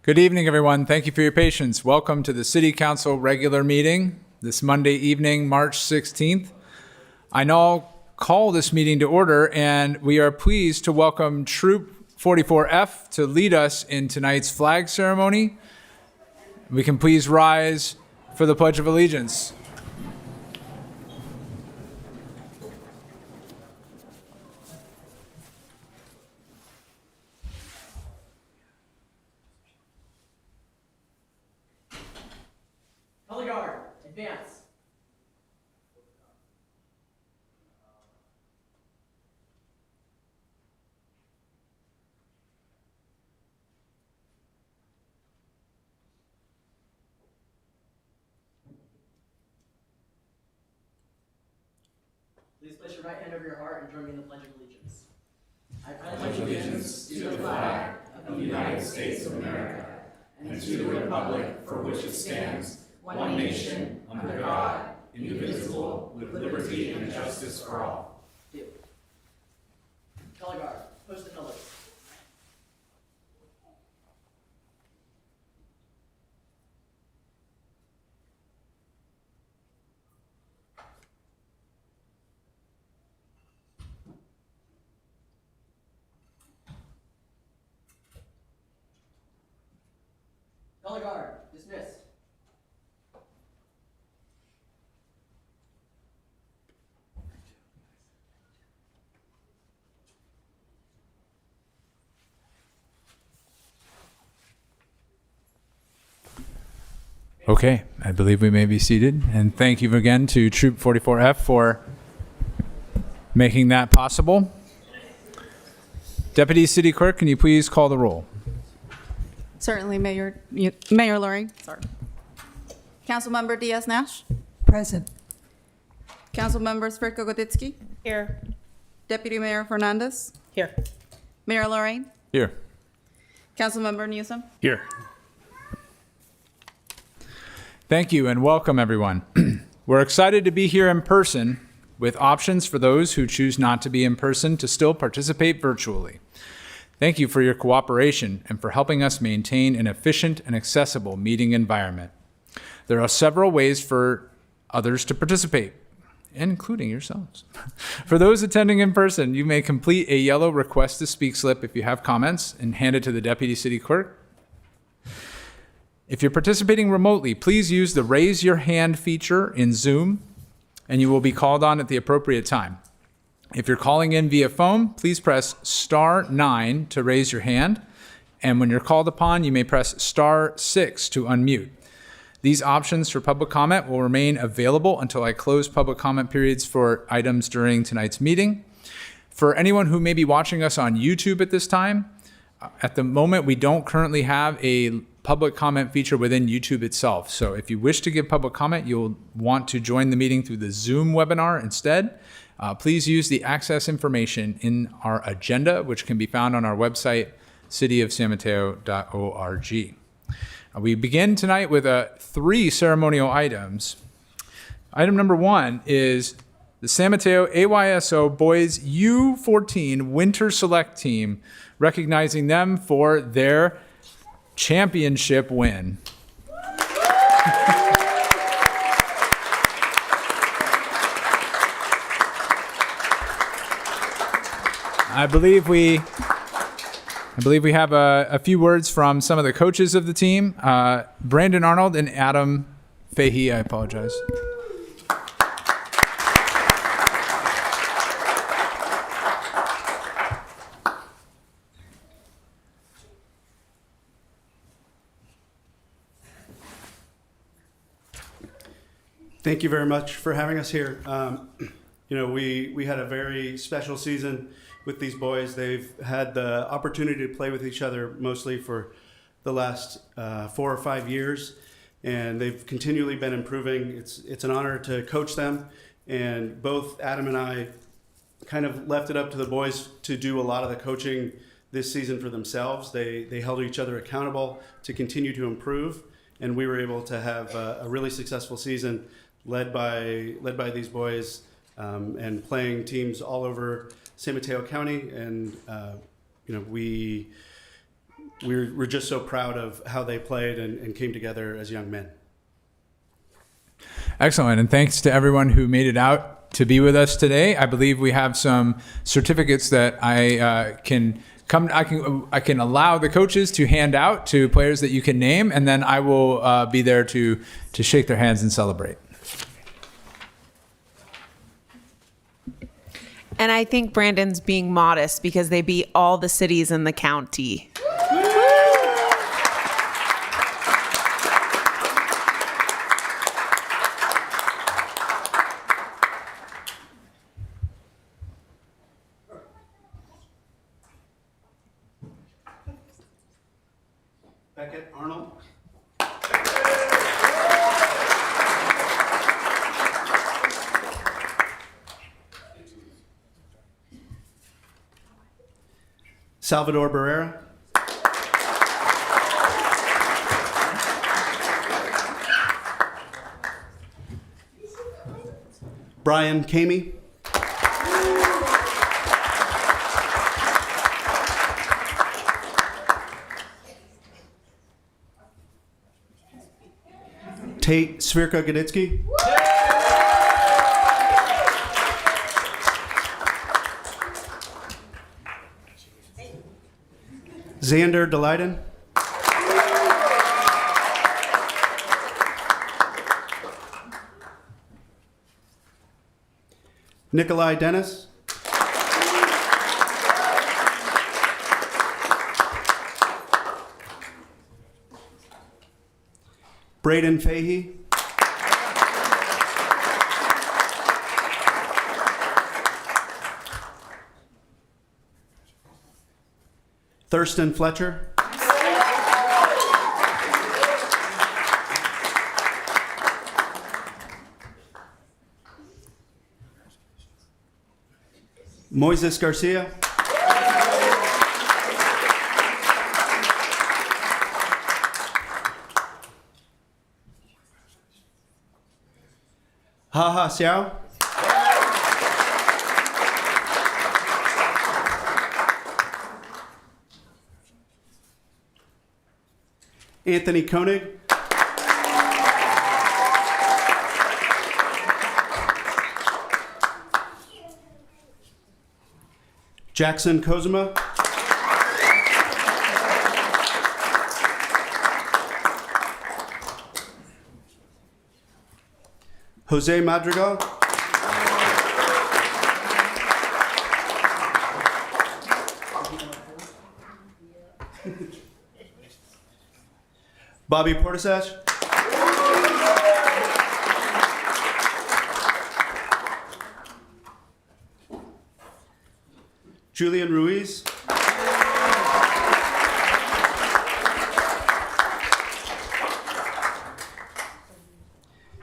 Good evening, everyone. Thank you for your patience. Welcome to the City Council regular meeting this Monday evening, March 16th. I now call this meeting to order, and we are pleased to welcome Troop 44F to lead us in tonight's flag ceremony. We can please rise for the Pledge of Allegiance. Color guard, advance. Please place your right hand over your heart and join me in the Pledge of Allegiance. I pledge allegiance to the flag of the United States of America and to the republic for which it stands, one nation, under God, indivisible, with liberty and justice for all. Do. Color guard, post the colors. Color guard, dismissed. Okay, I believe we may be seated. And thank you again to Troop 44F for making that possible. Deputy City Clerk, can you please call the roll? Certainly, Mayor Lurie. Sorry. Councilmember Diaz-Nash. Present. Councilmember Sverko-Goditsky. Here. Deputy Mayor Fernandez. Here. Mayor Lorraine. Here. Councilmember Newsom. Here. Thank you and welcome, everyone. We're excited to be here in person with options for those who choose not to be in person to still participate virtually. Thank you for your cooperation and for helping us maintain an efficient and accessible meeting environment. There are several ways for others to participate, including yourselves. For those attending in person, you may complete a yellow request to speak slip if you have comments and hand it to the Deputy City Clerk. If you're participating remotely, please use the raise your hand feature in Zoom and you will be called on at the appropriate time. If you're calling in via phone, please press *9 to raise your hand. And when you're called upon, you may press *6 to unmute. These options for public comment will remain available until I close public comment periods for items during tonight's meeting. For anyone who may be watching us on YouTube at this time, at the moment, we don't currently have a public comment feature within YouTube itself. So if you wish to give public comment, you'll want to join the meeting through the Zoom webinar instead. Please use the access information in our agenda, which can be found on our website, cityofsanmateo.org. We begin tonight with 3 ceremonial items. Item number 1 is the San Mateo AYSO Boys U14 Winter Select Team, recognizing them for their championship win. I believe we have a few words from some of the coaches of the team. Brandon Arnold and Adam Fahey, I apologize. Thank you very much for having us here. We had a very special season with these boys. They've had the opportunity to play with each other mostly for the last 4 or 5 years, and they've continually been improving. It's an honor to coach them, and both Adam and I kind of left it up to the boys to do a lot of the coaching this season for themselves. They held each other accountable to continue to improve, and we were able to have a really successful season led by these boys and playing teams all over San Mateo County. And we we're just so proud of how they played and came together as young men. Excellent, and thanks to everyone who made it out to be with us today. I believe we have some certificates that I can allow the coaches to hand out to players that you can name, and then I will be there to shake their hands and celebrate. And I think Brandon's being modest because they beat all the cities in the county. Beckett Arnold. Salvador Barrera. Brian Kamey. Tate Svirka Gaditsky. Xander Delyden. Nikolai Dennis. Braden Fahey. Thurston Fletcher. Moises Garcia. Haha Xiao. Anthony Koenig. Jackson Kozuma. Jose Madrigal. Bobby Portisach. Julian Ruiz.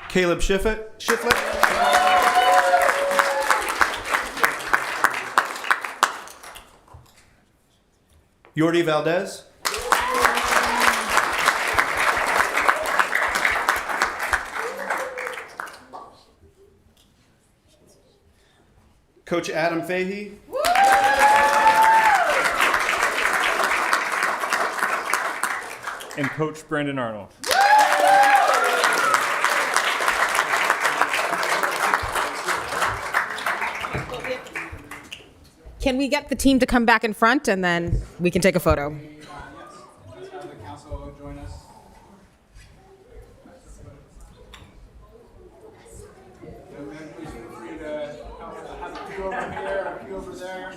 Caleb Shiflett. Yordi Valdez. Coach Adam Fahey. And Coach Brandon Arnold. Can we get the team to come back in front and then we can take a photo? Let's have the council join us. Please feel free to have a few over here, a few over there.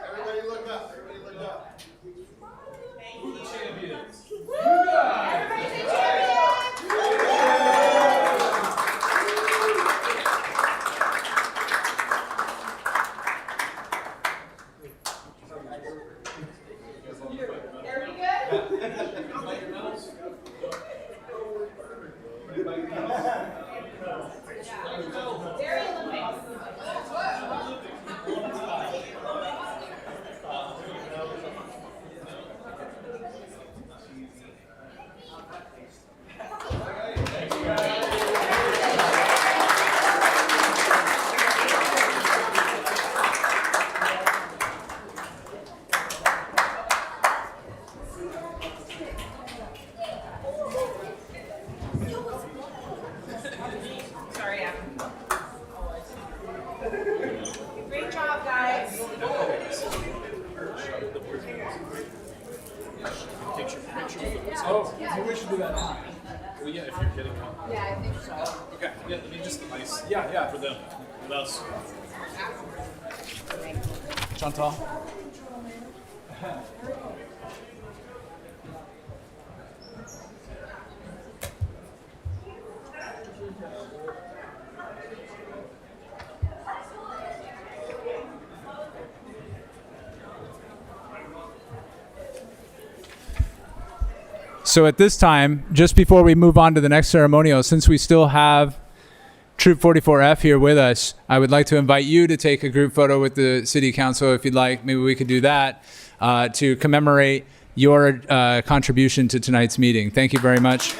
Everybody look up. Everybody look up. Who the champions? You guys! Sorry, Great job, guys. Oh, maybe we should do that now. Well, yeah, if you're getting Yeah, I think so. okay, yeah, let me just ice. Yeah. For them, with us. Chantal? So at this time, just before we move on to the next ceremonial, since we still have Troop 44F here with us, I would like to invite you to take a group photo with the City Council if you'd like. Maybe we could do that to commemorate your contribution to tonight's meeting. Thank you very much.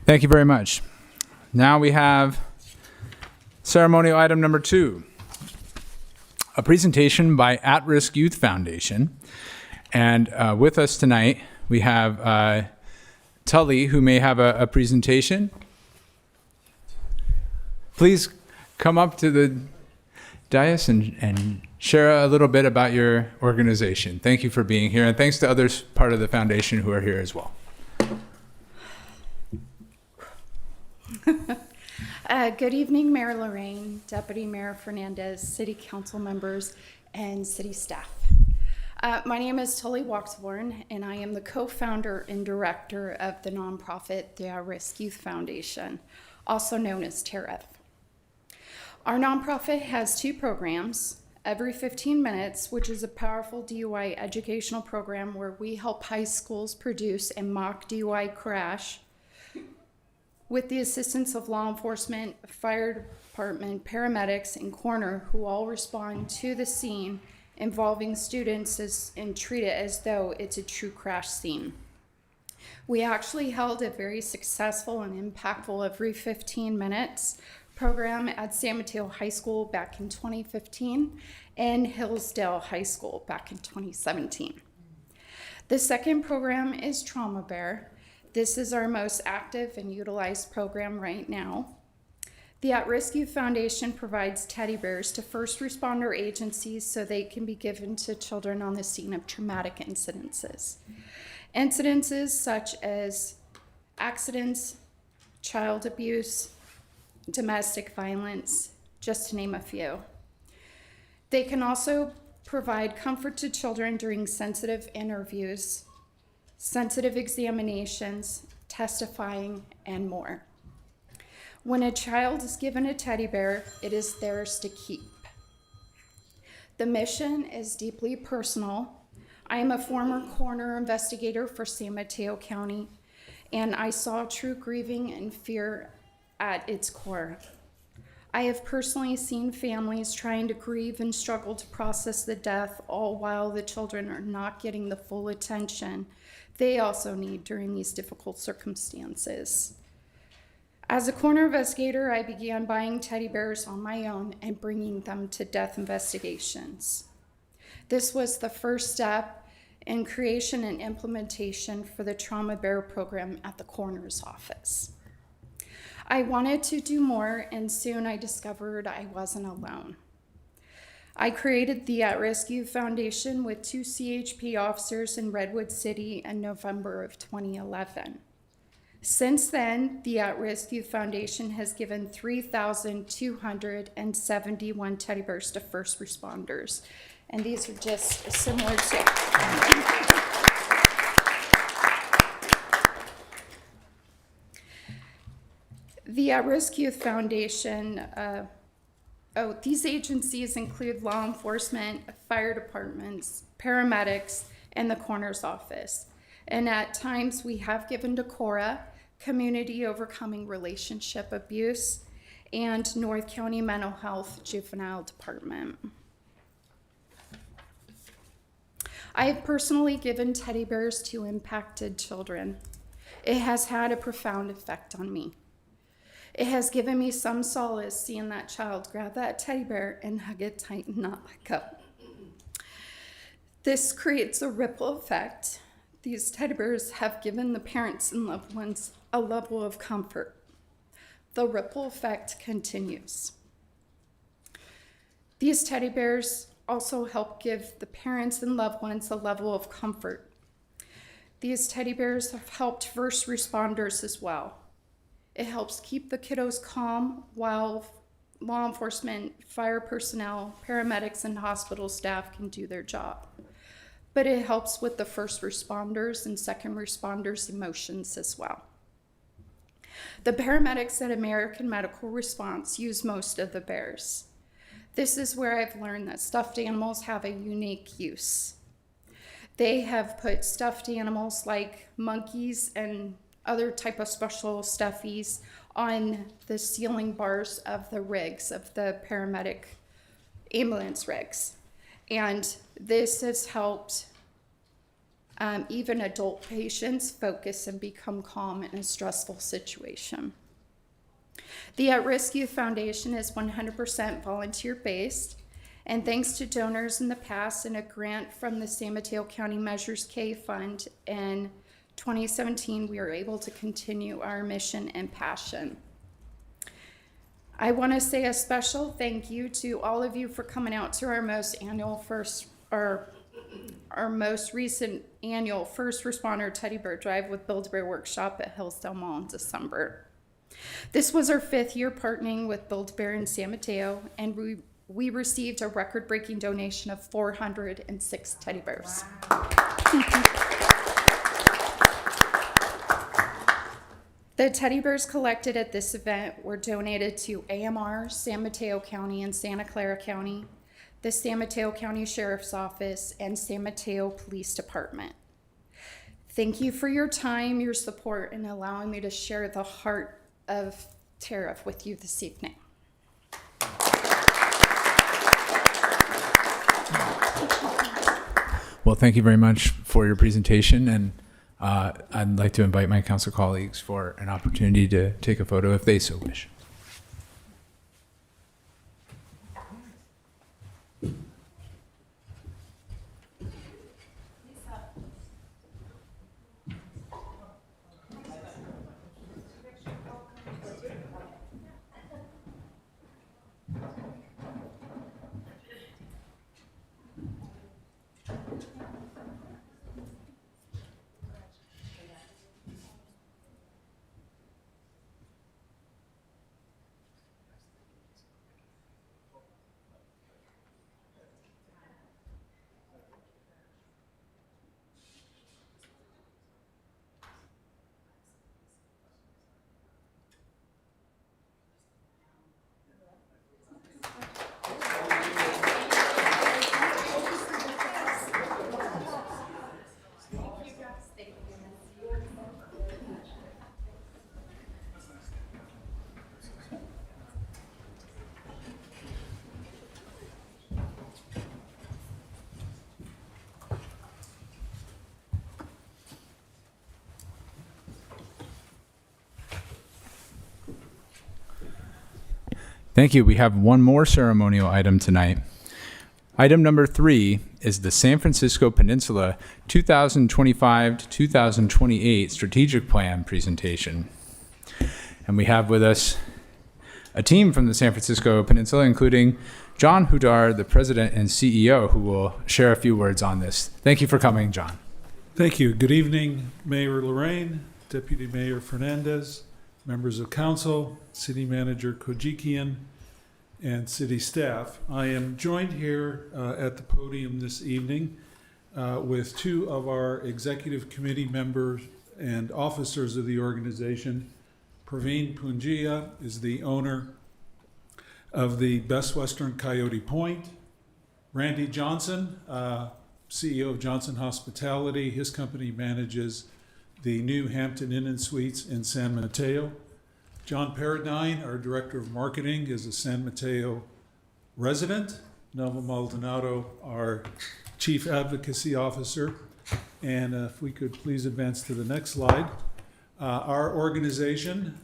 Thank you very much. Now we have ceremonial item number 2, a presentation by At-Risk Youth Foundation. And with us tonight, we have Tully, who may have a presentation. Please come up to the dais and share a little bit about your organization. Thank you for being here, and thanks to others part of the foundation who are here as well. Good evening, Mayor Lorraine, Deputy Mayor Fernandez, City Council members, and City staff. My name is Tully Waxborn, and I am the co-founder and director of the nonprofit the At-Risk Youth Foundation, also known as TAREF. Our nonprofit has 2 programs, Every 15 Minutes, which is a powerful DUI educational program where we help high schools produce a mock DUI crash with the assistance of law enforcement, fire department, paramedics, and coroner, who all respond to the scene involving students and treat it as though it's a true crash scene. We actually held a very successful and impactful Every 15 Minutes program at San Mateo High School back in 2015 and Hillsdale High School back in 2017. The second program is Trauma Bear. This is our most active and utilized program right now. The At-Risk Youth Foundation provides teddy bears to first responder agencies so they can be given to children on the scene of traumatic incidences. Incidences such as accidents, child abuse, domestic violence, just to name a few. They can also provide comfort to children during sensitive interviews, sensitive examinations, testifying, and more. When a child is given a teddy bear, it is theirs to keep. The mission is deeply personal. I am a former coroner investigator for San Mateo County, and I saw true grieving and fear at its core. I have personally seen families trying to grieve and struggle to process the death, all while the children are not getting the full attention they also need during these difficult circumstances. As a corner investigator, I began buying teddy bears on my own and bringing them to death investigations. This was the first step in creation and implementation for the Trauma Bear program at the coroner's office. I wanted to do more, and soon I discovered I wasn't alone. I created the At Risk Youth Foundation with 2 CHP officers in Redwood City in November of 2011. Since then, the At Risk Youth Foundation has given 3,271 teddy bears to first responders, and these are just similar to. The At Risk Youth Foundation, these agencies include law enforcement, fire departments, paramedics, and the coroner's office. And at times we have given to CORA, Community Overcoming Relationship Abuse, and North County Mental Health Juvenile Department. I have personally given teddy bears to impacted children. It has had a profound effect on me. It has given me some solace seeing that child grab that teddy bear and hug it tight and not let go. This creates a ripple effect. These teddy bears have given the parents and loved ones a level of comfort. The ripple effect continues. These teddy bears also help give the parents and loved ones a level of comfort. These teddy bears have helped first responders as well. It helps keep the kiddos calm while law enforcement, fire personnel, paramedics, and hospital staff can do their job. But it helps with the first responders and second responders' emotions as well. The paramedics at American Medical Response use most of the bears. This is where I've learned that stuffed animals have a unique use. They have put stuffed animals like monkeys and other type of special stuffies on the ceiling bars of the rigs, of the paramedic ambulance rigs. And this has helped even adult patients focus and become calm in a stressful situation. The At Risk Youth Foundation is 100% volunteer-based, and thanks to donors in the past and a grant from the San Mateo County Measures K Fund in 2017, we are able to continue our mission and passion. I want to say a special thank you to all of you for coming out to our most recent annual First Responder Teddy Bear Drive with Build-A-Bear Workshop at Hillsdale Mall in December. This was our 5th year partnering with Build-A-Bear in San Mateo, and we received a record-breaking donation of 406 teddy bears. Wow. The teddy bears collected at this event were donated to AMR, San Mateo County and Santa Clara County, the San Mateo County Sheriff's Office, and San Mateo Police Department. Thank you for your time, your support, and allowing me to share the heart of Tariff with you this evening. Well, thank you very much for your presentation, and I'd like to invite my council colleagues for an opportunity to take a photo if they so wish. Thank you. We have one more ceremonial item tonight. Item number 3 is the San Francisco Peninsula 2025 to 2028 Strategic Plan presentation. And we have with us a team from the San Francisco Peninsula, including John Hudar, the president and CEO, who will share a few words on this. Thank you for coming, John. Thank you. Good evening, Mayor Lorraine, Deputy Mayor Fernandez, members of council, City Manager Kojikian, and city staff. I am joined here at the podium this evening with 2 of our executive committee members and officers of the organization. Praveen Punjia is the owner of the Best Western Coyote Point. Randy Johnson, CEO of Johnson Hospitality. His company manages the new Hampton Inn and Suites in San Mateo. John Paradine, our Director of Marketing, is a San Mateo resident. Nova Maldonado, our Chief Advocacy Officer. And if we could please advance to the next slide. Our organization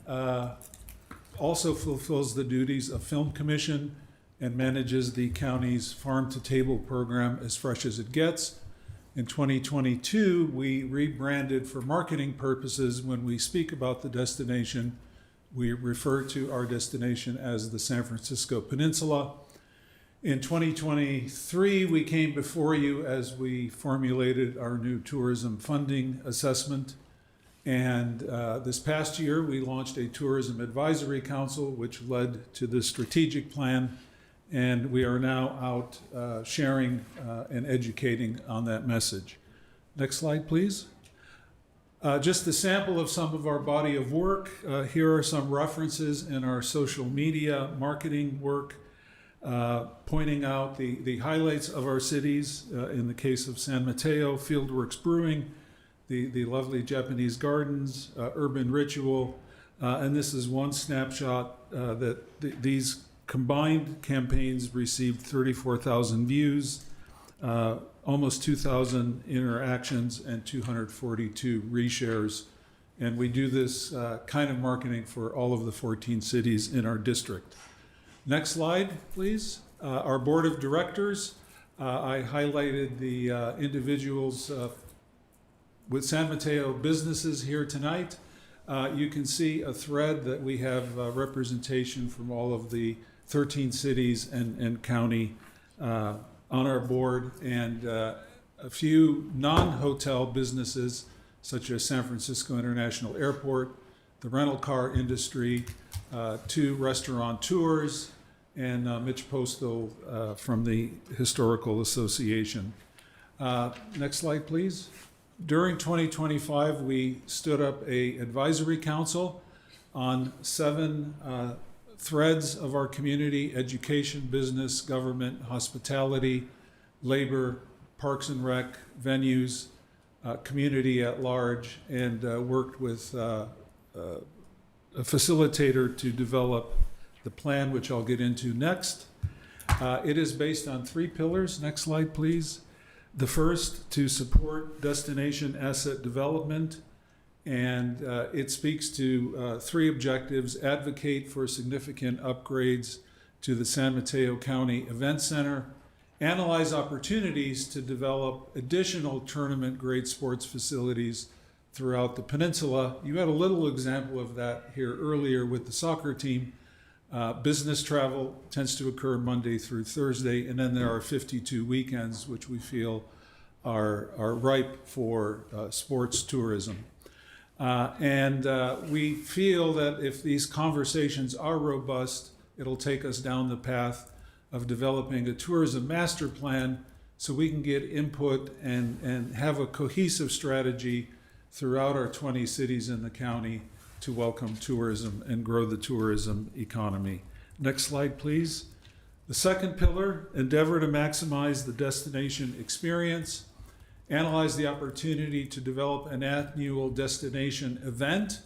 also fulfills the duties of Film Commission and manages the county's Farm to Table program, As Fresh as It Gets. In 2022, we rebranded for marketing purposes. When we speak about the destination, we refer to our destination as the San Francisco Peninsula. In 2023, we came before you as we formulated our new tourism funding assessment. And this past year, we launched a tourism advisory council, which led to the strategic plan. And we are now out sharing and educating on that message. Next slide, please. Just a sample of some of our body of work. Here are some references in our social media marketing work, pointing out the highlights of our cities. In the case of San Mateo, Fieldworks Brewing, the lovely Japanese gardens, Urban Ritual, and this is one snapshot that these combined campaigns received 34,000 views, almost 2,000 interactions, and 242 reshares. And we do this kind of marketing for all of the 14 cities in our district. Next slide, please. Our board of directors, I highlighted the individuals with San Mateo businesses here tonight. You can see a thread that we have representation from all of the 13 cities and county on our board, and a few non-hotel businesses such as San Francisco International Airport, the rental car industry, 2 restaurateurs, and Mitch Postal from the Historical Association. Next slide, please. During 2025, we stood up an advisory council on 7 threads of our community: education, business, government, hospitality, labor, parks and rec, venues, community at large, and worked with a facilitator to develop the plan, which I'll get into next. It is based on 3 pillars. Next slide, please. The first, to support destination asset development, and it speaks to 3 objectives: advocate for significant upgrades to the San Mateo County Event Center, analyze opportunities to develop additional tournament-grade sports facilities throughout the peninsula. You had a little example of that here earlier with the soccer team. Business travel tends to occur Monday through Thursday, and then there are 52 weekends, which we feel are ripe for sports tourism. We feel that if these conversations are robust, it'll take us down the path of developing a tourism master plan so we can get input and have a cohesive strategy throughout our 20 cities in the county to welcome tourism and grow the tourism economy. Next slide, please. The second pillar, endeavor to maximize the destination experience, analyze the opportunity to develop an annual destination event,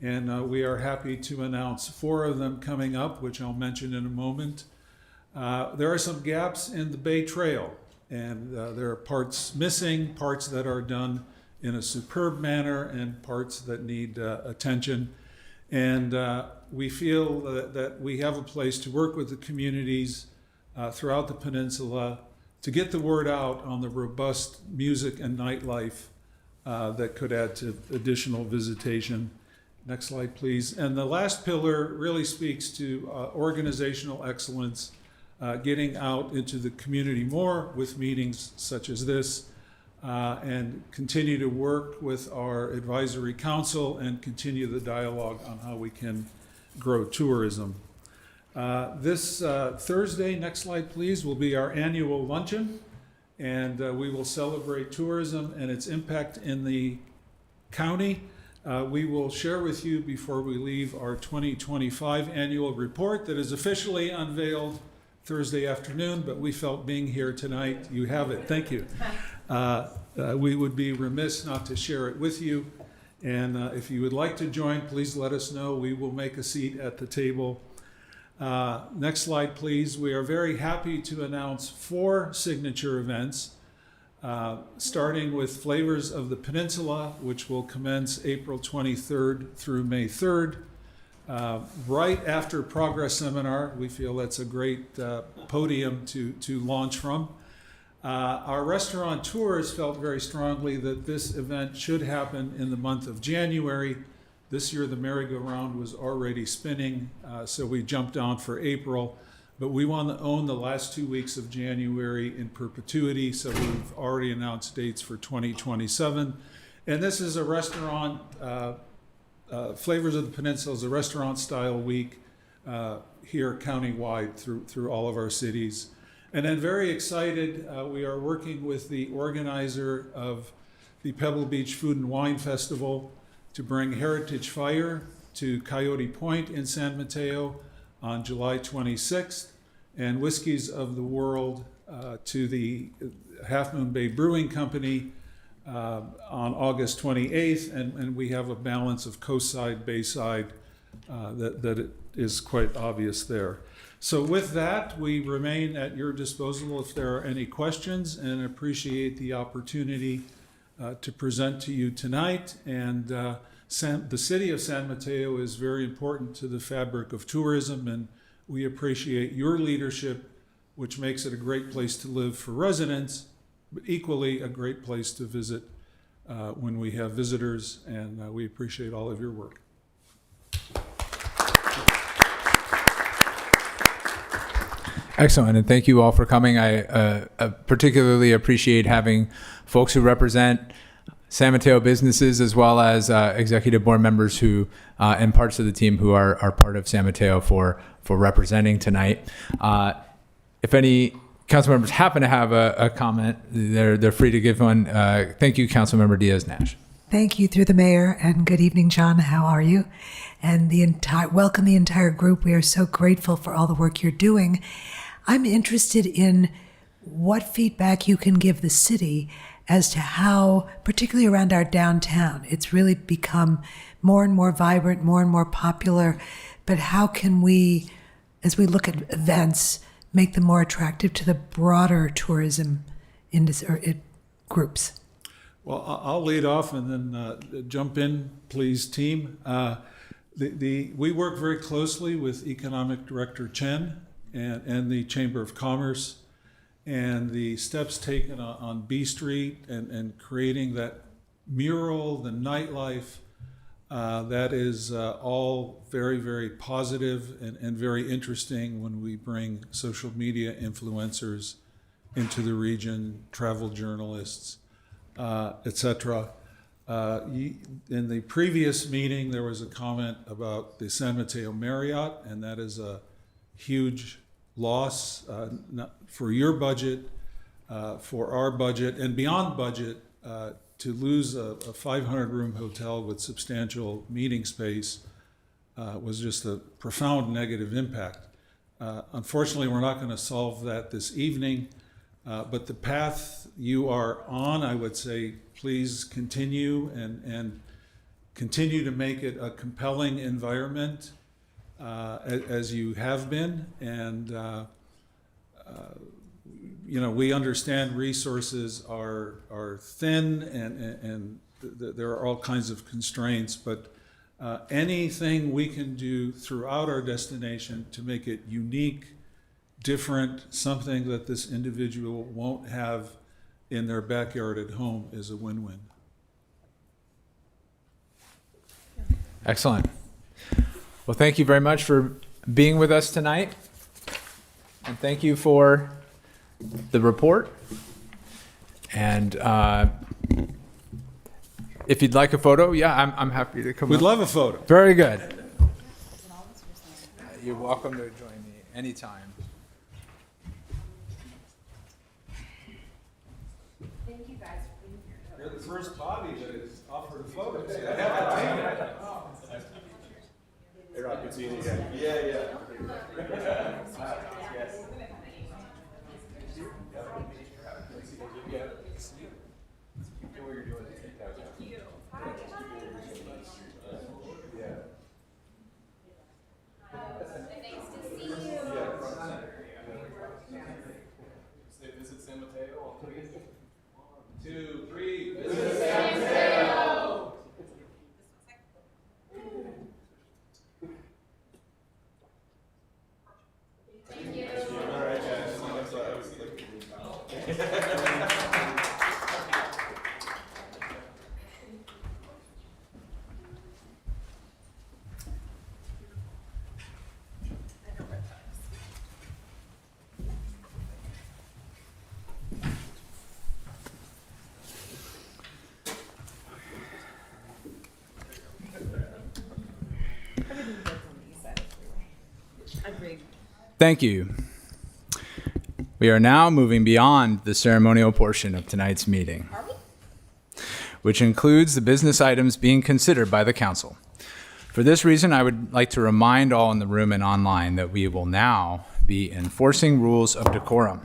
and we are happy to announce 4 of them coming up, which I'll mention in a moment. There are some gaps in the Bay Trail, and there are parts missing, parts that are done in a superb manner, and parts that need attention. And we feel that we have a place to work with the communities throughout the peninsula to get the word out on the robust music and nightlife that could add to additional visitation. Next slide, please. And the last pillar really speaks to organizational excellence, getting out into the community more with meetings such as this, and continue to work with our advisory council and continue the dialogue on how we can grow tourism. This Thursday, next slide please, will be our annual luncheon, and we will celebrate tourism and its impact in the county. We will share with you before we leave our 2025 annual report that is officially unveiled Thursday afternoon, but we felt being here tonight, you have it. Thank you. We would be remiss not to share it with you. And if you would like to join, please let us know. We will make a seat at the table. Next slide, please. We are very happy to announce 4 signature events, starting with Flavors of the Peninsula, which will commence April 23rd through May 3rd. Right after Progress Seminar, we feel that's a great podium to launch from. Our restaurateurs felt very strongly that this event should happen in the month of January. This year the merry-go-round was already spinning, so we jumped on for April. But we want to own the last 2 weeks of January in perpetuity, so we've already announced dates for 2027. And this is a restaurant, Flavors of the Peninsula is a restaurant-style week here countywide through all of our cities. And then very excited, we are working with the organizer of the Pebble Beach Food and Wine Festival to bring Heritage Fire to Coyote Point in San Mateo on July 26th, and Whiskeys of the World to the Half Moon Bay Brewing Company on August 28th, and we have a balance of coastside, bayside, that it is quite obvious there. So with that, we remain at your disposal if there are any questions, and appreciate the opportunity to present to you tonight. And the city of San Mateo is very important to the fabric of tourism, and we appreciate your leadership, which makes it a great place to live for residents, but equally a great place to visit when we have visitors, and we appreciate all of your work. Excellent, and thank you all for coming. I particularly appreciate having folks who represent San Mateo businesses, as well as executive board members who and parts of the team who are part of San Mateo for representing tonight. If any council members happen to have a comment, they're free to give one. Thank you, Councilmember Diaz-Nash. Thank you through the mayor, and good evening, John. How are you? And welcome the entire group. We are so grateful for all the work you're doing. I'm interested in what feedback you can give the city as to how, particularly around our downtown, it's really become more and more vibrant, more and more popular. But how can we, as we look at events, make them more attractive to the broader tourism groups? Well, I'll lead off and then jump in, please, team. We work very closely with Economic Director Chen and the Chamber of Commerce, and the steps taken on B Street and creating that mural, the nightlife, that is all very, very positive and very interesting when we bring social media influencers into the region, travel journalists, etc. In the previous meeting, there was a comment about the San Mateo Marriott, and that is a huge loss for your budget, for our budget, and beyond budget, to lose a 500-room hotel with substantial meeting space was just a profound negative impact. Unfortunately, we're not going to solve that this evening, but the path you are on, I would say, please continue and continue to make it a compelling environment as you have been. And we understand resources are thin and there are all kinds of constraints, but anything we can do throughout our destination to make it unique, different, something that this individual won't have in their backyard at home is a win-win. Excellent. Well, thank you very much for being with us tonight. And thank you for the report. And if you'd like a photo, yeah, I'm happy to come We'd up. love a photo. Very good. You're welcome to join me anytime. You're the first body that has offered photos. Visit San Mateo. 1, 2, 3. Thank you. We are now moving beyond the ceremonial portion of tonight's meeting, which includes the business items being considered by the council. For this reason, I would like to remind all in the room and online that we will now be enforcing rules of decorum.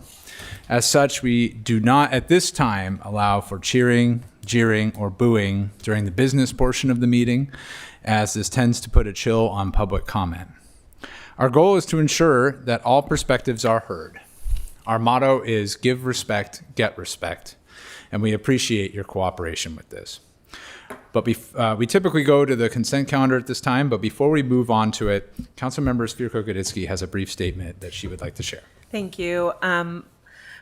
As such, we do not at this time allow for cheering, jeering, or booing during the business portion of the meeting, as this tends to put a chill on public comment. Our goal is to ensure that all perspectives are heard. Our motto is give respect, get respect, and we appreciate your cooperation with this. But we typically go to the consent calendar at this time, but before we move on to it, Councilmember Svirko-Goditsky has a brief statement that she would like to share. Thank you.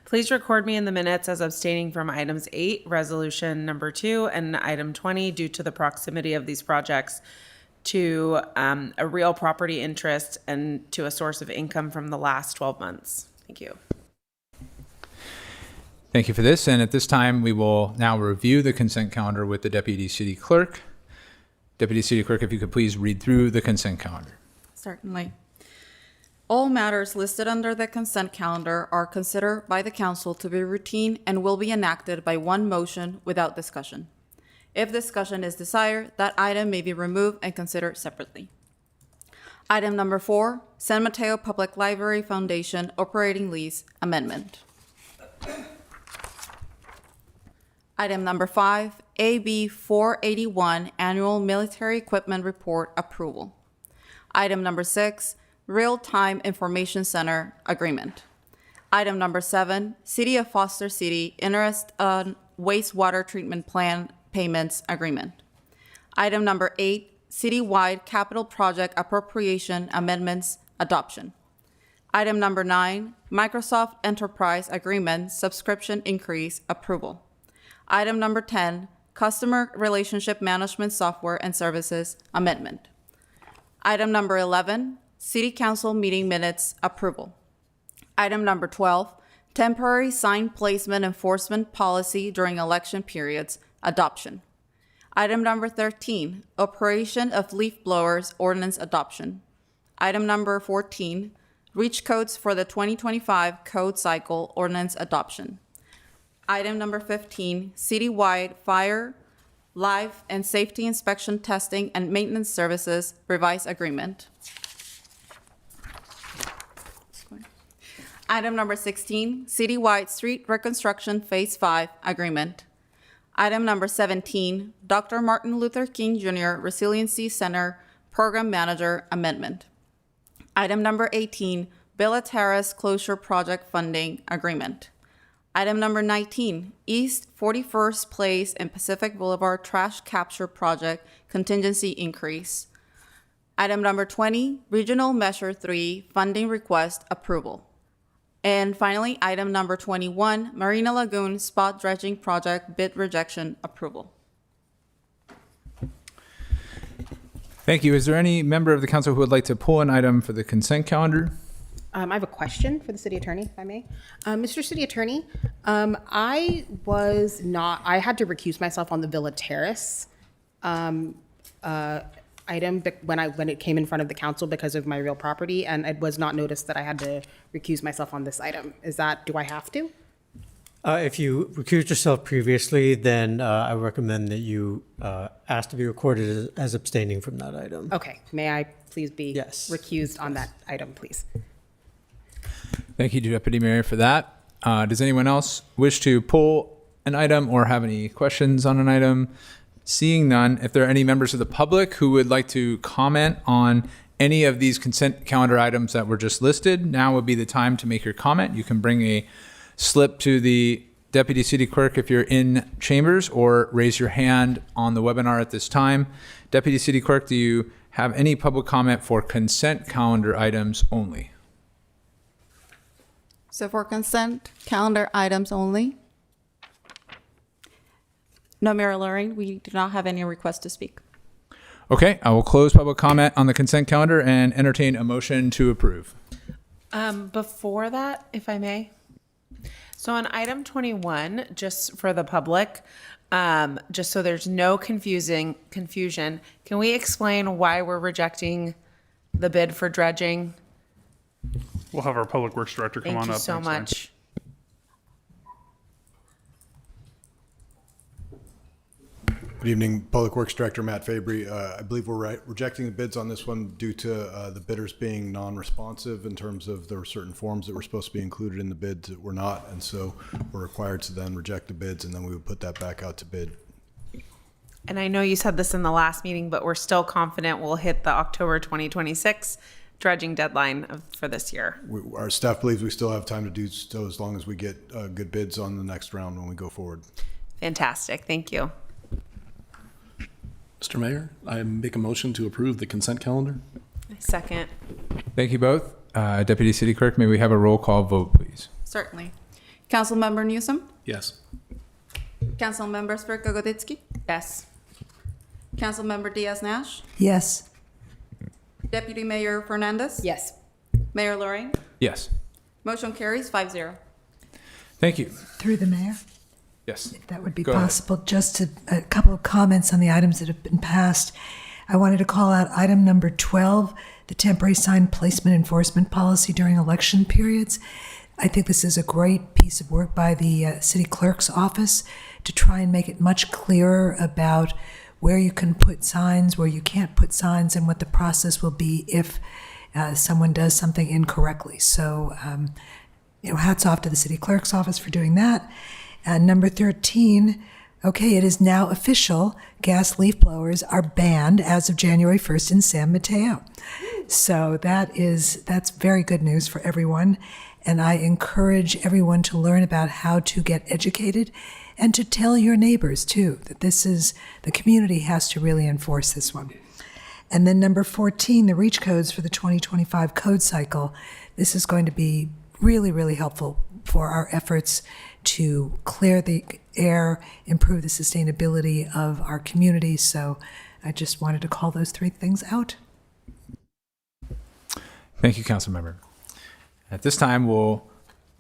Please record me in the minutes as abstaining from items 8, resolution number 2, and item 20 due to the proximity of these projects to a real property interest and to a source of income from the last 12 months. Thank you. Thank you for this. And at this time, we will now review the consent calendar with the Deputy City Clerk. Deputy City Clerk, if you could please read through the consent calendar. Certainly. All matters listed under the consent calendar are considered by the council to be routine and will be enacted by one motion without discussion. If discussion is desired, that item may be removed and considered separately. Item number 4, San Mateo Public Library Foundation Operating Lease Amendment. Item number 5, AB 481 Annual Military Equipment Report Approval. Item number 6, Real-Time Information Center Agreement. Item number 7, City of Foster City Interest on Wastewater Treatment Plan Payments Agreement. Item number 8, Citywide Capital Project Appropriation Amendments Adoption. Item number 9, Microsoft Enterprise Agreement Subscription Increase Approval. Item number 10, Customer Relationship Management Software and Services Amendment. Item number 11, City Council Meeting Minutes Approval. Item number 12, Temporary Sign Placement Enforcement Policy During Election Periods Adoption. Item number 13, Operation of Leaf Blowers Ordinance Adoption. Item number 14, Reach Codes for the 2025 Code Cycle Ordinance Adoption. Item number 15, Citywide Fire, Life, and Safety Inspection Testing and Maintenance Services Revised Agreement. Item number 16, Citywide Street Reconstruction Phase 5 Agreement. Item number 17, Dr. Martin Luther King Jr. Resiliency Center Program Manager Amendment. Item number 18, Villa Terrace Closure Project Funding Agreement. Item number 19, East 41st Place and Pacific Boulevard Trash Capture Project Contingency Increase. Item number 20, Regional Measure 3 Funding Request Approval. And finally, item number 21, Marina Lagoon Spot Dredging Project Bid Rejection Approval. Thank you. Is there any member of the council who would like to pull an item for the consent calendar? I have a question for the city attorney, if I may. Mr. City Attorney, I had to recuse myself on the Villa Terrace item when it came in front of the council because of my real property, and it was not noticed that I had to recuse myself on this item. Do I have to? If you recused yourself previously, then I recommend that you ask to be recorded as abstaining from that item. Okay, may I please be Yes. recused on that item, please? Thank you, Deputy Mayor, for that. Does anyone else wish to pull an item or have any questions on an item? Seeing none, if there are any members of the public who would like to comment on any of these consent calendar items that were just listed, now would be the time to make your comment. You can bring a slip to the Deputy City Clerk if you're in chambers, or raise your hand on the webinar at this time. Deputy City Clerk, do you have any public comment for consent calendar items only? So for consent calendar items only? No, Mayor Lorraine, we do not have any requests to speak. Okay, I will close public comment on the consent calendar and entertain a motion to approve. Before that, if I may. So on item 21, just for the public, just so there's no confusion, can we explain why we're rejecting the bid for dredging? We'll have our Public Works Director come Thank on you up. so next time. much. Good evening, Public Works Director Matt Fabry. I believe we're rejecting the bids on this one due to the bidders being non-responsive in terms of there were certain forms that were supposed to be included in the bids that were not, and so we're required to then reject the bids, and then we would put that back out to bid. And I know you said this in the last meeting, but we're still confident we'll hit the October 2026 dredging deadline for this year. Our staff believes we still have time to do so as long as we get good bids on the next round when we go forward. Fantastic. Thank you. Mr. Mayor, I make a motion to approve the consent calendar. Second. Thank you both. Deputy City Clerk, may we have a roll call vote, please? Certainly. Councilmember Newsom? Yes. Councilmember Svirka-Goditsky? Yes. Councilmember Diaz-Nash? Yes. Deputy Mayor Fernandez? Yes. Mayor Lorraine? Yes. Motion carries 5-0. Thank you. Through the mayor, Yes. if that would be Go ahead. possible, just a couple of comments on the items that have been passed. I wanted to call out item number 12, the temporary sign placement enforcement policy during election periods. I think this is a great piece of work by the city clerk's office to try and make it much clearer about where you can put signs, where you can't put signs, and what the process will be if someone does something incorrectly. So, hats off to the city clerk's office for doing that. And number 13, okay, it is now official. Gas leaf blowers are banned as of January 1st in San Mateo. So that's very good news for everyone. And I encourage everyone to learn about how to get educated and to tell your neighbors too, that the community has to really enforce this one. And then number 14, the reach codes for the 2025 code cycle. This is going to be really, really helpful for our efforts to clear the air, improve the sustainability of our community. So I just wanted to call those three things out. Thank you, Councilmember. At this time, we'll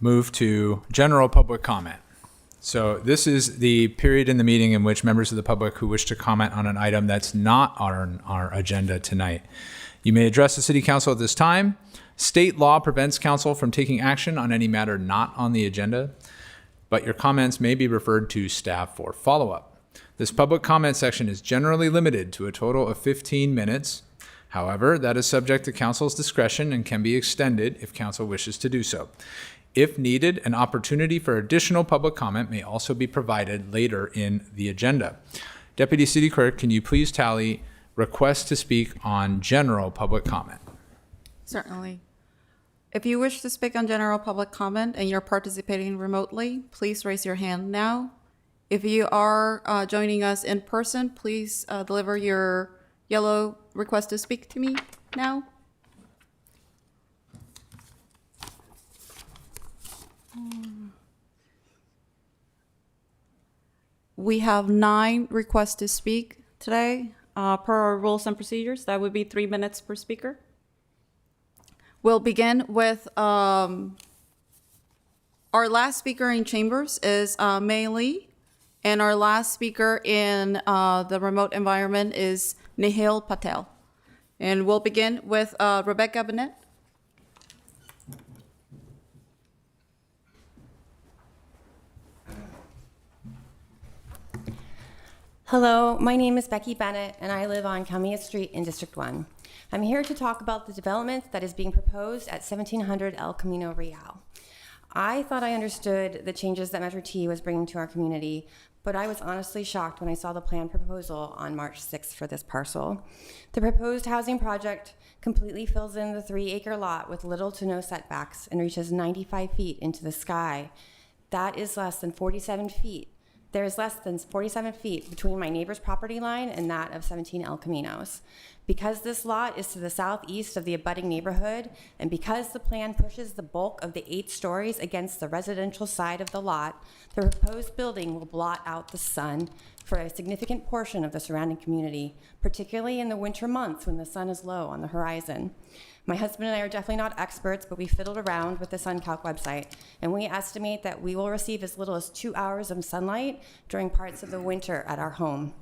move to general public comment. So this is the period in the meeting in which members of the public who wish to comment on an item that's not on our agenda tonight. You may address the City Council at this time. State law prevents council from taking action on any matter not on the agenda, but your comments may be referred to staff for follow-up. This public comment section is generally limited to a total of 15 minutes. However, that is subject to council's discretion and can be extended if council wishes to do so. If needed, an opportunity for additional public comment may also be provided later in the agenda. Deputy City Clerk, can you please tally requests to speak on general public comment? Certainly. If you wish to speak on general public comment and you're participating remotely, please raise your hand now. If you are joining us in person, please deliver your yellow request to speak to me now. We have 9 requests to speak today. Per our rules and procedures, that would be 3 minutes per speaker. We'll begin with our last speaker in chambers is Mei Lee, and our last speaker in the remote environment is Nihil Patel. And we'll begin with Rebecca Bennett. Hello, my name is Becky Bennett, and I live on Calmia Street in District 1. I'm here to talk about the development that is being proposed at 1700 El Camino Real. I thought I understood the changes that Measure T was bringing to our community, but I was honestly shocked when I saw the plan proposal on March 6th for this parcel. The proposed housing project completely fills in the 3-acre lot with little to no setbacks and reaches 95 feet into the sky. That is less than 47 feet. There is less than 47 feet between my neighbor's property line and that of 17 El Caminos. Because this lot is to the southeast of the abutting neighborhood, and because the plan pushes the bulk of the 8 stories against the residential side of the lot, the proposed building will blot out the sun for a significant portion of the surrounding community, particularly in the winter months when the sun is low on the horizon. My husband and I are definitely not experts, but we fiddled around with the SunCalc website, and we estimate that we will receive as little as 2 hours of sunlight during parts of the winter at our home.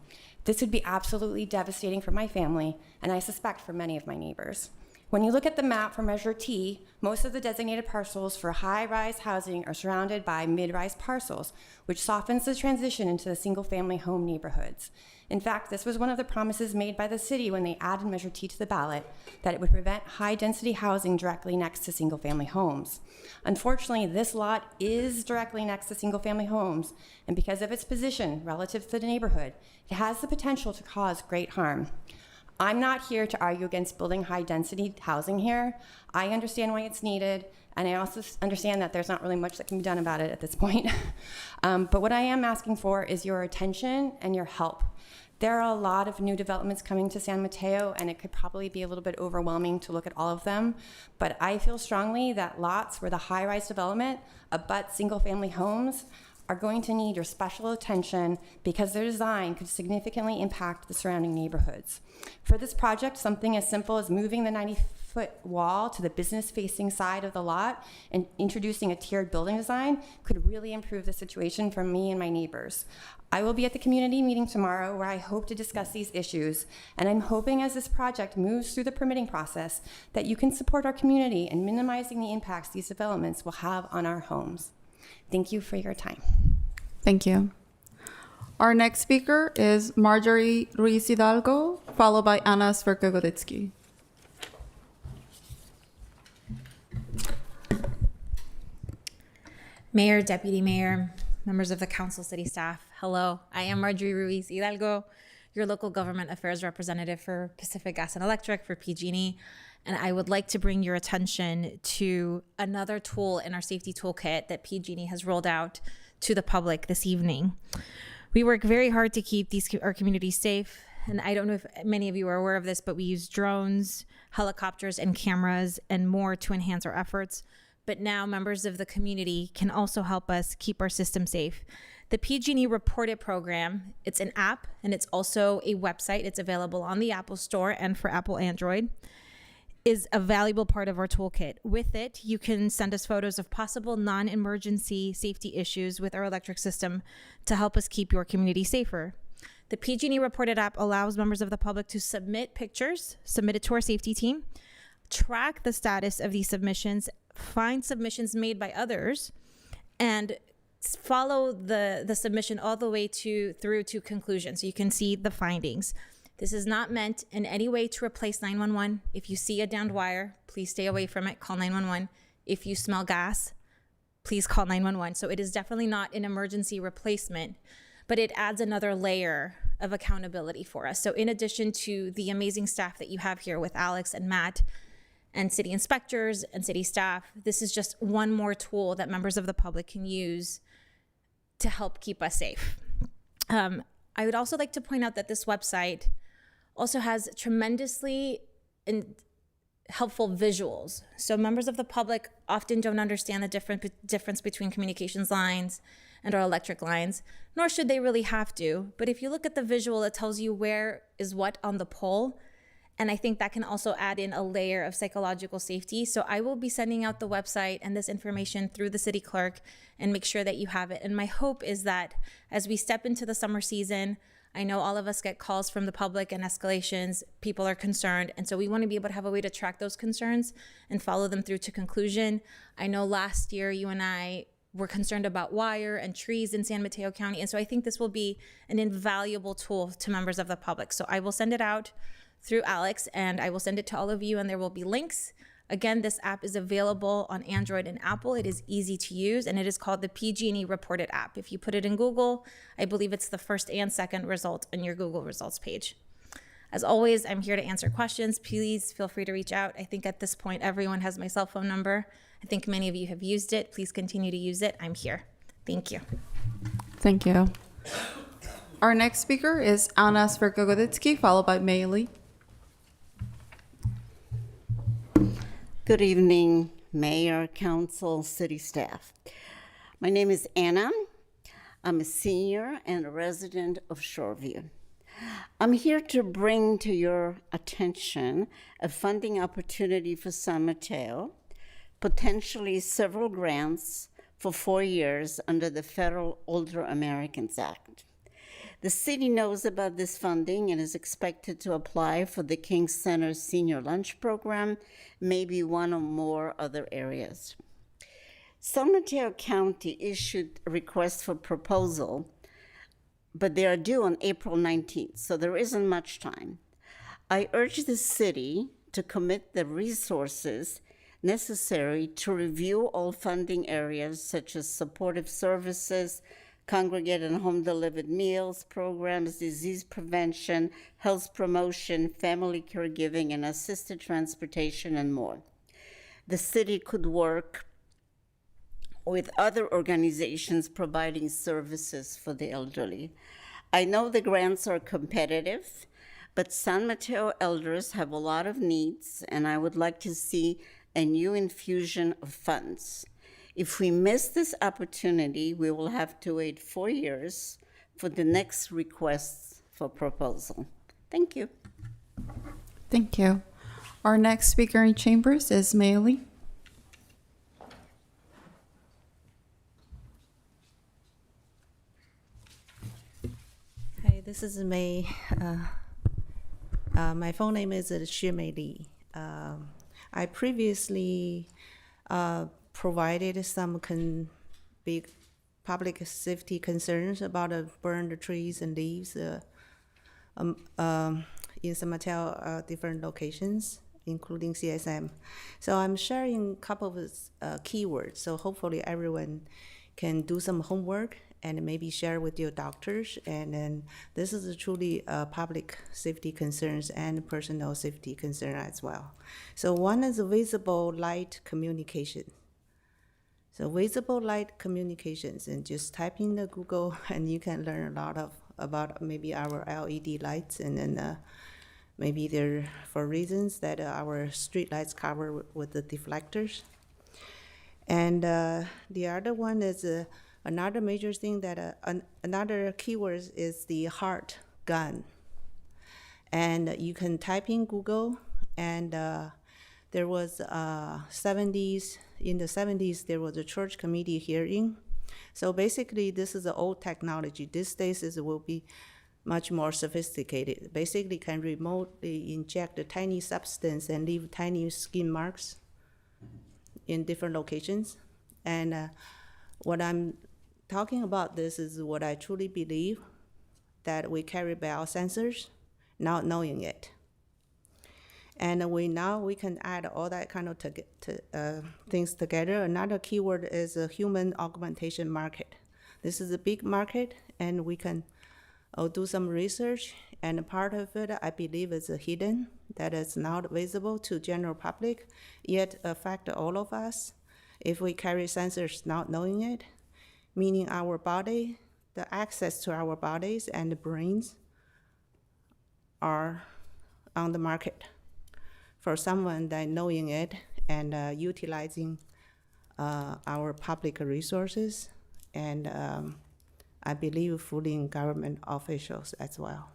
This would be absolutely devastating for my family, and I suspect for many of my neighbors. When you look at the map for Measure T, most of the designated parcels for high-rise housing are surrounded by mid-rise parcels, which softens the transition into the single-family home neighborhoods. In fact, this was one of the promises made by the city when they added Measure T to the ballot, that it would prevent high-density housing directly next to single-family homes. Unfortunately, this lot is directly next to single-family homes, and because of its position relative to the neighborhood, it has the potential to cause great harm. I'm not here to argue against building high-density housing here. I understand why it's needed, and I also understand that there's not really much that can be done about it at this point. But what I am asking for is your attention and your help. There are a lot of new developments coming to San Mateo, and it could probably be a little bit overwhelming to look at all of them. But I feel strongly that lots where the high-rise development abut single-family homes are going to need your special attention because their design could significantly impact the surrounding neighborhoods. For this project, something as simple as moving the 90-foot wall to the business-facing side of the lot and introducing a tiered building design could really improve the situation for me and my neighbors. I will be at the community meeting tomorrow where I hope to discuss these issues, and I'm hoping as this project moves through the permitting process that you can support our community in minimizing the impacts these developments will have on our homes. Thank you for your time. Thank you. Our next speaker is Marjorie Ruiz Hidalgo, followed by Anna Sverkogoditsky. Mayor, Deputy Mayor, members of the council, city staff, hello. I am Marjorie Ruiz Hidalgo, your local government affairs representative for Pacific Gas and Electric, for PG&E, and I would like to bring your attention to another tool in our safety toolkit that PG&E has rolled out to the public this evening. We work very hard to keep our communities safe, and I don't know if many of you are aware of this, but we use drones, helicopters, and cameras and more to enhance our efforts. But now members of the community can also help us keep our system safe. The PG&E Report It program, it's an app and it's also a website. It's available on the Apple Store and for Apple Android, is a valuable part of our toolkit. With it, you can send us photos of possible non-emergency safety issues with our electric system to help us keep your community safer. The PG&E Report It app allows members of the public to submit pictures, submit it to our safety team, track the status of these submissions, find submissions made by others, and follow the submission all the way through to conclusion, so you can see the findings. This is not meant in any way to replace 911. If you see a downed wire, please stay away from it, call 911. If you smell gas, please call 911. So it is definitely not an emergency replacement, but it adds another layer of accountability for us. So in addition to the amazing staff that you have here with Alex and Matt and city inspectors and city staff. This is just one more tool that members of the public can use to help keep us safe. I would also like to point out that this website also has tremendously helpful visuals. So members of the public often don't understand the difference between communications lines and our electric lines, nor should they really have to. But if you look at the visual, it tells you where is what on the pole. And I think that can also add in a layer of psychological safety. So I will be sending out the website and this information through the city clerk and make sure that you have it. And my hope is that as we step into the summer season, I know all of us get calls from the public and escalations. People are concerned. And so we want to be able to have a way to track those concerns and follow them through to conclusion. I know last year you and I were concerned about wire and trees in San Mateo County. And so I think this will be an invaluable tool to members of the public. So I will send it out through Alex, and I will send it to all of you, and there will be links. Again, this app is available on Android and Apple. It is easy to use, and it is called the PG&E Reported app. If you put it in Google, I believe it's the first and second result on your Google results page. As always, I'm here to answer questions. Please feel free to reach out. I think at this point, everyone has my cell phone number. I think many of you have used it. Please continue to use it. I'm here. Thank you. Thank you. Our next speaker is Anna Svergogoditsky, followed by Maylee. Good evening, Mayor, Council, City staff. My name is Anna. I'm a senior and a resident of Shoreview. I'm here to bring to your attention a funding opportunity for San Mateo, potentially several grants for 4 years under the Federal Older Americans Act. The city knows about this funding and is expected to apply for the King Center Senior Lunch Program, maybe one or more other areas. San Mateo County issued a request for proposal, but they are due on April 19th, so there isn't much time. I urge the city to commit the resources necessary to review all funding areas such as supportive services, congregate and home delivered meals programs, disease prevention, health promotion, family caregiving, and assisted transportation, and more. The city could work with other organizations providing services for the elderly. I know the grants are competitive, but San Mateo elders have a lot of needs, and I would like to see a new infusion of funds. If we miss this opportunity, we will have to wait 4 years for the next request for proposal. Thank you. Thank you. Our next speaker in chambers is Maylee. Hi, this is May. My phone name is Xue Mei Li. I previously provided some big public safety concerns about burned trees and leaves in San Mateo different locations, including CSM. So I'm sharing a couple of keywords. So hopefully everyone can do some homework and maybe share with your doctors. And then this is truly public safety concerns and personal safety concern as well. So one is visible light communication. So visible light communications, and just type in the Google and you can learn a lot about maybe our LED lights, and then maybe they're for reasons that our street lights cover with the deflectors. And the other one is another major thing that another keyword is the heart gun. And you can type in Google, and there was in the 70s, there was a church committee hearing. So basically, this is an old technology. These days, it will be much more sophisticated. Basically, can remotely inject a tiny substance and leave tiny skin marks in different locations. And what I'm talking about this is what I truly believe, that we carry biosensors, not knowing it. And we can add all that kind of things together. Another keyword is a human augmentation market. This is a big market, and we can do some research and a part of it, I believe, is hidden, that is not visible to general public, yet affect all of us if we carry sensors not knowing it, meaning our body, the access to our bodies and the brains are on the market for someone that knowing it and utilizing our public resources, and I believe fooling government officials as well.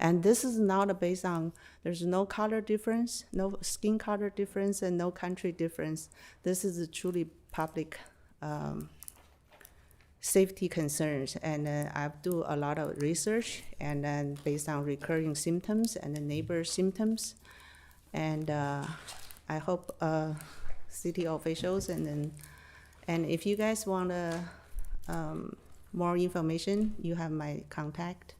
And this is not based on, there's no color difference, no skin color difference, and no country difference. This is a truly public safety concerns. And I do a lot of research, and then based on recurring symptoms and the neighbor symptoms. And I hope city officials and if you guys want more information, you have my contact.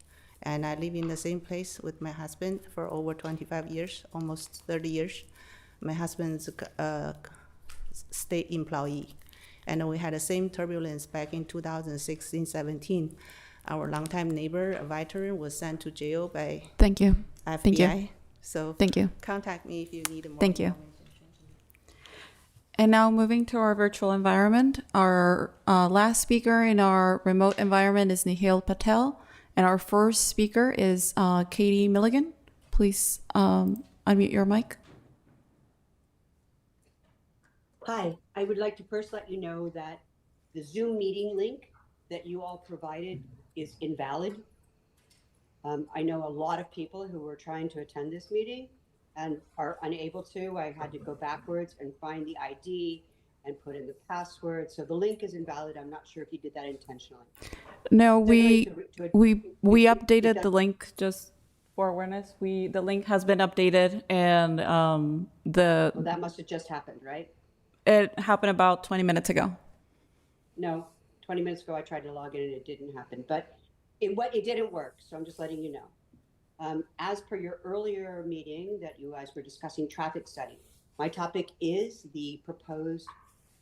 And I live in the same place with my husband for over 25 years, almost 30 years. My husband's a state employee. And we had the same turbulence back in 2016-17. Our longtime neighbor, a veteran, was sent to jail by Thank you. FBI. Thank you. So Thank you. contact me if you need more Thank you. information. And now moving to our virtual environment, our last speaker in our remote environment is Nihil Patel, and our first speaker is Katie Milligan. Please unmute your mic. Hi, I would like to first let you know that the Zoom meeting link that you all provided is invalid. I know a lot of people who were trying to attend this meeting and are unable to. I had to go backwards and find the ID and put in the password. So the link is invalid. I'm not sure if you did that intentionally. No, we we updated the link just for awareness. The link has been updated, and Well, that must have just happened, right? it happened about 20 minutes ago. No, 20 minutes ago I tried to log in and it didn't happen, but it didn't work. So I'm just letting you know. As per your earlier meeting that you guys were discussing traffic study, my topic is the proposed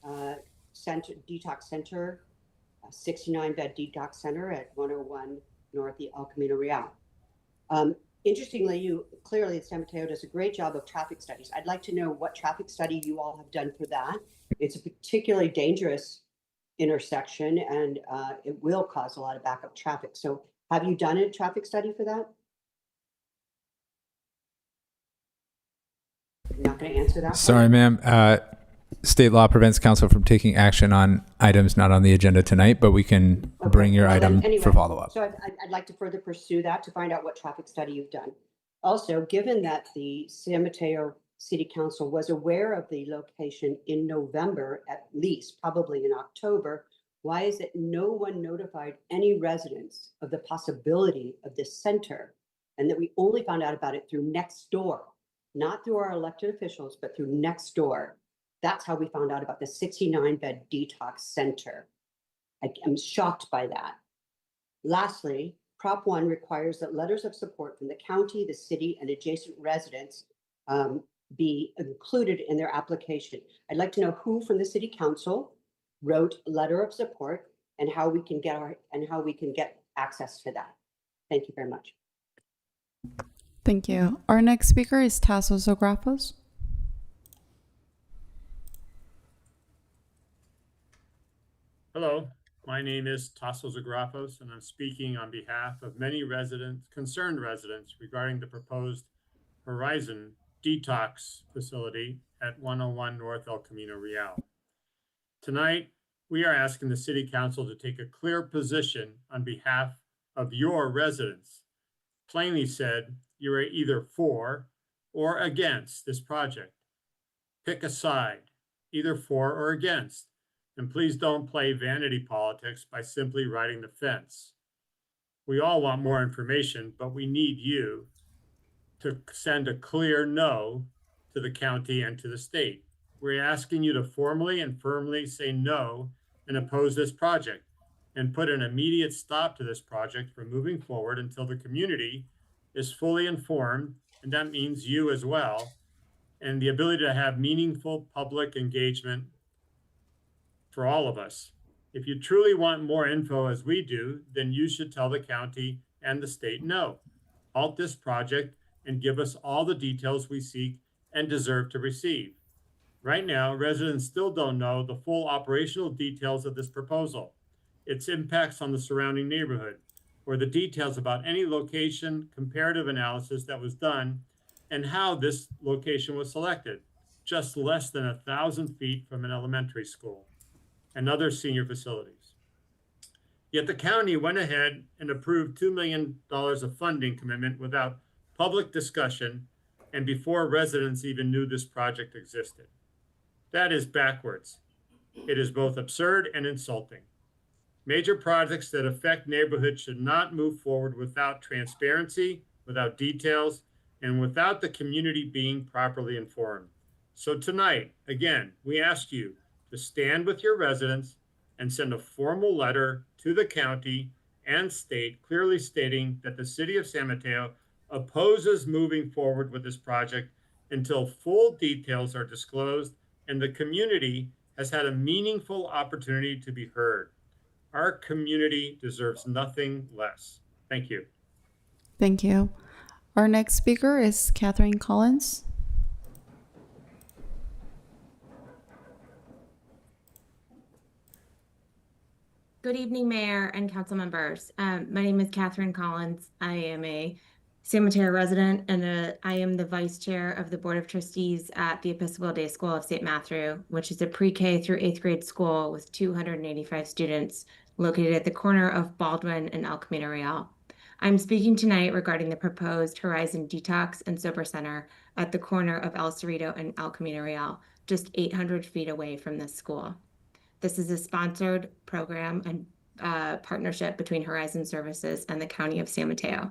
detox center, 69-bed detox center at 101 North the El Camino Real. Interestingly, clearly San Mateo does a great job of traffic studies. I'd like to know what traffic study you all have done for that. It's a particularly dangerous intersection, and it will cause a lot of backup traffic. So have you done a traffic study for that? You're not going to answer that? Sorry, ma'am. State law prevents council from taking action on items not on the agenda tonight, but we can bring your Well, item then, anyway, for follow-up. So I'd like to further pursue that to find out what traffic study you've done. Also, given that the San Mateo City Council was aware of the location in November, at least, probably in October, why is it no one notified any residents of the possibility of this center, and that we only found out about it through Nextdoor, not through our elected officials, but through Nextdoor? That's how we found out about the 69-bed detox center. I'm shocked by that. Lastly, Prop 1 requires that letters of support from the county, the city, and adjacent residents be included in their application. I'd like to know who from the city council wrote a letter of support and how we can get access to that. Thank you very much. Thank you. Our next speaker is Tassos Zografos. Hello, my name is Tassos Agrafos, and I'm speaking on behalf of many concerned residents regarding the proposed Horizon detox facility at 101 North El Camino Real. Tonight, we are asking the City Council to take a clear position on behalf of your residents. Plainly said, you are either for or against this project. Pick a side, either for or against. And please don't play vanity politics by simply riding the fence. We all want more information, but we need you to send a clear no to the county and to the state. We're asking you to formally and firmly say no and oppose this project and put an immediate stop to this project from moving forward until the community is fully informed, and that means you as well, and the ability to have meaningful public engagement for all of us. If you truly want more info as we do, then you should tell the county and the state no. halt this project and give us all the details we seek and deserve to receive. Right now, residents still don't know the full operational details of this proposal, its impacts on the surrounding neighborhood, or the details about any location comparative analysis that was done and how this location was selected, just less than 1,000 feet from an elementary school and other senior facilities. Yet the county went ahead and approved $2 million of funding commitment without public discussion and before residents even knew this project existed. That is backwards. It is both absurd and insulting. Major projects that affect neighborhoods should not move forward without transparency, without details, and without the community being properly informed. So tonight, again, we ask you to stand with your residents and send a formal letter to the county and state clearly stating that the city of San Mateo opposes moving forward with this project until full details are disclosed and the community has had a meaningful opportunity to be heard. Our community deserves nothing less. Thank you. Thank you. Our next speaker is Catherine Collins. Good evening, Mayor and council members. My name is Catherine Collins. I am a San Mateo resident and I am the vice chair of the Board of Trustees at the Episcopal Day School of St. Matthew, which is a pre-K through 8th grade school with 285 students located at the corner of Baldwin and El Camino Real. I'm speaking tonight regarding the proposed Horizon Detox and Sober Center at the corner of El Cerrito and El Camino Real, just 800 feet away from this school. This is a sponsored program and partnership between Horizon Services and the County of San Mateo.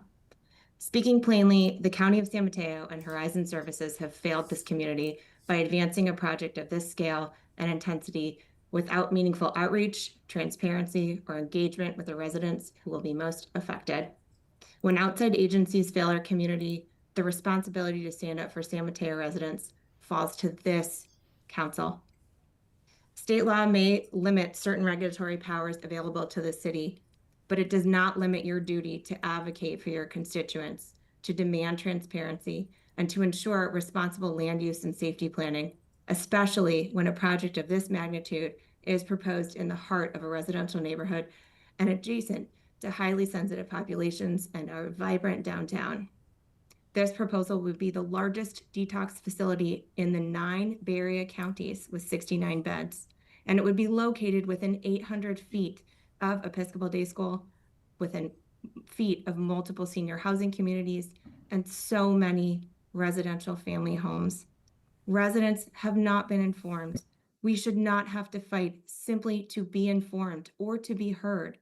Speaking plainly, the County of San Mateo and Horizon Services have failed this community by advancing a project of this scale and intensity without meaningful outreach, transparency, or engagement with the residents who will be most affected. When outside agencies fail our community, the responsibility to stand up for San Mateo residents falls to this council. State law may limit certain regulatory powers available to the city, but it does not limit your duty to advocate for your constituents, to demand transparency, and to ensure responsible land use and safety planning, especially when a project of this magnitude is proposed in the heart of a residential neighborhood and adjacent to highly sensitive populations and a vibrant downtown. This proposal would be the largest detox facility in the 9 Bay Area counties with 69 beds, and it would be located within 800 feet of Episcopal Day School, within feet of multiple senior housing communities, and so many residential family homes. Residents have not been informed. We should not have to fight simply to be informed or to be heard.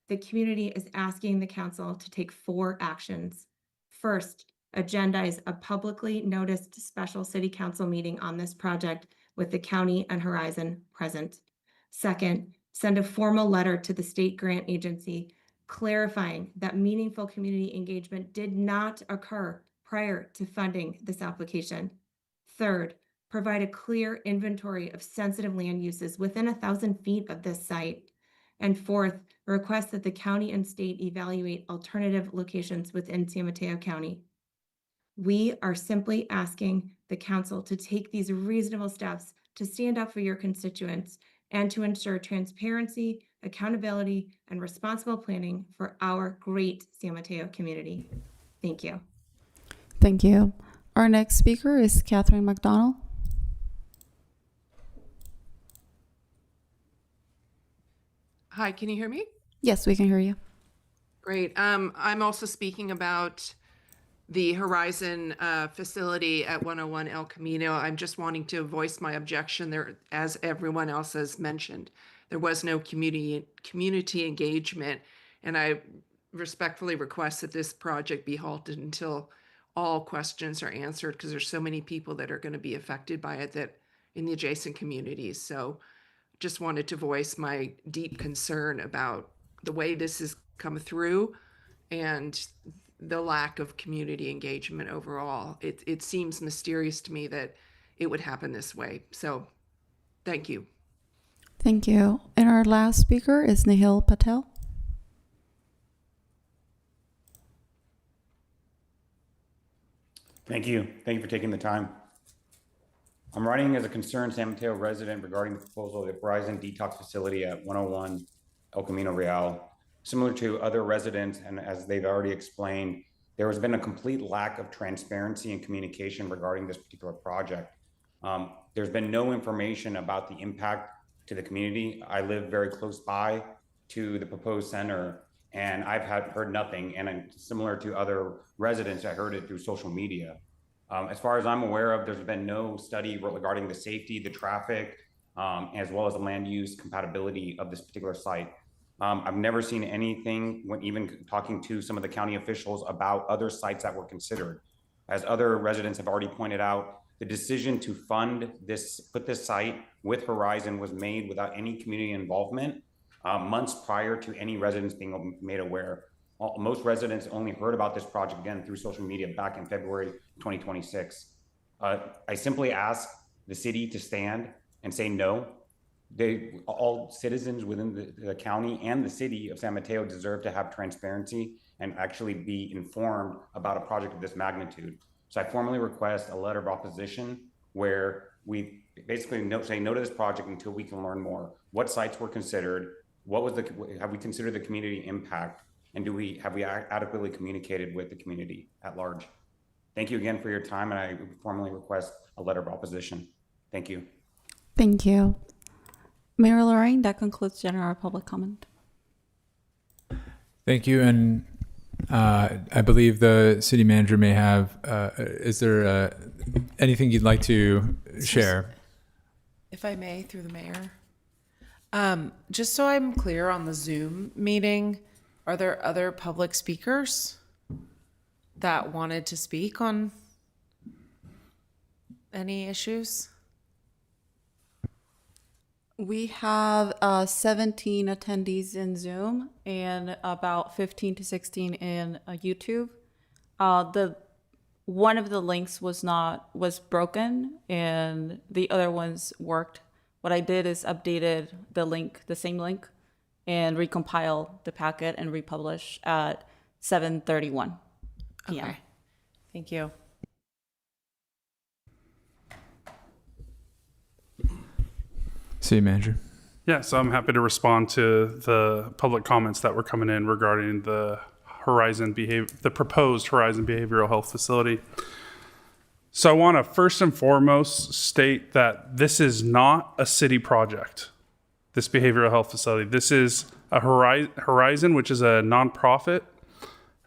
The community is asking the council to take 4 actions. First, agendize a publicly noticed special city council meeting on this project with the county and Horizon present. Second, send a formal letter to the state grant agency clarifying that meaningful community engagement did not occur prior to funding this application. Third, provide a clear inventory of sensitive land uses within 1,000 feet of this site. And fourth, request that the county and state evaluate alternative locations within San Mateo County. We are simply asking the council to take these reasonable steps to stand up for your constituents and to ensure transparency, accountability, and responsible planning for our great San Mateo community. Thank you. Thank you. Our next speaker is Catherine McDonald. Hi, can you hear me? Yes, we can hear you. Great. I'm also speaking about the Horizon facility at 101 El Camino. I'm just wanting to voice my objection there, as everyone else has mentioned. There was no community engagement, and I respectfully request that this project be halted until all questions are answered, because there's so many people that are going to be affected by it that in the adjacent communities. So just wanted to voice my deep concern about the way this has come through and the lack of community engagement overall. It seems mysterious to me that it would happen this way. So thank you. Thank you. And our last speaker is Nihil Patel. Thank you. Thank you for taking the time. I'm writing as a concerned San Mateo resident regarding the proposal of the Horizon Detox Facility at 101 El Camino Real. Similar to other residents, and as they've already explained, there has been a complete lack of transparency and communication regarding this particular project. There's been no information about the impact to the community. I live very close by to the proposed center, and I've heard nothing. And similar to other residents, I heard it through social media. As far as I'm aware of, there's been no study regarding the safety, the traffic, as well as the land use compatibility of this particular site. I've never seen anything when even talking to some of the county officials about other sites that were considered. As other residents have already pointed out, the decision to put this site with Horizon was made without any community involvement months prior to any residents being made aware. Most residents only heard about this project again through social media back in February 2026. I simply ask the city to stand and say no. All citizens within the county and the city of San Mateo deserve to have transparency and actually be informed about a project of this magnitude. So I formally request a letter of opposition where we basically say no to this project until we can learn more. What sites were considered? Have we considered the community impact? And have we adequately communicated with the community at large? Thank you again for your time, and I formally request a letter of opposition. Thank you. Thank you. Mayor Lorraine, that concludes general public comment. Thank you. And I believe the city manager may have, is there anything you'd like to share? If I may, through the mayor. Just so I'm clear on the Zoom meeting, are there other public speakers that wanted to speak on any issues? We have 17 attendees in Zoom and about 15 to 16 in YouTube. One of the links was broken and the other ones worked. What I did is updated the same link, and recompile the packet and republish at 7:31 p.m. Okay. Thank you. City manager. Yeah, so I'm happy to respond to the public comments that were coming in regarding the proposed Horizon Behavioral Health Facility. So I want to first and foremost state that this is not a city project, this behavioral health facility. This is a Horizon, which is a nonprofit,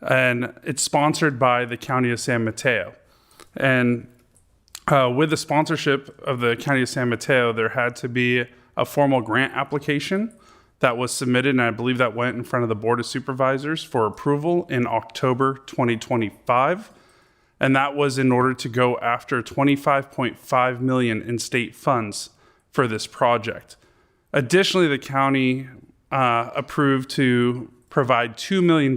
and it's sponsored by the County of San Mateo. And with the sponsorship of the County of San Mateo, there had to be a formal grant application that was submitted, and I believe that went in front of the Board of Supervisors for approval in October 2025. And that was in order to go after $25.5 million in state funds for this project. Additionally, the county approved to provide $2 million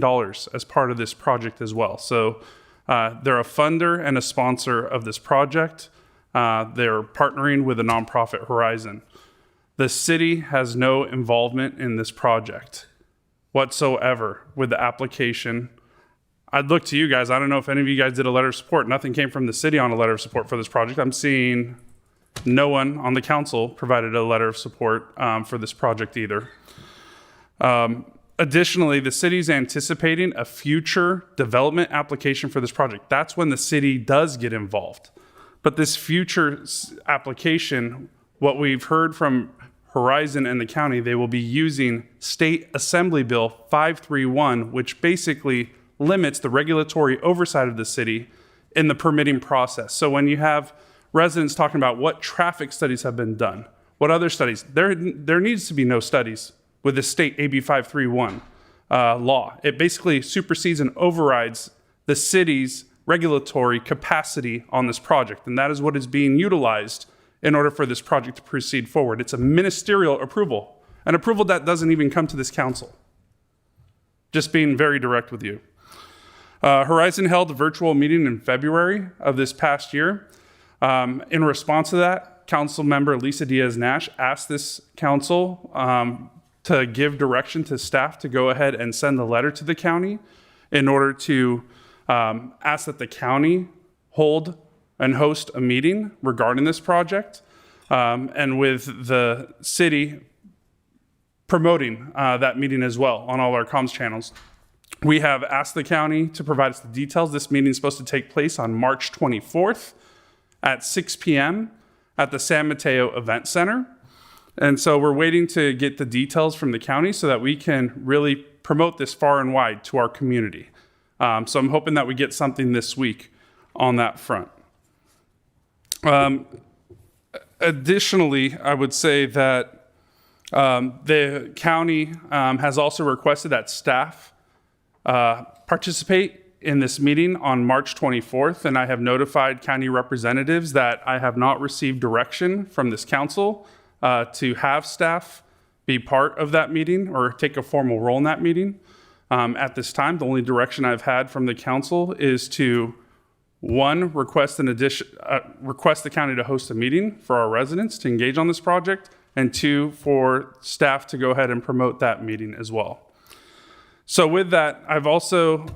as part of this project as well. So they're a funder and a sponsor of this project. They're partnering with a nonprofit Horizon. The city has no involvement in this project whatsoever with the application. I'd look to you guys. I don't know if any of you guys did a letter of support. Nothing came from the city on a letter of support for this project. I'm seeing no one on the council provided a letter of support for this project either. Additionally, the city's anticipating a future development application for this project. That's when the city does get involved. But this future application, what we've heard from Horizon and the county, they will be using State Assembly Bill 531, which basically limits the regulatory oversight of the city in the permitting process. So when you have residents talking about what traffic studies have been done, what other studies, there needs to be no studies with the state AB 531 law. It basically supersedes and overrides the city's regulatory capacity on this project. And that is what is being utilized in order for this project to proceed forward. It's a ministerial approval, an approval that doesn't even come to this council. Just being very direct with you. Horizon held a virtual meeting in February of this past year. In response to that, Council Member Lisa Diaz-Nash asked this council to give direction to staff to go ahead and send a letter to the county in order to ask that the county hold and host a meeting regarding this project, and with the city promoting that meeting as well on all our comms channels. We have asked the county to provide us the details. This meeting is supposed to take place on March 24th at 6 p.m. at the San Mateo Event Center. And so we're waiting to get the details from the county so that we can really promote this far and wide to our community. So I'm hoping that we get something this week on that front. Additionally, I would say that the county has also requested that staff participate in this meeting on March 24th, and I have notified county representatives that I have not received direction from this council to have staff be part of that meeting or take a formal role in that meeting. At this time, the only direction I've had from the council is to, one, request the county to host a meeting for our residents to engage on this project, and two, for staff to go ahead and promote that meeting as well. So with that, I've also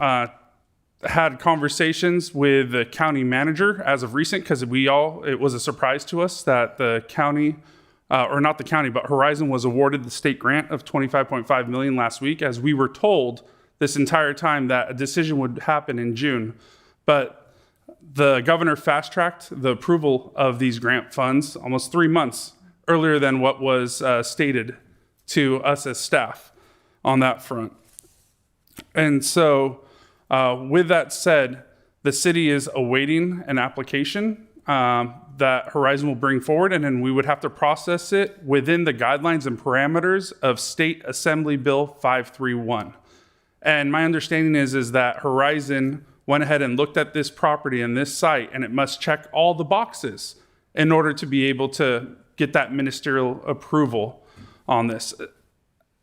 had conversations with the county manager as of recent, because it was a surprise to us that the county, or not the county, but Horizon was awarded the state grant of $25.5 million last week, as we were told this entire time that a decision would happen in June. But the governor fast-tracked the approval of these grant funds almost 3 months earlier than what was stated to us as staff on that front. And so with that said, the city is awaiting an application that Horizon will bring forward, and then we would have to process it within the guidelines and parameters of State Assembly Bill 531. And my understanding is that Horizon went ahead and looked at this property and this site, and it must check all the boxes in order to be able to get that ministerial approval on this.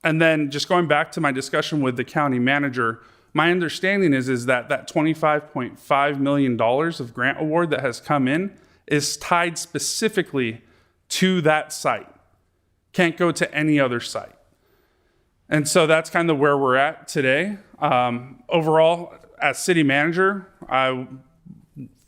And then just going back to my discussion with the county manager, my understanding is that that $25.5 million of grant award that has come in is tied specifically to that site. Can't go to any other site. And so that's kind of where we're at today. Overall, as city manager, I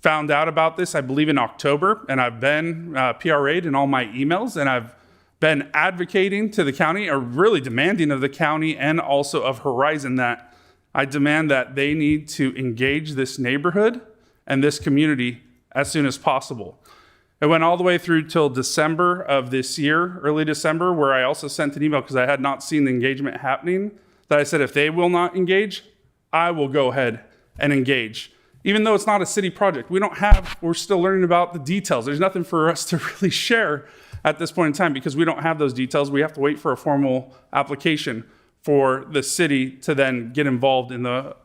found out about this, I believe, in October, and I've been PRA'd in all my emails, and I've been advocating to the county, or really demanding of the county and also of Horizon, that I demand that they need to engage this neighborhood and this community as soon as possible. It went all the way through till December of this year, early December, where I also sent an email because I had not seen the engagement happening, that I said, if they will not engage, I will go ahead and engage. Even though it's not a city project, we're still learning about the details. There's nothing for us to really share at this point in time because we don't have those details. We have to wait for a formal application for the city to then get involved in the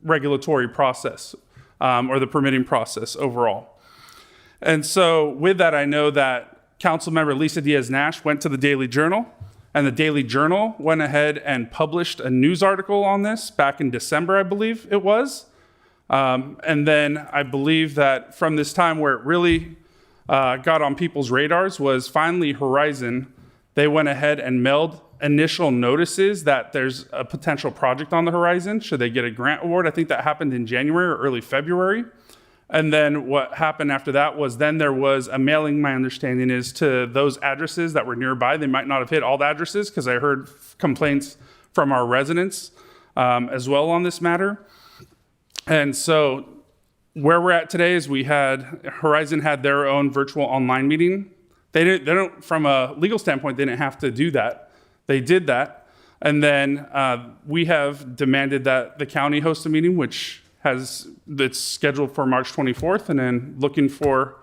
regulatory process or the permitting process overall. And so with that, I know that Councilmember Lisa Diaz-Nash went to the Daily Journal, and the Daily Journal went ahead and published a news article on this back in December, I believe it was. And then I believe that from this time where it really got on people's radars was finally Horizon. They went ahead and mailed initial notices that there's a potential project on the horizon should they get a grant award. I think that happened in January or early February. And then what happened after that was then there was a mailing, my understanding is, to those addresses that were nearby. They might not have hit all the addresses because I heard complaints from our residents as well on this matter. And so where we're at today is Horizon had their own virtual online meeting. They don't, from a legal standpoint, they didn't have to do that. They did that. And then we have demanded that the county host a meeting, that's scheduled for March 24th, and then looking for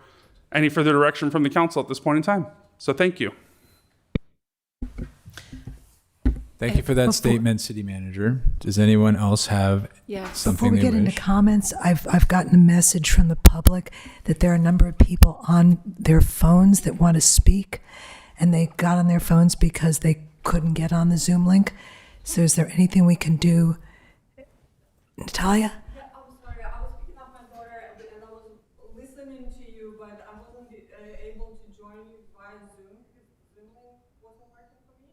any further direction from the council at this point in time. So thank you. Thank you for that statement, City Manager. Does anyone else have something Before we they get wish? into comments, I've gotten a message from the public that there are a number of people on their phones that want to speak, and they got on their phones because they couldn't get on the Zoom link. So is there anything we can do? Natalia? Yeah, I'm sorry. I was picking up my daughter and I was listening to you, but I wasn't able to join you via Zoom because Zoom link wasn't working for me.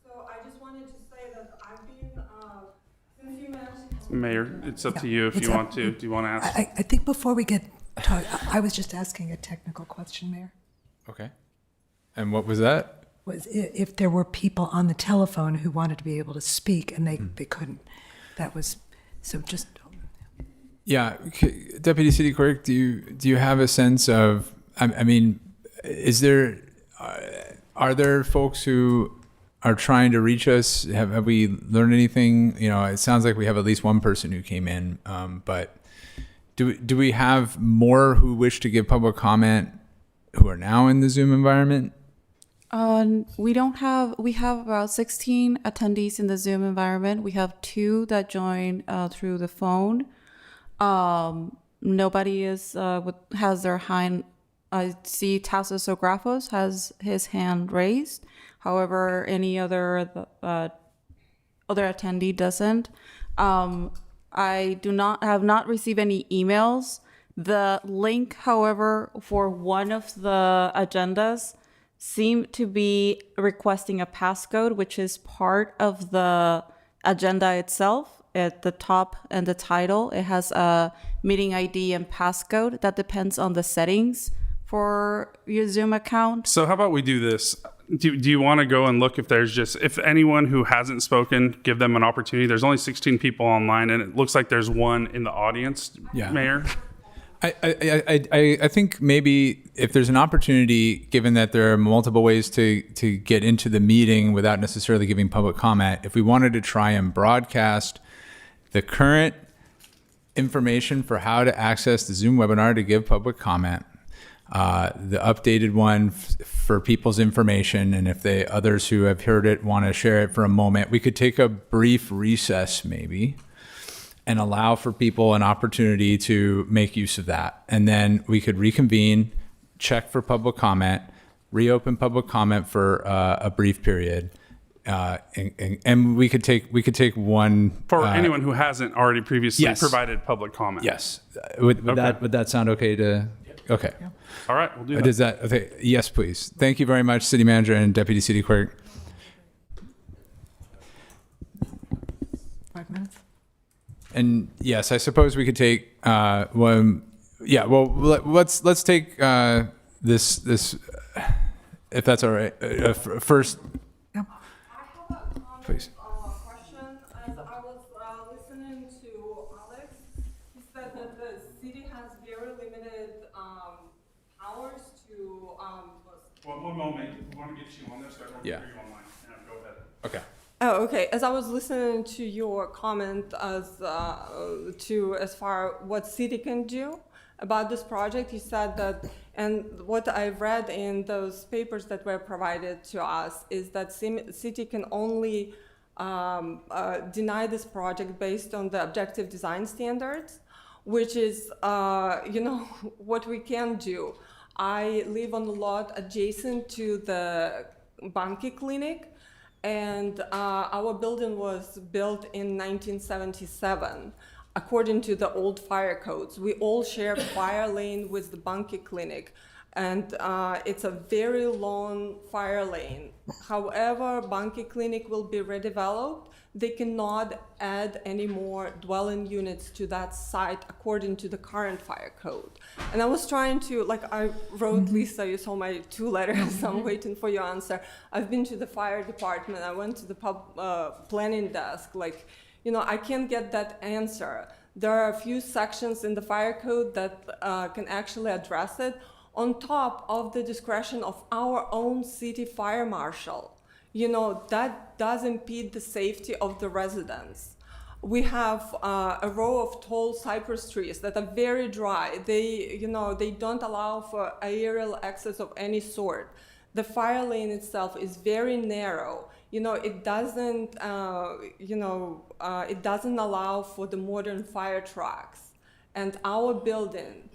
So I just wanted to say that I've been, since you mentioned Mayor, it's up to you if you want to. Do you want to ask? I think before we get, I was just asking a technical question, Mayor. Okay. And what was that? Was if there were people on the telephone who wanted to be able to speak and they couldn't. That was, so just. Yeah, Deputy City Clerk, do you have a sense of? I mean, is there are there folks who are trying to reach us? Have we learned anything? You know, it sounds like we have at least one person who came in, but do we have more who wish to give public comment who are now in the Zoom environment? We have about 16 attendees in the Zoom environment. We have 2 that joined through the phone. Nobody has their hand. I see Tassos Ografos has his hand raised. However, any other attendee doesn't. I have not received any emails. The link, however, for one of the agendas seemed to be requesting a passcode, which is part of the agenda itself. At the top and the title, it has a meeting ID and passcode that depends on the settings for your Zoom account. So how about we do this? Do you want to go and look if anyone who hasn't spoken, give them an opportunity? There's only 16 people online, and it looks like there's one in the audience, Mayor. I think maybe if there's an opportunity, given that there are multiple ways to get into the meeting without necessarily giving public comment, if we wanted to try and broadcast the current information for how to access the Zoom webinar to give public comment, the updated one for people's information, and if others who have heard it want to share it for a moment, we could take a brief recess maybe and allow for people an opportunity to make use of that. And then we could reconvene, check for public comment, reopen public comment for a brief period. And we could take one for anyone who hasn't already previously provided public comment. Yes. Would that sound okay to? Okay. Yeah. All right, we'll do that. Does that? Okay. Yes, please. Thank you very much, City Manager and Deputy City Clerk. 5 minutes. And yes, I suppose we could take one. Yeah. Well, let's take this if that's all right. First. Please. Question. As I was listening to Alex, he said that the city has very limited powers to. One moment. We want to get you on there, so I don't hear you online. Go ahead. Okay. Oh, okay. As I was listening to your comment as far what city can do about this project, you said that, and what I read in those papers that were provided to us is that city can only deny this project based on the objective design standards, which is, what we can do. I live on a lot adjacent to the Banki Clinic, and our building was built in 1977. According to the old fire codes, we all share fire lane with the Banki Clinic, and it's a very long fire lane. However, Banki Clinic will be redeveloped. They cannot add any more dwelling units to that site according to the current fire code. And I was trying to, I wrote Lisa, you saw my 2 letters, I'm waiting for your answer. I've been to the fire department, I went to the planning desk, I can't get that answer. There are a few sections in the fire code that can actually address it, on top of the discretion of our own city fire marshal. That does impede the safety of the residents. We have a row of tall cypress trees that are very dry. They don't allow for aerial access of any sort. The fire lane itself is very narrow. It doesn't allow for the modern fire trucks. And our building,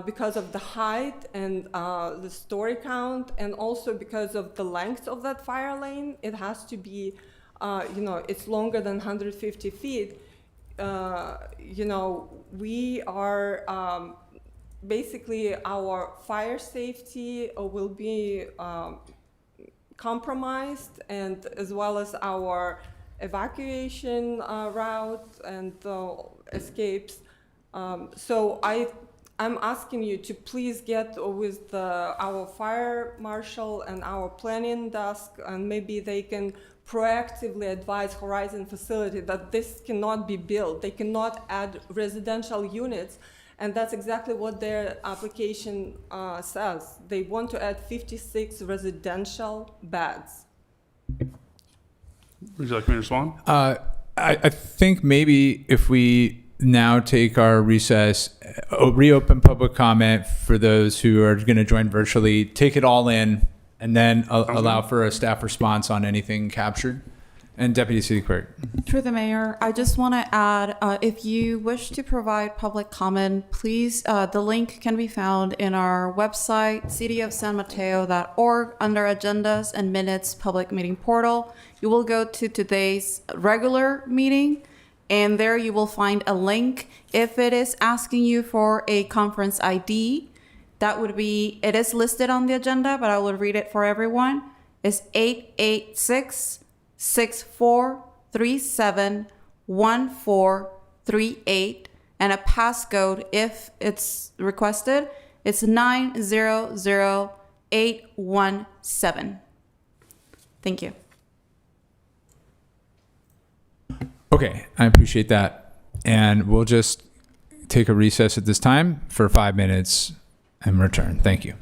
because of the height and the story count, and also because of the length of that fire lane, it has to be, it's longer than 150 feet. We are basically, our fire safety will be compromised, and as well as our evacuation route and escapes. So I'm asking you to please get with our fire marshal and our planning desk, and maybe they can proactively advise Horizon facility that this cannot be built. They cannot add residential units, and that's exactly what their application says. They want to add 56 residential beds. Would you like me to respond? I think maybe if we now take our recess, reopen public comment for those who are going to join virtually, take it all in, and then allow for a staff response on anything captured. And Deputy City Clerk. Through the mayor, I just want to add, if you wish to provide public comment, please, the link can be found in our website, cityofsanmateo.org, under agendas and minutes public meeting portal. You will go to today's regular meeting, and there you will find a link. If it is asking you for a conference ID, that would be, it is listed on the agenda, but I will read it for everyone. It's 886-6437-1438, and a passcode, if it's requested, it's 900817. Thank you. Okay, I appreciate that. And we'll just take a recess at this time for 5 minutes and return. Thank you.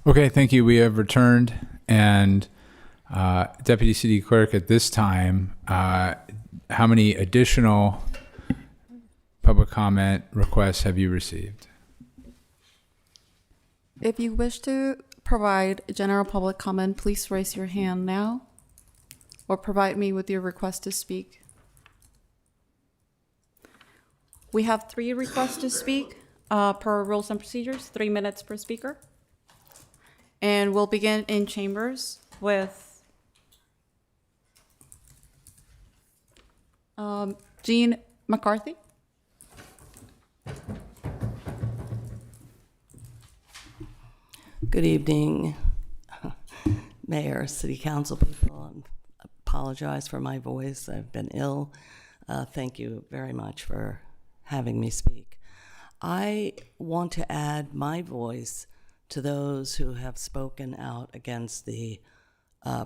Okay, thank you. We have returned, and Deputy City Clerk, at this time, how many additional public comment requests have you received? If you wish to provide general public comment, please raise your hand now or provide me with your request to speak. We have 3 requests to speak per rules and procedures, 3 minutes per speaker. And we'll begin in chambers with Jean McCarthy. Good evening, Mayor, City Council people. I apologize for my voice. I've been ill. Thank you very much for having me speak. I want to add my voice to those who have spoken out against the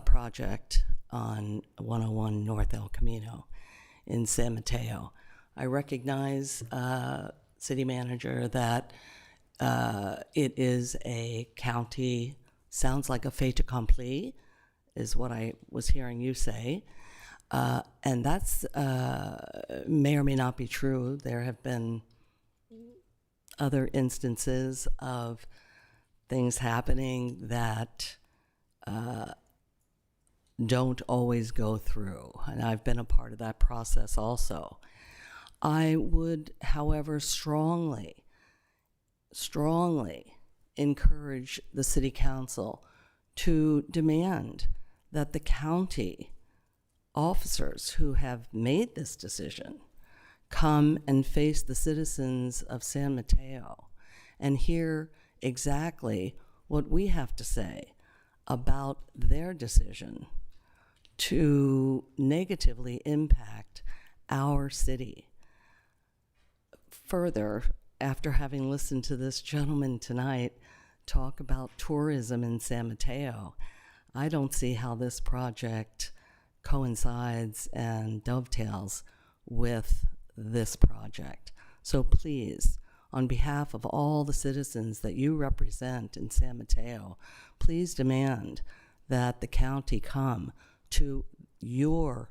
project on 101 North El Camino in San Mateo. I recognize, City Manager, that it is a county, sounds like a fait accompli, is what I was hearing you say. And that's may or may not be true. There have been other instances of things happening that don't always go through. And I've been a part of that process also. I would, however, strongly encourage the City Council to demand that the county officers who have made this decision come and face the citizens of San Mateo and hear exactly what we have to say about their decision to negatively impact our city. Further, after having listened to this gentleman tonight talk about tourism in San Mateo, I don't see how this project coincides and dovetails with this project. So please, on behalf of all the citizens that you represent in San Mateo, please demand that the county come to your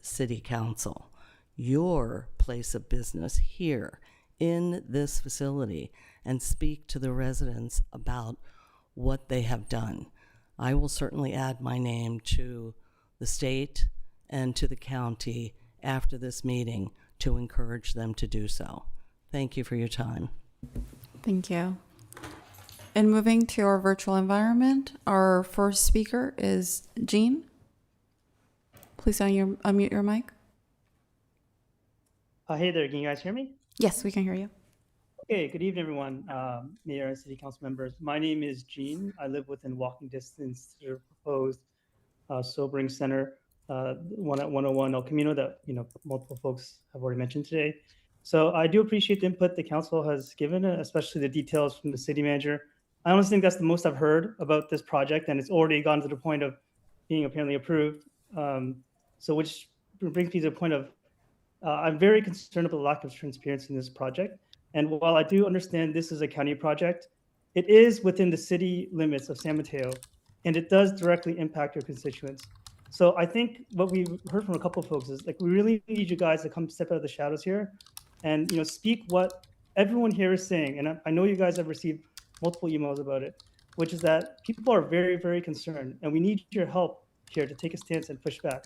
city council, your place of business here in this facility, and speak to the residents about what they have done. I will certainly add my name to the state and to the county after this meeting to encourage them to do so. Thank you for your time. Thank you. And moving to our virtual environment, our first speaker is Jean. Please unmute your mic. Hey there, can you guys hear me? Yes, we can hear you. Okay, good evening, everyone. Mayor and City Council members. My name is Jean. I live within walking distance to the proposed sobering center, one at 101 El Camino that multiple folks have already mentioned today. So I do appreciate the input the council has given, especially the details from the city manager. I honestly think that's the most I've heard about this project, and it's already gone to the point of being apparently approved. So which brings me to the point of I'm very concerned about the lack of transparency in this project. And while I do understand this is a county project, it is within the city limits of San Mateo, and it does directly impact your constituents. So I think what we've heard from a couple of folks is like, we really need you guys to come step out of the shadows here and speak what everyone here is saying. And I know you guys have received multiple emails about it, which is that people are very, very concerned, and we need your help here to take a stance and push back.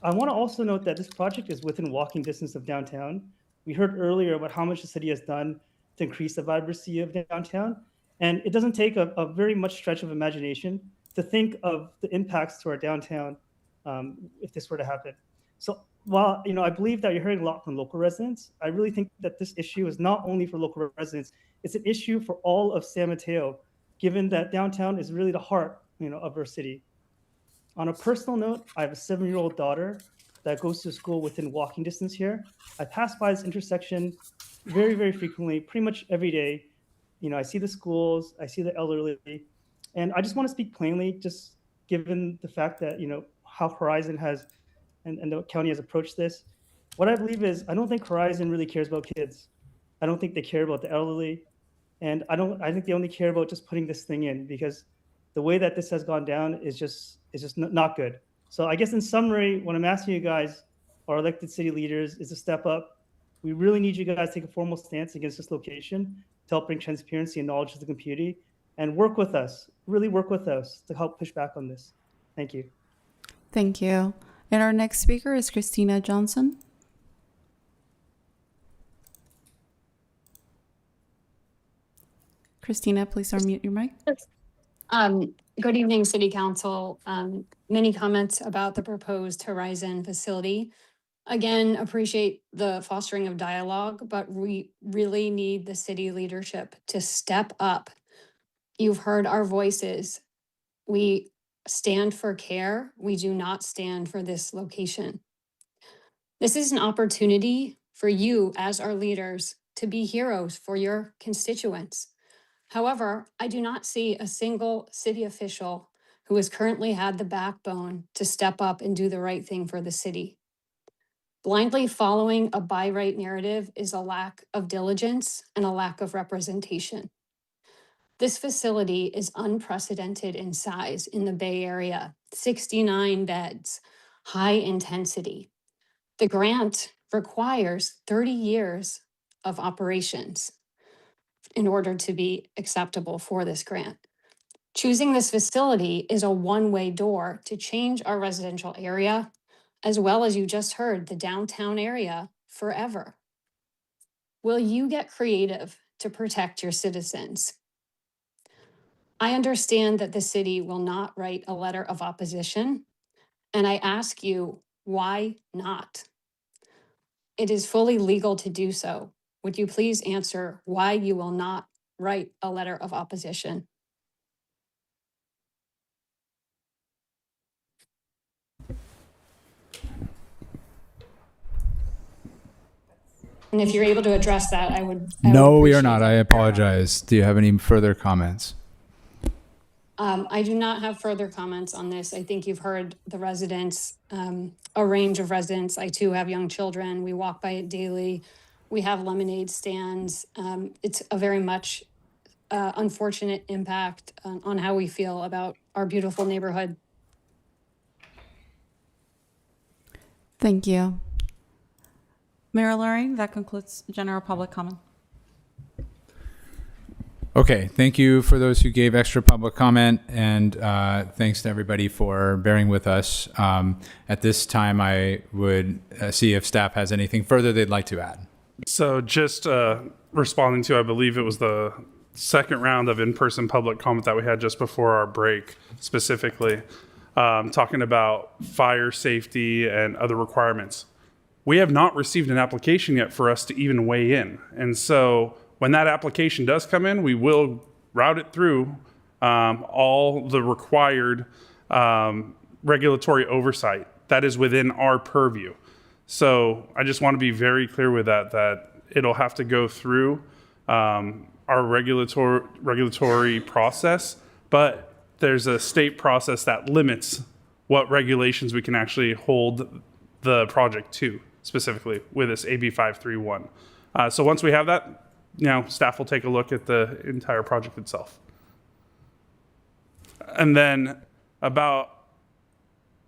I want to also note that this project is within walking distance of downtown. We heard earlier about how much the city has done to increase the vibrancy of downtown. And it doesn't take a very much stretch of imagination to think of the impacts to our downtown if this were to happen. So while I believe that you're hearing a lot from local residents, I really think that this issue is not only for local residents, it's an issue for all of San Mateo, given that downtown is really the heart of our city. On a personal note, I have a 7-year-old daughter that goes to school within walking distance here. I pass by this intersection very, very frequently, pretty much every day. You know, I see the schools, I see the elderly, and I just want to speak plainly, just given the fact that, you know, how Horizon has and the county has approached this. What I believe is, I don't think Horizon really cares about kids. I don't think they care about the elderly. And I think they only care about just putting this thing in, because the way that this has gone down is just not good. So I guess in summary, what I'm asking you guys, our elected city leaders, is to step up. We really need you guys to take a formal stance against this location to help bring transparency and knowledge to the community, and work with us, really work with us to help push back on this. Thank you. Thank you. And our next speaker is Christina Johnson. Christina, please unmute your mic. Good evening, City Council. Many comments about the proposed Horizon facility. Again, appreciate the fostering of dialogue, but we really need the city leadership to step up. You've heard our voices. We stand for care. We do not stand for this location. This is an opportunity for you as our leaders to be heroes for your constituents. However, I do not see a single city official who has currently had the backbone to step up and do the right thing for the city. Blindly following a buy right narrative is a lack of diligence and a lack of representation. This facility is unprecedented in size in the Bay Area, 69 beds, high intensity. The grant requires 30 years of operations in order to be acceptable for this grant. Choosing this facility is a one-way door to change our residential area, as well as you just heard, the downtown area forever. Will you get creative to protect your citizens? I understand that the city will not write a letter of opposition, and I ask you, why not? It is fully legal to do so. Would you please answer why you will not write a letter of opposition? And if you're able to address that, I would. No, we are not. I apologize. Do you have any further comments? I do not have further comments on this. I think you've heard the residents, a range of residents. I too have young children. We walk by it daily. We have lemonade stands. It's a very much unfortunate impact on how we feel about our beautiful neighborhood. Thank you. Mayor Lurie, that concludes general public comment. Okay, thank you for those who gave extra public comment, and thanks to everybody for bearing with us. At this time, I would see if staff has anything further they'd like to add. So just responding to, I believe it was the second round of in-person public comment that we had just before our break, specifically talking about fire safety and other requirements. We have not received an application yet for us to even weigh in. And so when that application does come in, we will route it through all the required regulatory oversight that is within our purview. So I just want to be very clear with that it'll have to go through our regulatory process, but there's a state process that limits what regulations we can actually hold the project to, specifically with this AB 531. So once we have that, staff will take a look at the entire project itself. And then about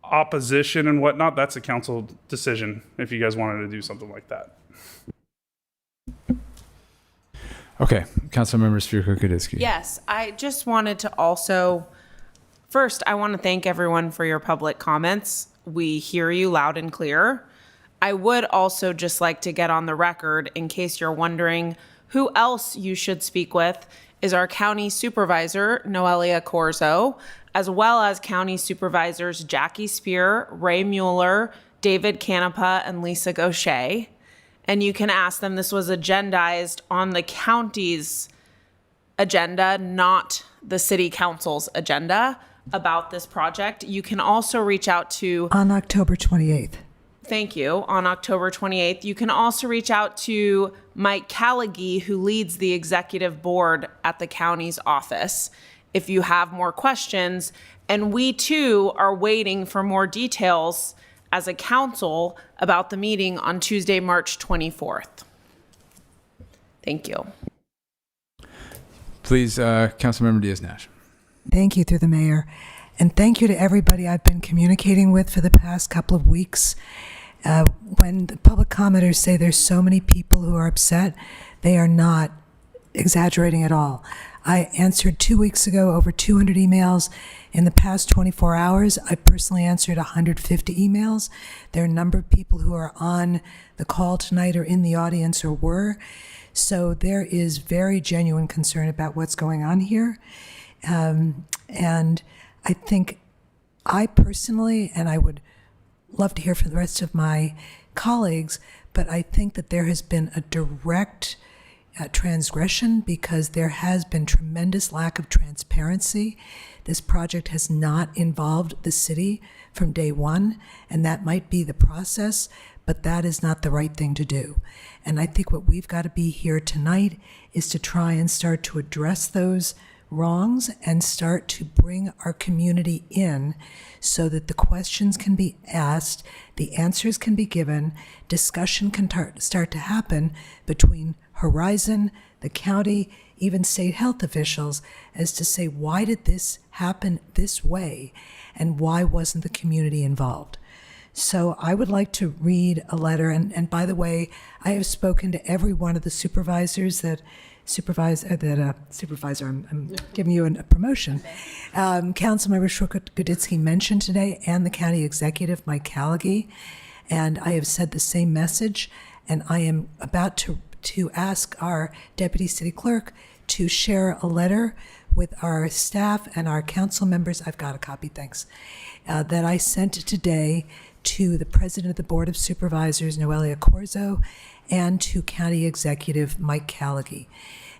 opposition and whatnot, that's a council decision if you guys wanted to do something like that. Okay, Councilmember Spirko-Kadisky. Yes, I just wanted to also, first, I want to thank everyone for your public comments. We hear you loud and clear. I would also just like to get on the record, in case you're wondering who else you should speak with, is our county supervisor, Noelia Corzo, as well as county supervisors Jackie Spear, Ray Mueller, David Canepa, and Lisa Gaucher. And you can ask them. This was agendized on the county's agenda, not the city council's agenda. about this project. You can also reach out to, On October 28th. thank you, on October 28th. You can also reach out to Mike Callaghy, who leads the executive board at the county's office, if you have more questions. And we too are waiting for more details as a council about the meeting on Tuesday, March 24th. Thank you. Please, Councilmember Diaz-Nash. Thank you, through the mayor. And thank you to everybody I've been communicating with for the past couple of weeks. When the public commenters say there's so many people who are upset, they are not exaggerating at all. I answered 2 weeks ago over 200 emails. In the past 24 hours, I personally answered 150 emails. There are a number of people who are on the call tonight or in the audience or were. So there is very genuine concern about what's going on here. And I think I personally, and I would love to hear from the rest of my colleagues, but I think that there has been a direct transgression because there has been tremendous lack of transparency. This project has not involved the city from day one, and that might be the process, but that is not the right thing to do. And I think what we've got to be here tonight is to try and start to address those wrongs and start to bring our community in so that the questions can be asked, the answers can be given, discussion can start to happen between Horizon, the county, even state health officials, as to say, why did this happen this way and why wasn't the community involved? So I would like to read a letter, and by the way, I have spoken to every one of the supervisors I'm giving you a promotion. Councilmember Shulkut-Goditsky mentioned today, and the county executive, Mike Callaghy, and I have said the same message, and I am about to ask our deputy city clerk to share a letter with our staff and our council members. I've got a copy, thanks, that I sent today to the president of the Board of Supervisors, Noelia Corzo, and to County Executive Mike Callaghy.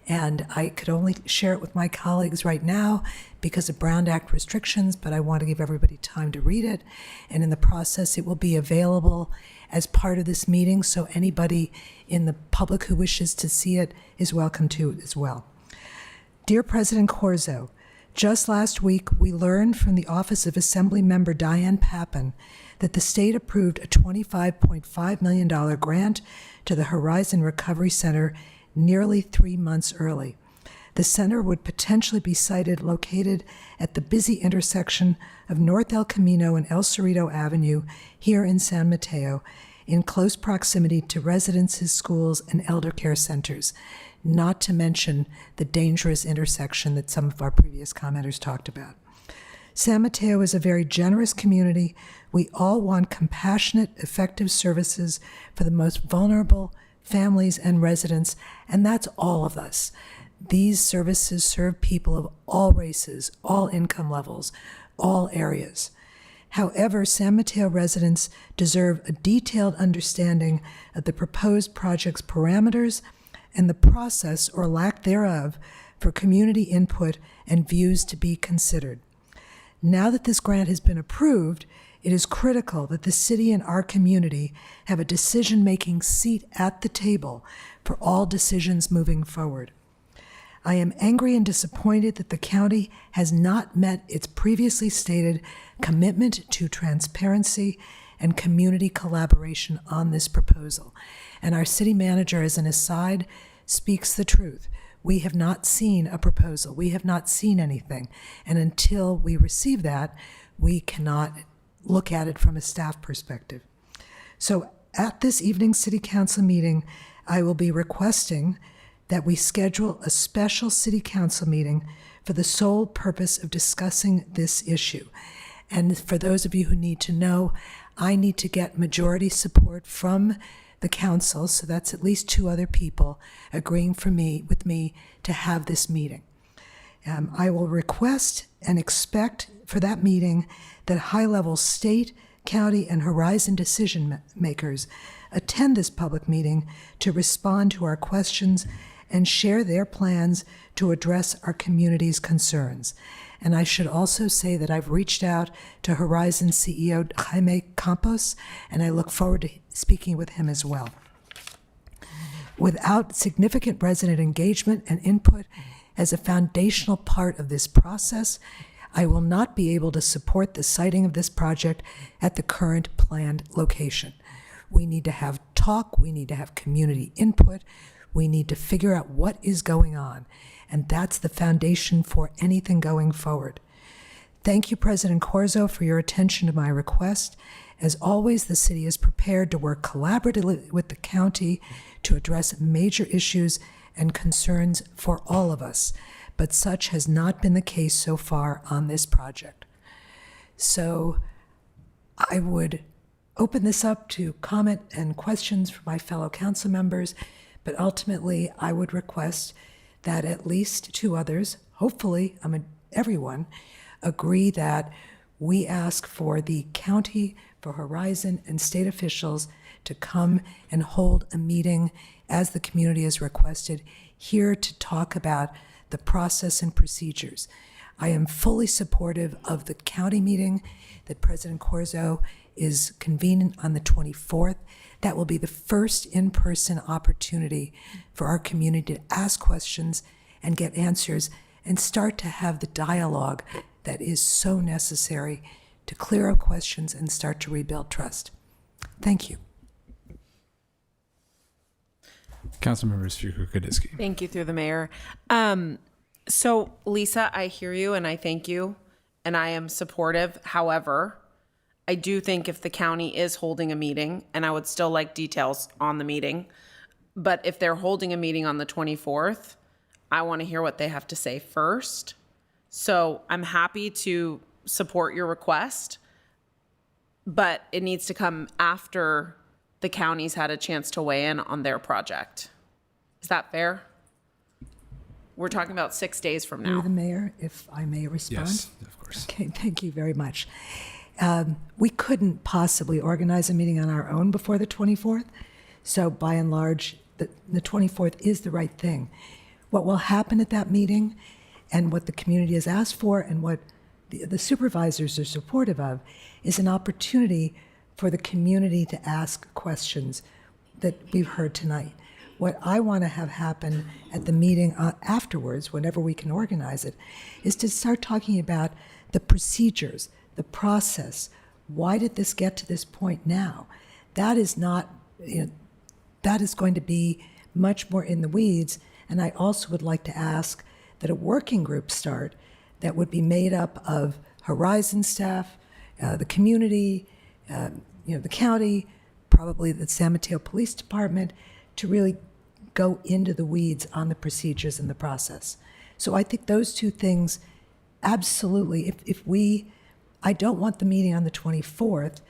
And I could only share it with my colleagues right now because of Brown Act restrictions, but I want to give everybody time to read it. And in the process, it will be available as part of this meeting, so anybody in the public who wishes to see it is welcome to it as well. Dear President Corzo, just last week, we learned from the Office of Assembly Member Diane Pappen that the state approved a $25.5 million grant to the Horizon Recovery Center nearly 3 months early. The center would potentially be located at the busy intersection of North El Camino and El Cerrito Avenue here in San Mateo, in close proximity to residences, schools, and elder care centers, not to mention the dangerous intersection that some of our previous commenters talked about. San Mateo is a very generous community. We all want compassionate, effective services for the most vulnerable families and residents, and that's all of us. These services serve people of all races, all income levels, all areas. However, San Mateo residents deserve a detailed understanding of the proposed project's parameters and the process or lack thereof for community input and views to be considered. Now that this grant has been approved, it is critical that the city and our community have a decision-making seat at the table for all decisions moving forward. I am angry and disappointed that the county has not met its previously stated commitment to transparency and community collaboration on this proposal. And our city manager, as an aside, speaks the truth. We have not seen a proposal. We have not seen anything. And until we receive that, we cannot look at it from a staff perspective. So at this evening's city council meeting, I will be requesting that we schedule a special city council meeting for the sole purpose of discussing this issue. And for those of you who need to know, I need to get majority support from the council, so that's at least 2 other people agreeing with me to have this meeting. I will request and expect for that meeting that high-level state, county, and Horizon decision makers attend this public meeting to respond to our questions and share their plans to address our community's concerns. And I should also say that I've reached out to Horizon CEO Jaime Campos, and I look forward to speaking with him as well. Without significant resident engagement and input as a foundational part of this process, I will not be able to support the siting of this project at the current planned location. We need to have talk, we need to have community input, we need to figure out what is going on, and that's the foundation for anything going forward. Thank you, President Corzo, for your attention to my request. As always, the city is prepared to work collaboratively with the county to address major issues and concerns for all of us, but such has not been the case so far on this project. So I would open this up to comment and questions from my fellow council members, but ultimately I would request that at least two others, hopefully everyone, agree that we ask for the county, for Horizon, and state officials to come and hold a meeting as the community has requested here to talk about the process and procedures. I am fully supportive of the county meeting that President Corzo is convening on the 24th. That will be the first in-person opportunity for our community to ask questions and get answers and start to have the dialogue that is so necessary to clear up questions and start to rebuild trust. Thank you. Councilmember Shukur-Kudisky. Thank you, through the mayor. So Lisa, I hear you and I thank you and I am supportive. However, I do think if the county is holding a meeting, and I would still like details on the meeting, but if they're holding a meeting on the 24th, I want to hear what they have to say first. So I'm happy to support your request, but it needs to come after the county's had a chance to weigh in on their project. Is that fair? We're talking about 6 days from now. Through the mayor, if I may respond. Yes, of course. Okay, thank you very much. We couldn't possibly organize a meeting on our own before the 24th, so by and large, the 24th is the right thing. What will happen at that meeting and what the community has asked for and what the supervisors are supportive of is an opportunity for the community to ask questions that we've heard tonight. What I want to have happen at the meeting afterwards, whenever we can organize it, is to start talking about the procedures, the process. Why did this get to this point now? That is not, that is going to be much more in the weeds. And I also would like to ask that a working group start that would be made up of Horizon staff, the community, the county, probably the San Mateo Police Department, to really go into the weeds on the procedures and the process. So I think those two things, absolutely, I don't want the meeting on the 24th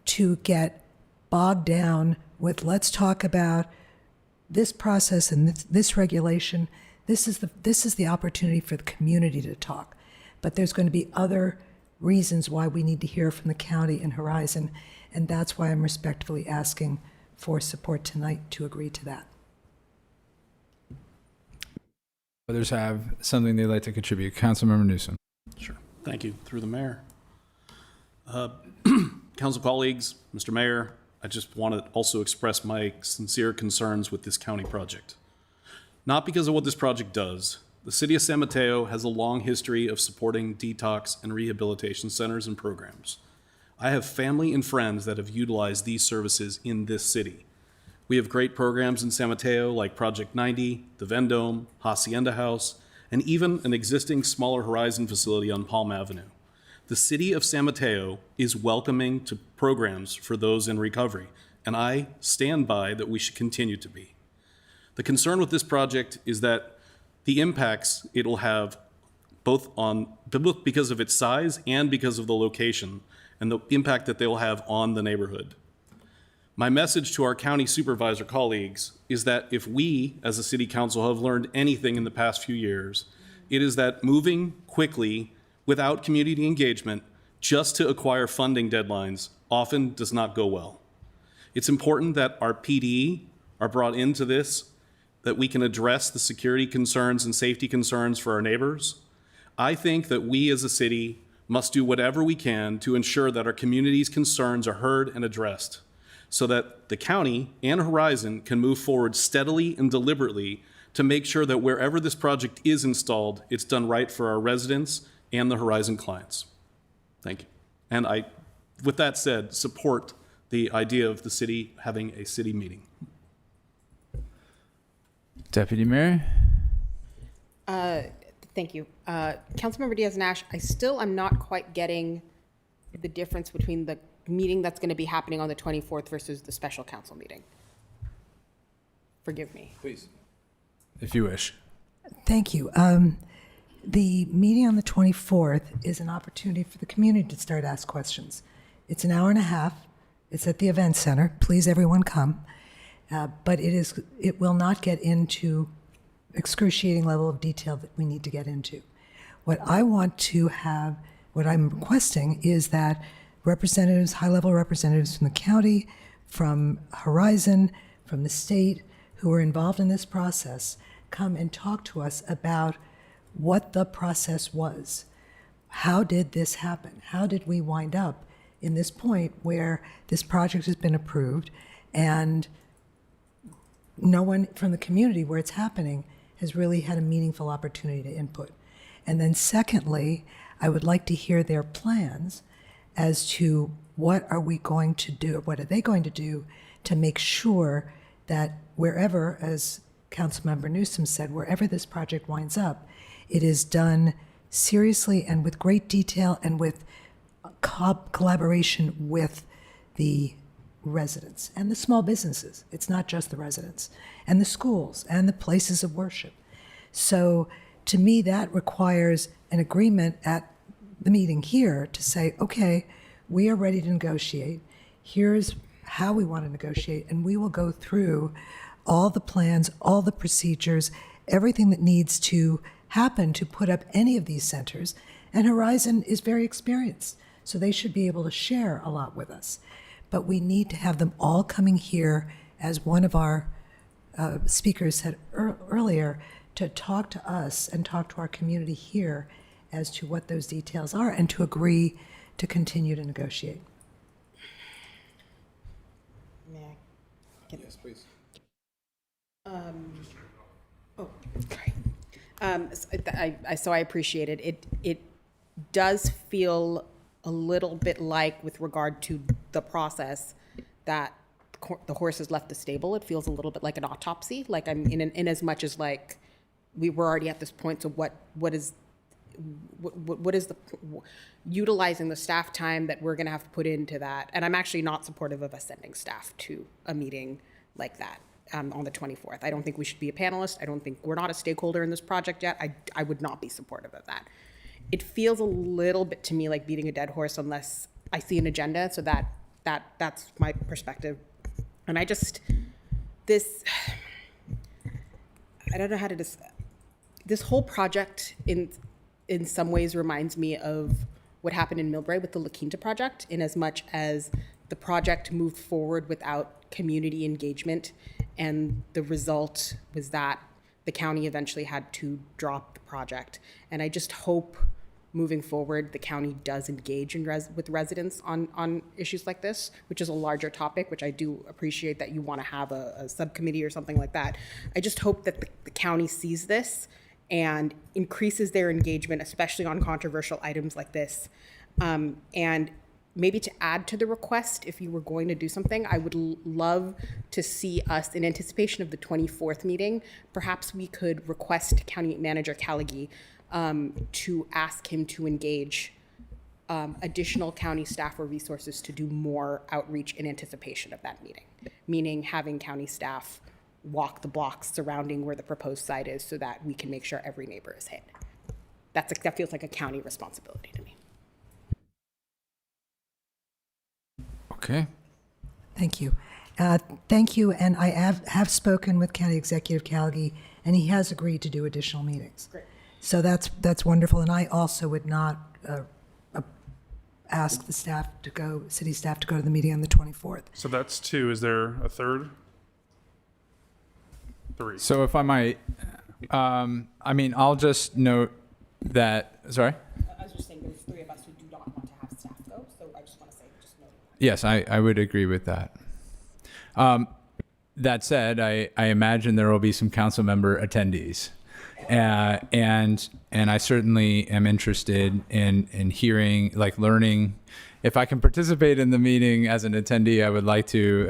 to get bogged down with, let's talk about this process and this regulation. This is the opportunity for the community to talk. But there's going to be other reasons why we need to hear from the county and Horizon, and that's why I'm respectfully asking for support tonight to agree to that. Others have something they'd like to contribute. Councilmember Newsom. Sure. Thank you. Through the mayor. Council colleagues, Mr. Mayor, I just want to also express my sincere concerns with this county project. Not because of what this project does. The city of San Mateo has a long history of supporting detox and rehabilitation centers and programs. I have family and friends that have utilized these services in this city. We have great programs in San Mateo like Project 90, the Vendome, Hacienda House, and even an existing smaller Horizon facility on Palm Avenue. The city of San Mateo is welcoming to programs for those in recovery, and I stand by that we should continue to be. The concern with this project is that the impacts it will have both because of its size and because of the location and the impact that they will have on the neighborhood. My message to our county supervisor colleagues is that if we, as a city council, have learned anything in the past few years, it is that moving quickly without community engagement just to acquire funding deadlines often does not go well. It's important that our PD are brought into this that we can address the security concerns and safety concerns for our neighbors, I think that we as a city must do whatever we can to ensure that our community's concerns are heard and addressed, so that the county and Horizon can move forward steadily and deliberately to make sure that wherever this project is installed, it's done right for our residents and the Horizon clients. Thank you. And I, with that said, support the idea of the city having a city meeting. Deputy Mayor? Thank you. Councilmember Diaz-Nash, I still am not quite getting the difference between the meeting that's going to be happening on the 24th versus the special council meeting. Forgive me. Please. If you wish. Thank you. The meeting on the 24th is an opportunity for the community to start to ask questions. It's an hour and a half. It's at the event center. Please, everyone come. But it will not get into excruciating level of detail that we need to get into. What I'm requesting is that representatives, high-level representatives from the county, from Horizon, from the state, who are involved in this process, come and talk to us about what the process was. How did this happen? How did we wind up in this point where this project has been approved and no one from the community where it's happening has really had a meaningful opportunity to input? And then secondly, I would like to hear their plans as to what are we going to do, what are they going to do to make sure that wherever, as Councilmember Newsom said, wherever this project winds up, it is done seriously and with great detail and with collaboration with the residents and the small businesses. It's not just the residents, and the schools and the places of worship. So to me, that requires an agreement at the meeting here to say, okay, we are ready to negotiate. Here's how we want to negotiate, and we will go through all the plans, all the procedures, everything that needs to happen to put up any of these centers. And Horizon is very experienced, so they should be able to share a lot with us. But we need to have them all coming here, as one of our speakers said earlier, to talk to us and talk to our community here as to what those details are and to agree to continue to negotiate. Yes, please. So I appreciate it. It does feel a little bit like, with regard to the process, that the horse has left the stable. It feels a little bit like an autopsy. Like, I'm in as much as, like, we were already at this point. So what is the utilizing the staff time that we're going to have to put into that? And I'm actually not supportive of us sending staff to a meeting like that on the 24th. I don't think we should be a panelist. I don't think we're not a stakeholder in this project yet. I would not be supportive of that. It feels a little bit to me like beating a dead horse unless I see an agenda. So that's my perspective. And I don't know how to this whole project in some ways reminds me of what happened in Millbrae with the La Quinta project, in as much as the project moved forward without community engagement, and the result was that the county eventually had to drop the project. And I just hope moving forward the county does engage with residents on issues like this, which is a larger topic, which I do appreciate that you want to have a subcommittee or something like that. I just hope that the county sees this and increases their engagement, especially on controversial items like this. And maybe to add to the request, if you were going to do something, I would love to see us, in anticipation of the 24th meeting, perhaps we could request County Manager Callaghy to ask him to engage additional county staff or resources to do more outreach in anticipation of that meeting, meaning having county staff walk the blocks surrounding where the proposed site is so that we can make sure every neighbor is hit. That feels like a county responsibility to me. Okay. Thank you. Thank you. And I have spoken with County Executive Callaghy, and he has agreed to do additional meetings. Great. So that's wonderful. And I also would not ask the city staff to go to the meeting on the 24th. So that's two. Is there a third? 3. So if I might, I mean, I'll just note that, sorry? I was just saying there's 3 of us who do not want to have staff go, so I just want to say, just note. Yes, I would agree with that. That said, I imagine there will be some council member attendees. And I certainly am interested in hearing, like learning. If I can participate in the meeting as an attendee, I would like to.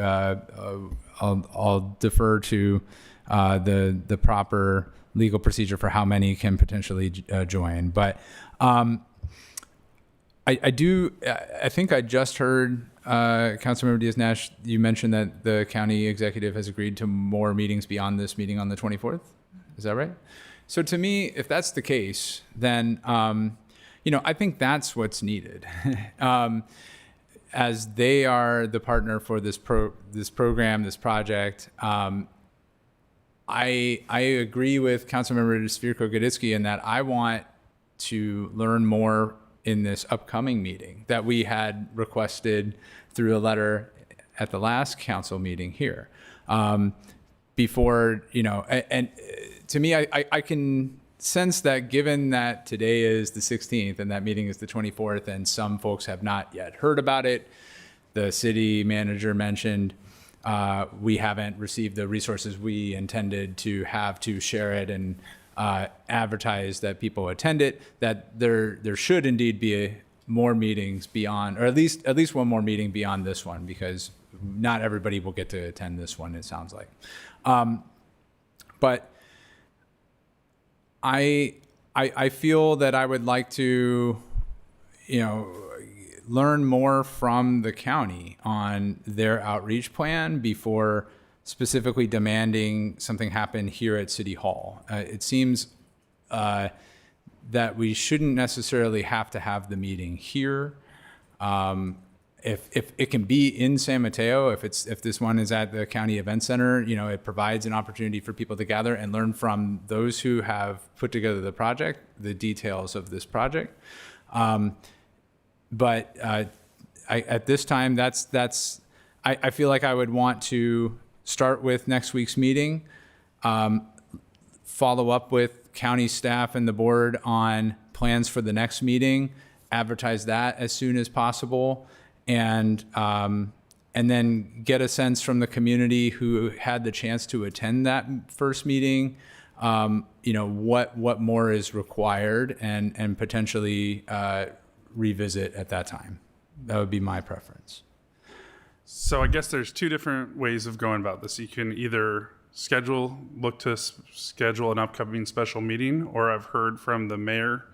I'll defer to the proper legal procedure for how many can potentially join. But I do. I think I just heard Councilmember Diaz-Nash. You mentioned that the county executive has agreed to more meetings beyond this meeting on the 24th. Is that right? So to me, if that's the case, then I think that's what's needed. As they are the partner for this program, this project, I agree with Councilmember Svirko-Goditsky in that I want to learn more in this upcoming meeting that we had requested through a letter at the last council meeting here. Before, and to me, I can sense that given that today is the 16th and that meeting is the 24th and some folks have not yet heard about it, the city manager mentioned we haven't received the resources we intended to have to share it and advertise that people attend it, that there should indeed be more meetings beyond, or at least one more meeting beyond this one, because not everybody will get to attend this one, it sounds like. But I feel that I would like to, learn more from the county on their outreach plan before specifically demanding something happen here at City Hall. It seems that we shouldn't necessarily have to have the meeting here. If it can be in San Mateo, if this one is at the county event center, it provides an opportunity for people to gather and learn from those who have put together the project, the details of this project. But at this time, I feel like I would want to start with next week's meeting, follow up with county staff and the board on plans for the next meeting, advertise that as soon as possible, and then get a sense from the community who had the chance to attend that first meeting, what more is required, and potentially revisit at that time. That would be my preference. So I guess there's 2 different ways of going about this. You can either look to schedule an upcoming special meeting, or I've heard from the mayor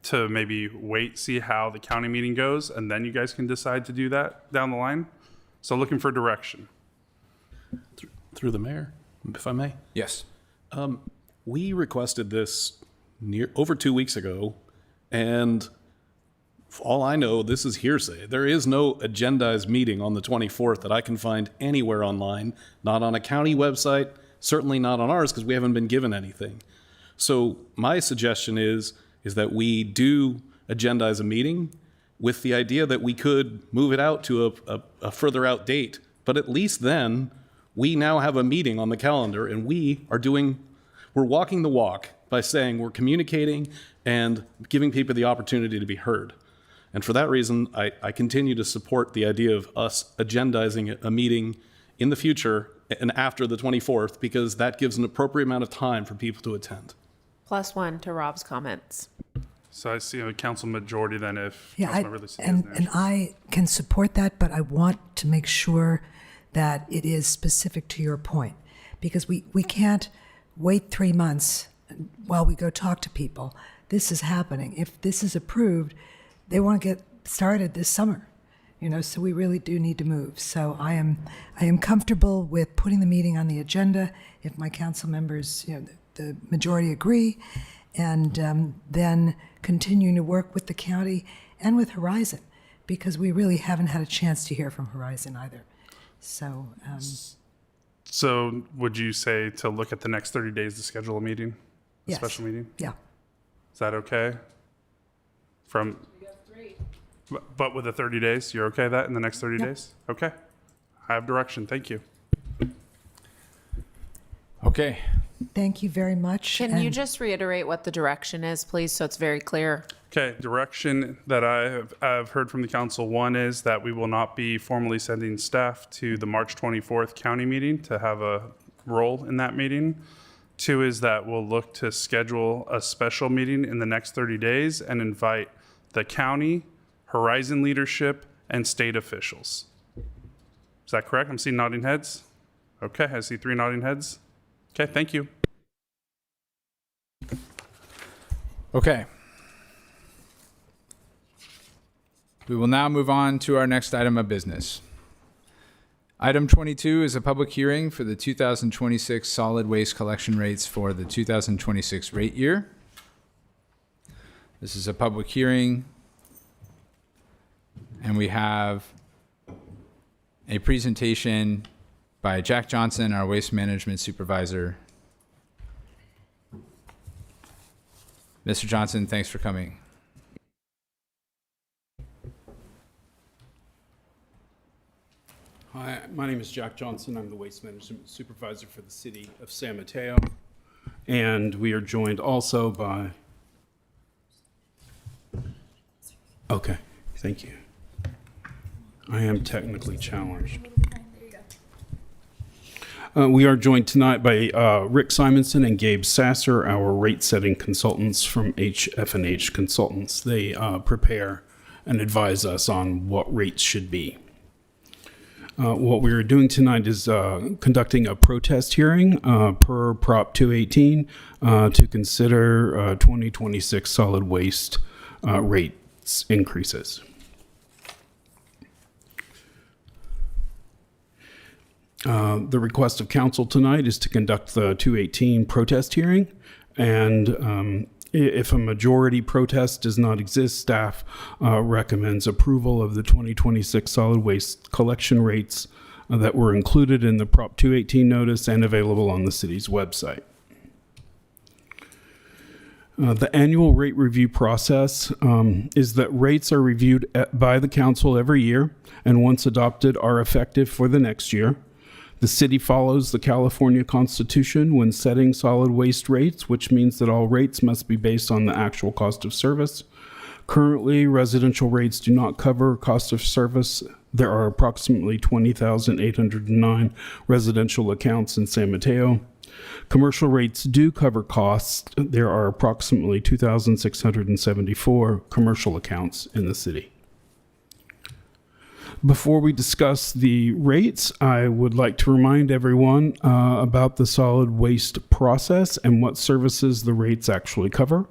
to maybe wait, see how the county meeting goes, and then you guys can decide to do that down the line. So looking for direction. Through the mayor, if I may. Yes. We requested this over 2 weeks ago, and for all I know, this is hearsay. There is no agendized meeting on the 24th that I can find anywhere online, not on a county website, certainly not on ours, because we haven't been given anything. So my suggestion is that we do agendize a meeting with the idea that we could move it out to a further out date. But at least then, we now have a meeting on the calendar, and we're walking the walk by saying we're communicating and giving people the opportunity to be heard. And for that reason, I continue to support the idea of us agendizing a meeting in the future and after the 24th, because that gives an appropriate amount of time for people to attend. +1 to Rob's comments. So I see a council majority then if Yeah, Councilmember and I can support that, but I want to make sure that it is specific to your point, because we can't wait 3 months while we go talk to people. This is happening. If this is approved, they want to get started this summer, so we really do need to move. So I am comfortable with putting the meeting on the agenda if my council members, the majority agree, and then continuing to work with the county and with Horizon, because we really haven't had a chance to hear from Horizon either. So, So would you say to look at the next 30 days to schedule a meeting, a yes. special meeting? Yeah. Is that okay? But with the 30 days, you're okay that in the next 30 days? Okay. I have direction. Thank you. Okay. Thank you very much. Can you and- just reiterate what the direction is, please, so it's very clear? Okay, direction that I've heard from the council, one is that we will not be formally sending staff to the March 24th county meeting to have a role in that meeting. Two is that we'll look to schedule a special meeting in the next 30 days and invite the county, Horizon leadership, and state officials. Is that correct? I'm seeing nodding heads. Okay, I see 3 nodding heads. Okay, thank you. Okay. We will now move on to our next item of business. Item 22 is a public hearing for the 2026 solid waste collection rates for the 2026 rate year. This is a public hearing, and we have a presentation by Jack Johnson, our waste management supervisor. Mr. Johnson, thanks for coming. Hi, my name is Jack Johnson. I'm the waste management supervisor for the city of San Mateo. And we are joined also by... Okay, thank you. I am technically challenged. We are joined tonight by Rick Simonson and Gabe Sasser, our rate-setting consultants from HF&H Consultants. They prepare and advise us on what rates should be. What we are doing tonight is conducting a protest hearing per Prop 218 to consider 2026 solid waste rates increases. The request of council tonight is to conduct the 218 protest hearing, and if a majority protest does not exist, staff recommends approval of the 2026 solid waste collection rates that were included in the Prop 218 notice and available on the city's website. The annual rate review process is that rates are reviewed by the council every year, and once adopted are effective for the next year. The city follows the California Constitution when setting solid waste rates, which means that all rates must be based on the actual cost of service. Currently, residential rates do not cover cost of service. There are approximately 20,809 residential accounts in San Mateo. Commercial rates do cover costs. There are approximately 2,674 commercial accounts in the city. Before we discuss the rates, I would like to remind everyone about the solid waste process and what services the rates actually cover.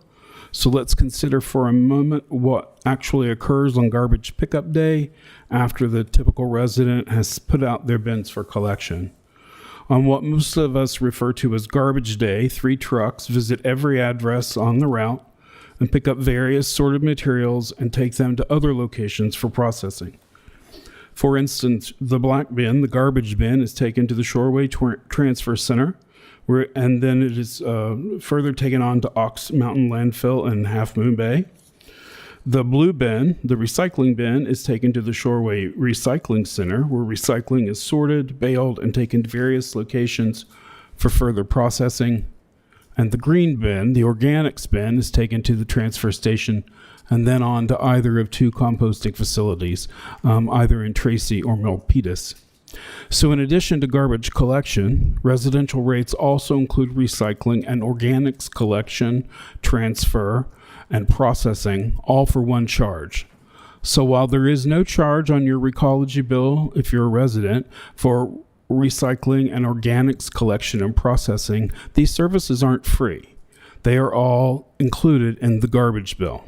So let's consider for a moment what actually occurs on garbage pickup day after the typical resident has put out their bins for collection. On what most of us refer to as garbage day, 3 trucks visit every address on the route and pick up various sorted materials and take them to other locations for processing. For instance, the black bin, the garbage bin, is taken to the Shoreway Transfer Center, and then it is further taken on to Ox Mountain Landfill in Half Moon Bay. The blue bin, the recycling bin, is taken to the Shoreway Recycling Center, where recycling is sorted, baled, and taken to various locations for further processing. And the green bin, the organics bin, is taken to the transfer station and then on to either of 2 composting facilities, either in Tracy or Milpitas. So in addition to garbage collection, residential rates also include recycling and organics collection, transfer, and processing, all for one charge. So while there is no charge on your Recology bill if you're a resident for recycling and organics collection and processing, these services aren't free. They are all included in the garbage bill.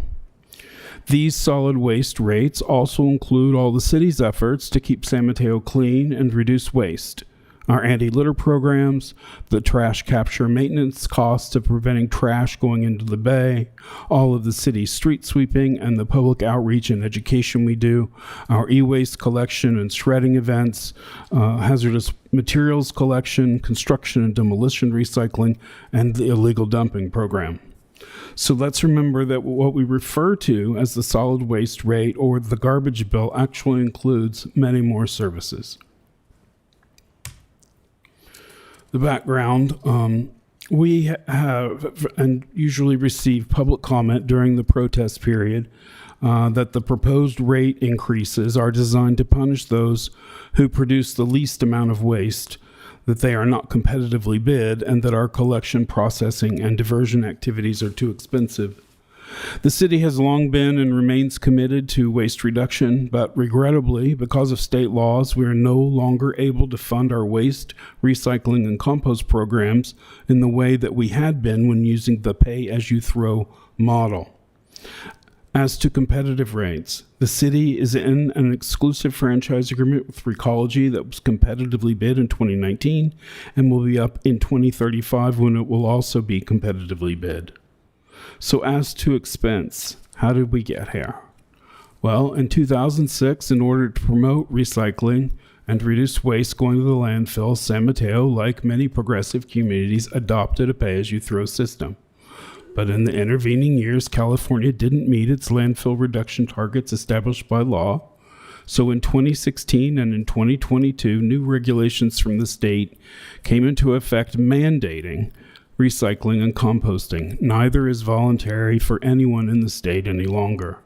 These solid waste rates also include all the city's efforts to keep San Mateo clean and reduce waste. Our anti-litter programs, the trash capture maintenance costs of preventing trash going into the bay, all of the city's street sweeping and the public outreach and education we do, our e-waste collection and shredding events, hazardous materials collection, construction and demolition recycling, and the illegal dumping program. So let's remember that what we refer to as the solid waste rate or the garbage bill actually includes many more services. the background, we have and usually receive public comment during the protest period that the proposed rate increases are designed to punish those who produce the least amount of waste, that they are not competitively bid, and that our collection, processing, and diversion activities are too expensive. The city has long been and remains committed to waste reduction, but regrettably, because of state laws, we are no longer able to fund our waste, recycling, and compost programs in the way that we had been when using the pay-as-you-throw model. As to competitive rates, the city is in an exclusive franchise agreement with Recology that was competitively bid in 2019 and will be up in 2035 when it will also be competitively bid. So as to expense, how did we get here? Well, in 2006, in order to promote recycling and reduce waste going to the landfill, San Mateo, like many progressive communities, adopted a pay-as-you-throw system. But in the intervening years, California didn't meet its landfill reduction targets established by law. So in 2016 and in 2022, new regulations from the state came into effect mandating recycling and composting. Neither is voluntary for anyone in the state any longer.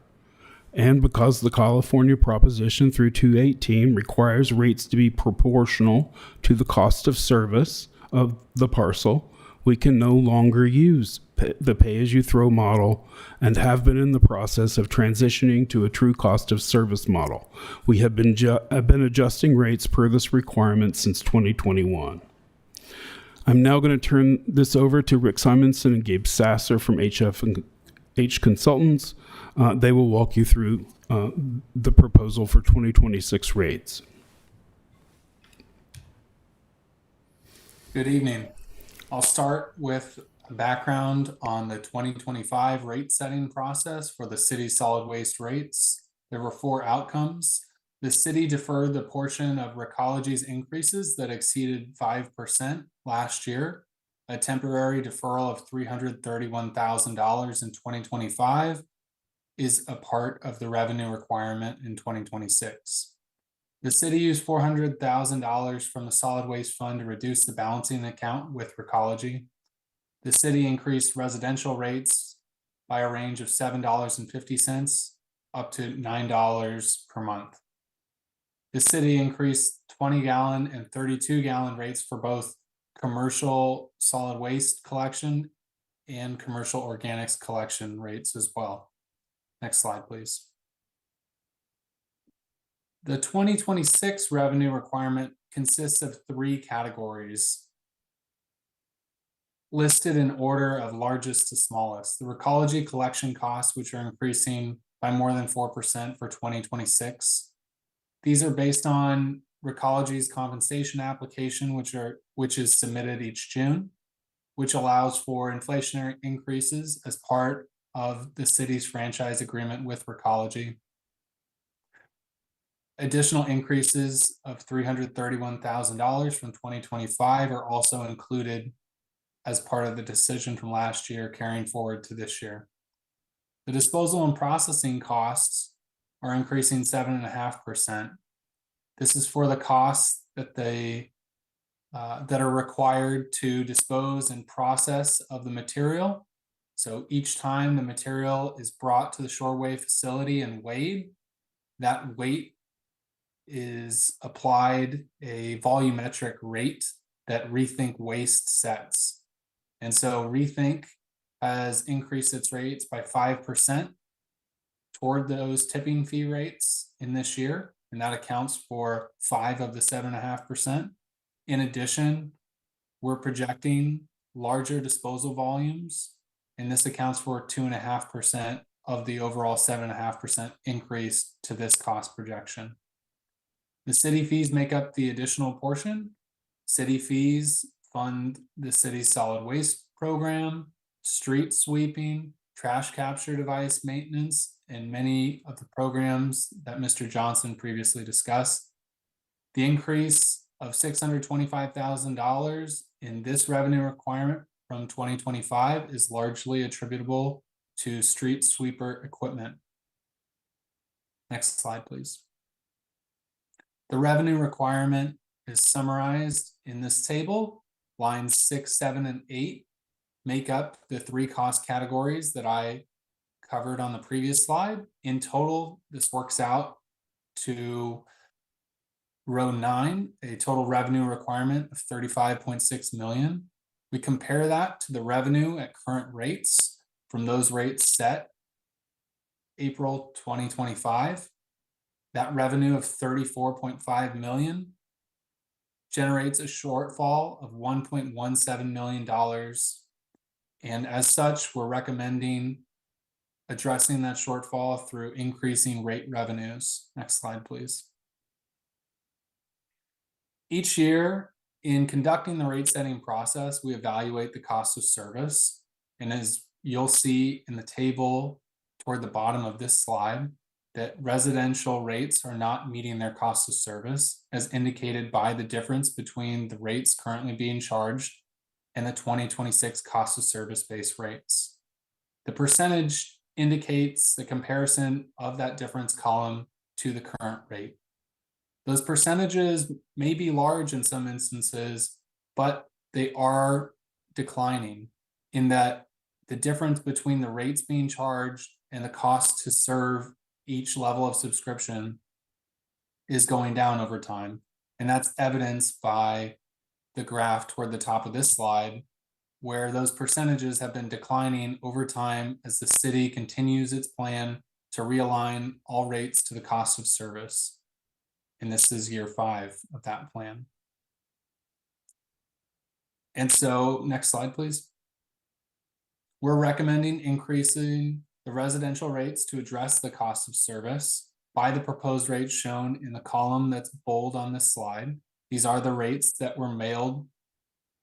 And because the California Proposition through 218 requires rates to be proportional to the cost of service of the parcel, we can no longer use the pay-as-you-throw model and have been in the process of transitioning to a true cost of service model. We have been adjusting rates per this requirement since 2021. I'm now going to turn this over to Rick Simonson and Gabe Sasser from H Consultants. They will walk you through the proposal for 2026 rates. Good evening. I'll start with a background on the 2025 rate setting process for the city's solid waste rates. There were 4 outcomes. The city deferred the portion of Recology's increases that exceeded 5% last year. A temporary deferral of $331,000 in 2025 is a part of the revenue requirement in 2026. The city used $400,000 from the solid waste fund to reduce the balancing account with Recology. The city increased residential rates by a range of $7.50 up to $9 per month. The city increased 20-gallon and 32-gallon rates for both commercial solid waste collection and commercial organics collection rates as well. Next slide, please. The 2026 revenue requirement consists of 3 categories listed in order of largest to smallest. The Recology collection costs, which are increasing by more than 4% for 2026. These are based on Recology's compensation application, which is submitted each June, which allows for inflationary increases as part of the city's franchise agreement with Recology. Additional increases of $331,000 from 2025 are also included as part of the decision from last year carrying forward to this year. The disposal and processing costs are increasing 7.5%. This is for the costs that that are required to dispose and process of the material. So each time the material is brought to the Shoreway facility and weighed, that weight is applied a volumetric rate that Rethink Waste sets. And so Rethink has increased its rates by 5% toward those tipping fee rates in this year, and that accounts for 5 of the 7.5%. In addition, we're projecting larger disposal volumes, and this accounts for 2.5% of the overall 7.5% increase to this cost projection. The city fees make up the additional portion. City fees fund the city's solid waste program, street sweeping, trash capture device maintenance, and many of the programs that Mr. Johnson previously discussed. The increase of $625,000 in this revenue requirement from 2025 is largely attributable to street sweeper equipment. Next slide, please. The revenue requirement is summarized in this table. lines 6, 7, and 8 make up the 3 cost categories that I covered on the previous slide. In total, this works out to row 9, a total revenue requirement of 35.6 million. We compare that to the revenue at current rates from those rates set April 2025. That revenue of 34.5 million generates a shortfall of $1.17 million. And as such, we're recommending addressing that shortfall through increasing rate revenues. Next slide, please. Each year, in conducting the rate setting process, we evaluate the cost of service. And as you'll see in the table toward the bottom of this slide, that residential rates are not meeting their cost of service, as indicated by the difference between the rates currently being charged and the 2026 cost of service base rates. The percentage indicates the comparison of that difference column to the current rate. Those percentages may be large in some instances, but they are declining in that the difference between the rates being charged and the cost to serve each level of subscription is going down over time. And that's evidenced by the graph toward the top of this slide, where those percentages have been declining over time as the city continues its plan to realign all rates to the cost of service. And this is year 5 of that plan. And so, next slide, please. We're recommending increasing the residential rates to address the cost of service by the proposed rates shown in the column that's bold on this slide. These are the rates that were mailed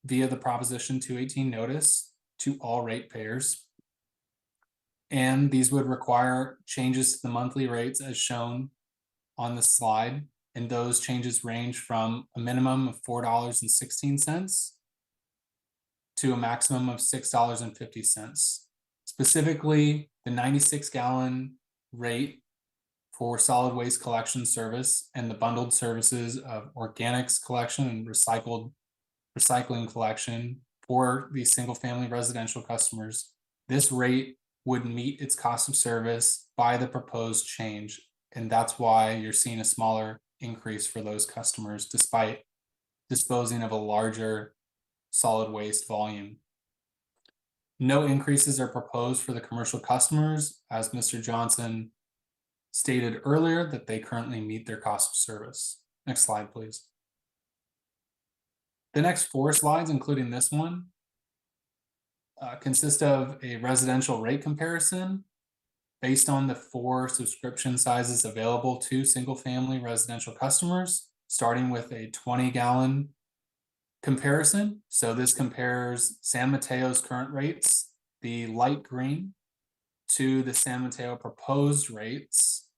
via the Proposition 218 notice to all ratepayers. And these would require changes to the monthly rates as shown on the slide. And those changes range from a minimum of $4.16 to a maximum of $6.50. Specifically, the 96-gallon rate for solid waste collection service and the bundled services of organics collection and recycling collection for these single-family residential customers, this rate would meet its cost of service by the proposed change. And that's why you're seeing a smaller increase for those customers, despite disposing of a larger solid waste volume. No increases are proposed for the commercial customers, as Mr. Johnson stated earlier, that they currently meet their cost of service. Next slide, please. The next 4 slides, including this one, consist of a residential rate comparison based on the 4 subscription sizes available to single-family residential customers, starting with a 20-gallon comparison. So this compares San Mateo's current rates, the light green, to the San Mateo proposed rates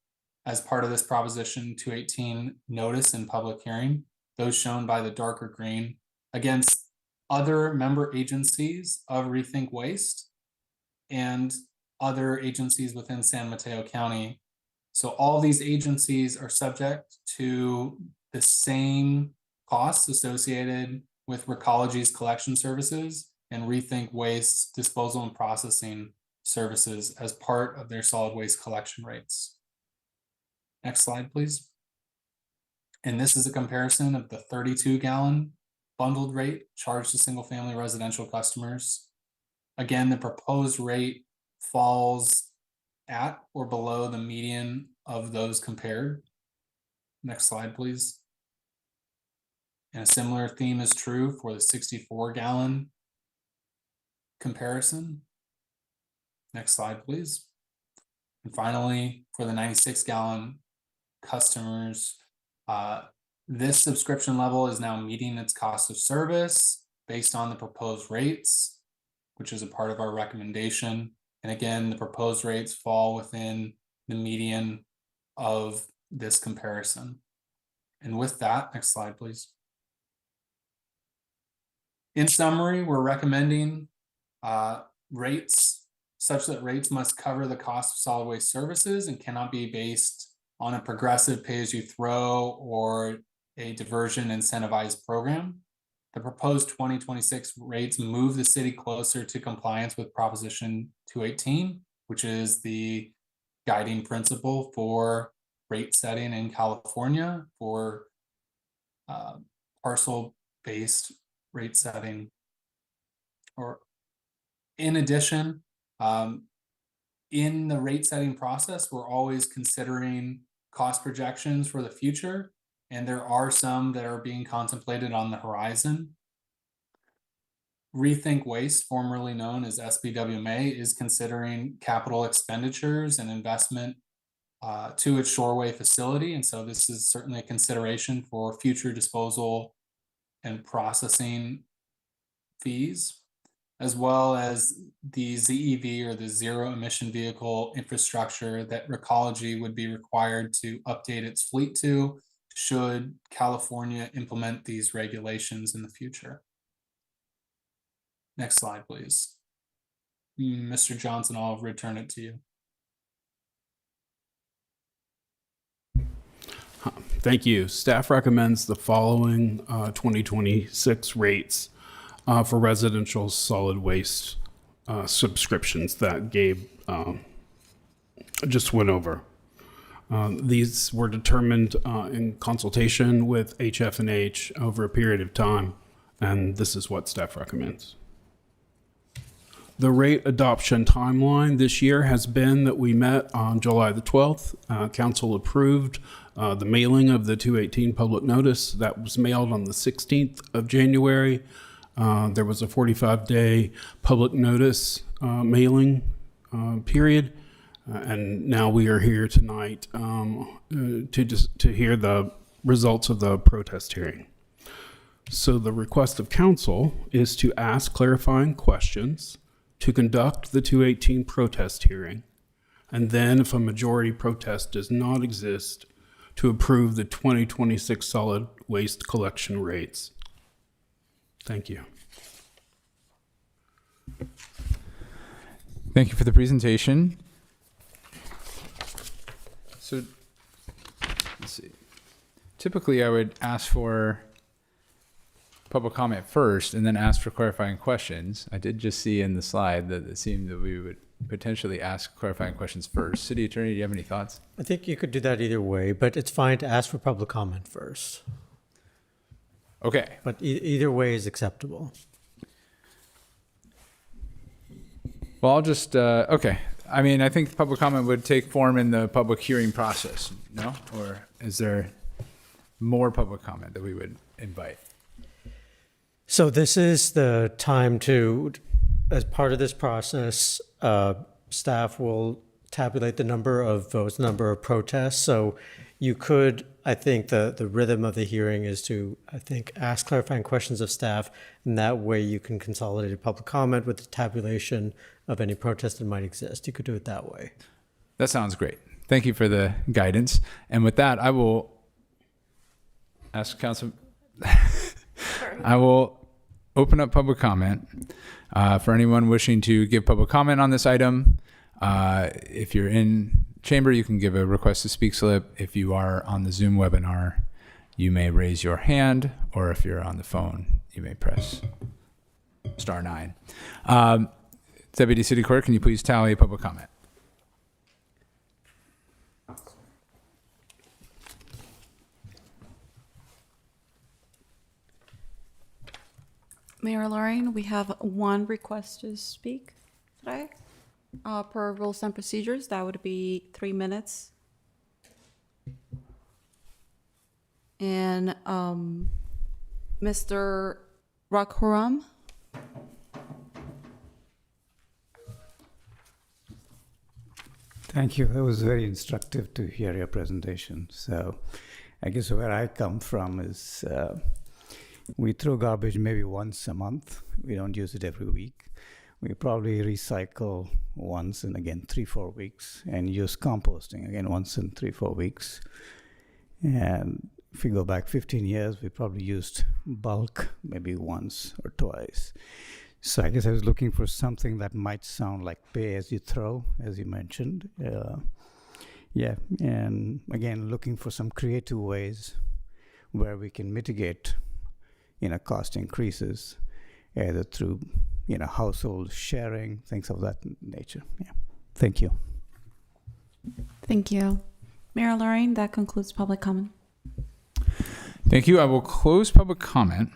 as part of this Proposition 218 notice and public hearing, those shown by the darker green, against other member agencies of Rethink Waste and other agencies within San Mateo County. So all these agencies are subject to the same costs associated with Recology's collection services and Rethink Waste disposal and processing services as part of their solid waste collection rates. Next slide, please. And this is a comparison of the 32-gallon bundled rate charged to single-family residential customers. Again, the proposed rate falls at or below the median of those compared. Next slide, please. And a similar theme is true for the 64-gallon comparison. Next slide, please. And finally, for the 96-gallon customers, this subscription level is now meeting its cost of service based on the proposed rates, which is a part of our recommendation. And again, the proposed rates fall within the median of this comparison. And with that, next slide, please. In summary, we're recommending rates such that rates must cover the cost of solid waste services and cannot be based on a progressive pay-as-you-throw or a diversion incentivized program. the proposed 2026 rates move the city closer to compliance with Proposition 218, which is the guiding principle for rate setting in California for parcel-based rate setting. Or in addition, in the rate setting process, we're always considering cost projections for the future, and there are some that are being contemplated on the horizon. Rethink Waste, formerly known as SBWMA, is considering capital expenditures and investment to its Shoreway facility. And so this is certainly a consideration for future disposal and processing fees, as well as the ZEV, or the zero emission vehicle infrastructure, that Recology would be required to update its fleet to should California implement these regulations in the future. Next slide, please. Mr. Johnson, I'll return it to you. Thank you. Staff recommends the following 2026 rates for residential solid waste subscriptions that Gabe just went over. These were determined in consultation with HF&H over a period of time, and this is what staff recommends. The rate adoption timeline this year has been that we met on July the 12th. Council approved the mailing of the 218 public notice that was mailed on the 16th of January. There was a 45-day public notice mailing period. And now we are here tonight to hear the results of the protest hearing. So the request of council is to ask clarifying questions, to conduct the 218 protest hearing, and then if a majority protest does not exist, to approve the 2026 solid waste collection rates. Thank you. Thank you for the presentation. So, let's see. Typically, I would ask for public comment first and then ask for clarifying questions. I did just see in the slide that it seemed that we would potentially ask clarifying questions first. City Attorney, do you have any thoughts? I think you could do that either way, but it's fine to ask for public comment first. Okay. But either way is acceptable. Well, I'll just, okay. I mean, I think public comment would take form in the public hearing process, no? Or is there more public comment that we would invite? So this is the time to, as part of this process, staff will tabulate the number of votes, number of protests. So you could, I think the rhythm of the hearing is to, I think, ask clarifying questions of staff, and that way you can consolidate a public comment with the tabulation of any protest that might exist. You could do it that way. That sounds great. Thank you for the guidance. And with that, I will ask Council, I will open up public comment for anyone wishing to give public comment on this item. If you're in chamber, you can give a request to speak slip. If you are on the Zoom webinar, you may raise your hand, or if you're on the phone, you may press *9. Deputy City Clerk, can you please tally public comment? Mayor Lorraine, we have one request to speak today. Per rules and procedures, that would be 3 minutes. And Mr. Rakhuram. Thank you. It was very instructive to hear your presentation. So I guess where I come from is we throw garbage maybe once a month. We don't use it every week. We probably recycle once in, again, 3-4 weeks, and use composting again once in 3-4 weeks. And if we go back 15 years, we probably used bulk maybe once or twice. So I guess I was looking for something that might sound like pay as you throw, as you mentioned. Yeah, and again, looking for some creative ways where we can mitigate cost increases, either through, household sharing, things of that nature. Yeah. Thank you. Thank you. Mayor Lorraine, that concludes public comment. Thank you. I will close public comment.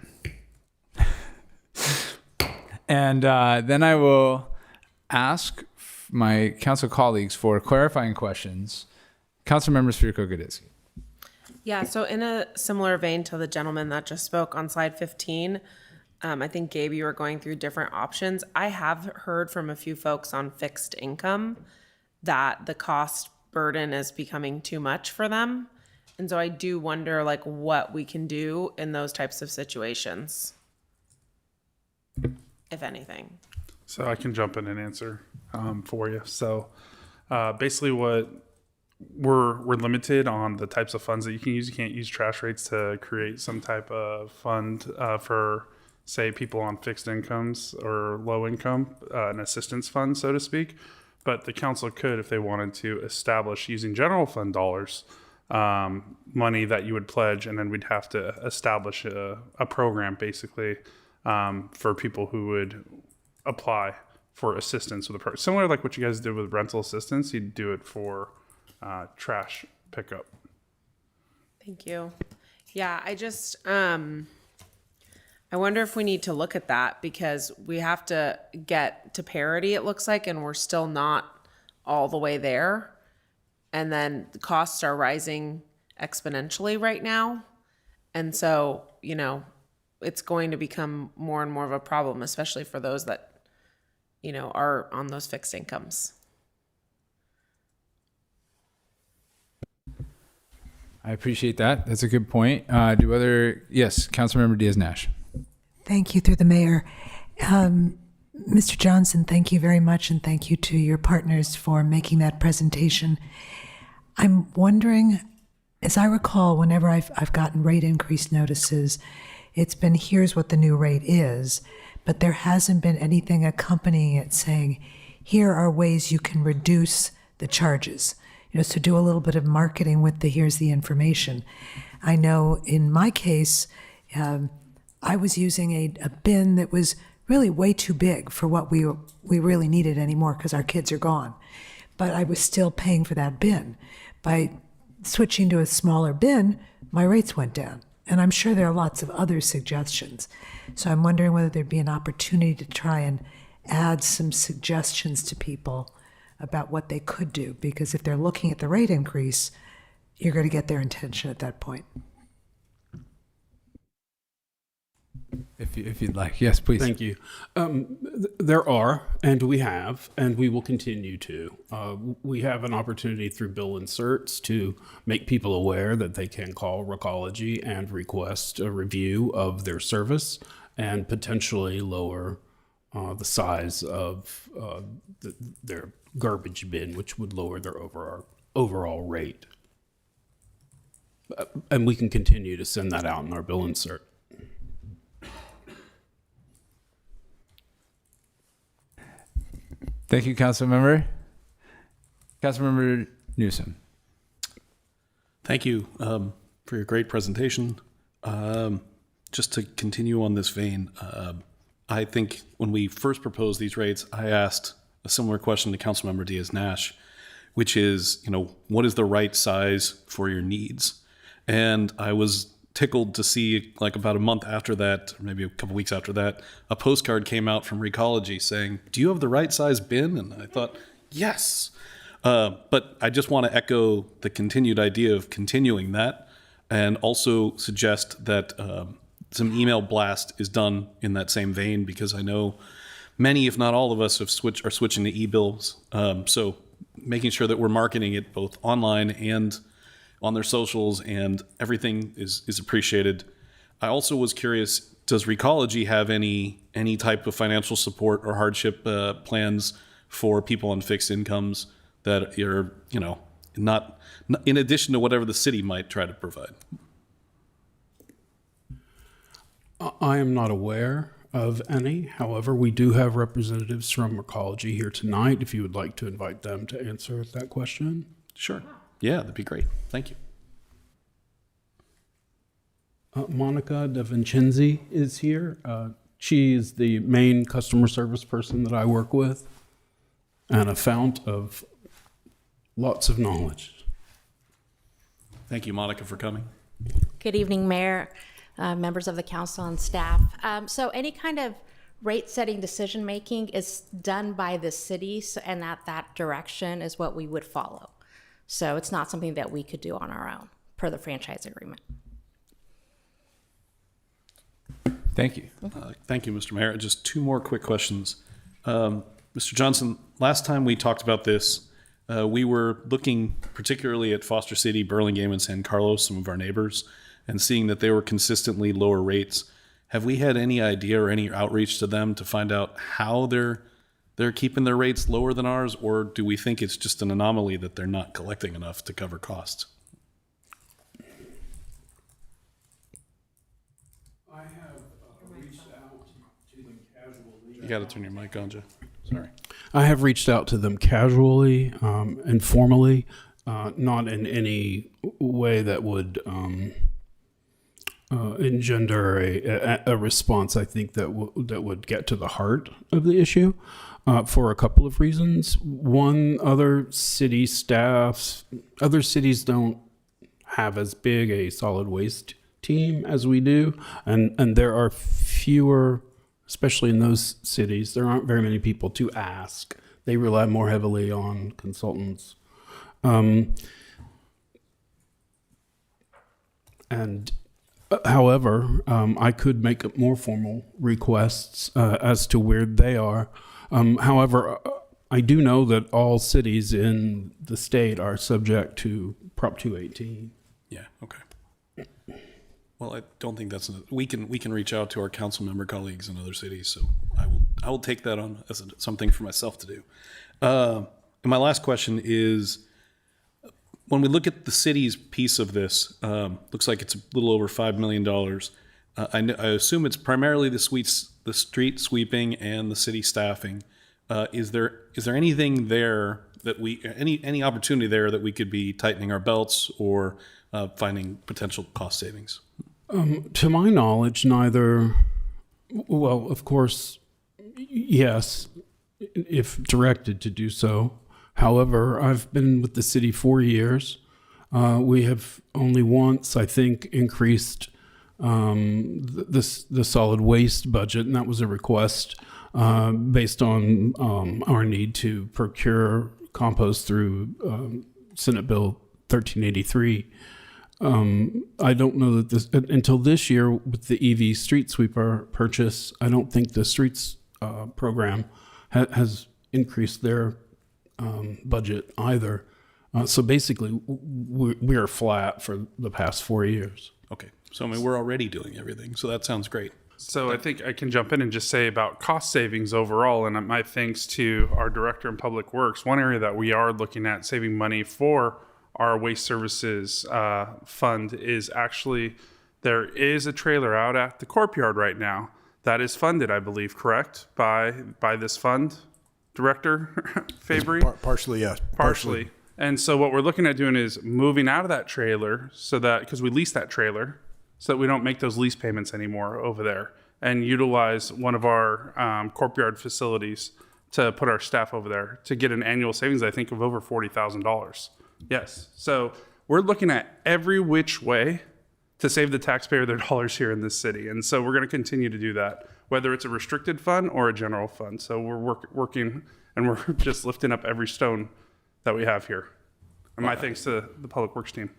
And then I will ask my council colleagues for clarifying questions. Councilmember Sphirko-Gaditsky. Yeah, so in a similar vein to the gentleman that just spoke on slide 15, I think, Gabe, you were going through different options. I have heard from a few folks on fixed income that the cost burden is becoming too much for them. And so I do wonder, like, what we can do in those types of situations, if anything. So I can jump in and answer for you. So basically what we're limited on the types of funds that you can use. You can't use trash rates to create some type of fund for, say, people on fixed incomes or low income, an assistance fund, so to speak. But the council could, if they wanted to, establish using general fund dollars, money that you would pledge, and then we'd have to establish a program basically for people who would apply for assistance with a program. Similar like what you guys did with rental assistance, you'd do it for trash pickup. Thank you. Yeah, I just, I wonder if we need to look at that, because we have to get to parity, it looks like, and we're still not all the way there. And then the costs are rising exponentially right now. And so, it's going to become more and more of a problem, especially for those that, are on those fixed incomes. I appreciate that. That's a good point. Yes, Councilmember Diaz-Nash. Thank you, through the mayor. Mr. Johnson, thank you very much, and thank you to your partners for making that presentation. I'm wondering, as I recall, whenever I've gotten rate increase notices, it's been, here's what the new rate is, but there hasn't been anything accompanying it saying, here are ways you can reduce the charges. So do a little bit of marketing with the here's the information. I know in my case, I was using a bin that was really way too big for what we really needed anymore because our kids are gone. But I was still paying for that bin. By switching to a smaller bin, my rates went down. And I'm sure there are lots of other suggestions. So I'm wondering whether there'd be an opportunity to try and add some suggestions to people about what they could do, because if they're looking at the rate increase, you're going to get their attention at that point. If you'd like. Yes, please. Thank you. There are, and we have, and we will continue to. We have an opportunity through bill inserts to make people aware that they can call Recology and request a review of their service and potentially lower the size of their garbage bin, which would lower their overall rate. And we can continue to send that out in our bill insert. Thank you, Councilmember. Councilmember Newsom. Thank you for your great presentation. Just to continue on this vein, I think when we first proposed these rates, I asked a similar question to Councilmember Diaz-Nash, which is, what is the right size for your needs? And I was tickled to see, like about a month after that, or maybe a couple weeks after that, a postcard came out from Recology saying, do you have the right size bin? And I thought, yes. But I just want to echo the continued idea of continuing that, and also suggest that some email blast is done in that same vein, because I know many, if not all of us, are switching to e-bills. So making sure that we're marketing it both online and on their socials, and everything is appreciated. I also was curious, does Recology have any type of financial support or hardship plans for people on fixed incomes that are, not in addition to whatever the city might try to provide? I am not aware of any. However, we do have representatives from Recology here tonight, if you would like to invite them to answer that question. Sure. Yeah, that'd be great. Thank you. Monica De Vincenzi is here. She is the main customer service person that I work with and a fount of lots of knowledge. Thank you, Monica, for coming. Good evening, Mayor, members of the council and staff. So any kind of rate-setting decision-making is done by the city, and that direction is what we would follow. So it's not something that we could do on our own, per the franchise agreement. Thank you. Thank you, Mr. Mayor. Just two more quick questions. Mr. Johnson, last time we talked about this, we were looking particularly at Foster City, Burlingame, and San Carlos, some of our neighbors, and seeing that they were consistently lower rates. Have we had any idea or any outreach to them to find out how they're keeping their rates lower than ours, or do we think it's just an anomaly that they're not collecting enough to cover costs? I have reached out to them casually. You got to turn your mic on, Joe. Sorry. I have reached out to them casually, informally, not in any way that would engender a response. I think that would get to the heart of the issue for a couple of reasons. One, other cities don't have as big a solid waste team as we do, and there are fewer, especially in those cities, there aren't very many people to ask. They rely more heavily on consultants. However, I could make more formal requests as to where they are. However, I do know that all cities in the state are subject to Prop 218. Yeah. Okay. Well, I don't think we can reach out to our council member colleagues in other cities. So I will take that on as something for myself to do. And my last question is, when we look at the city's piece of this, looks like it's a little over $5 million. I assume it's primarily the street sweeping and the city staffing. Is there anything there that any opportunity there that we could be tightening our belts or finding potential cost savings? To my knowledge, neither. Well, of course, yes, if directed to do so. However, I've been with the city 4 years. We have only once, I think, increased the solid waste budget, and that was a request based on our need to procure compost through Senate Bill 1383. I don't know that until this year with the EV street sweeper purchase, I don't think the streets program has increased their budget either. So basically, we are flat for the past 4 years. Okay. So, I mean, we're already doing everything. So that sounds great. So I think I can jump in and just say about cost savings overall, and my thanks to our director in public works. One area that we are looking at saving money for our waste services fund is actually, there is a trailer out at the Corp Yard right now that is funded, I believe, correct, by this fund, Director Fabry? Partially, yes. Partially. And so what we're looking at doing is moving out of that trailer so that, because we lease that trailer, so that we don't make those lease payments anymore over there, and utilize one of our Corp Yard facilities to put our staff over there to get an annual savings, I think, of over $40,000. Yes. So we're looking at every which way to save the taxpayer their dollars here in this city. And so we're going to continue to do that, whether it's a restricted fund or a general fund. So we're working, and we're just lifting up every stone that we have here. And my thanks to the Public Works team.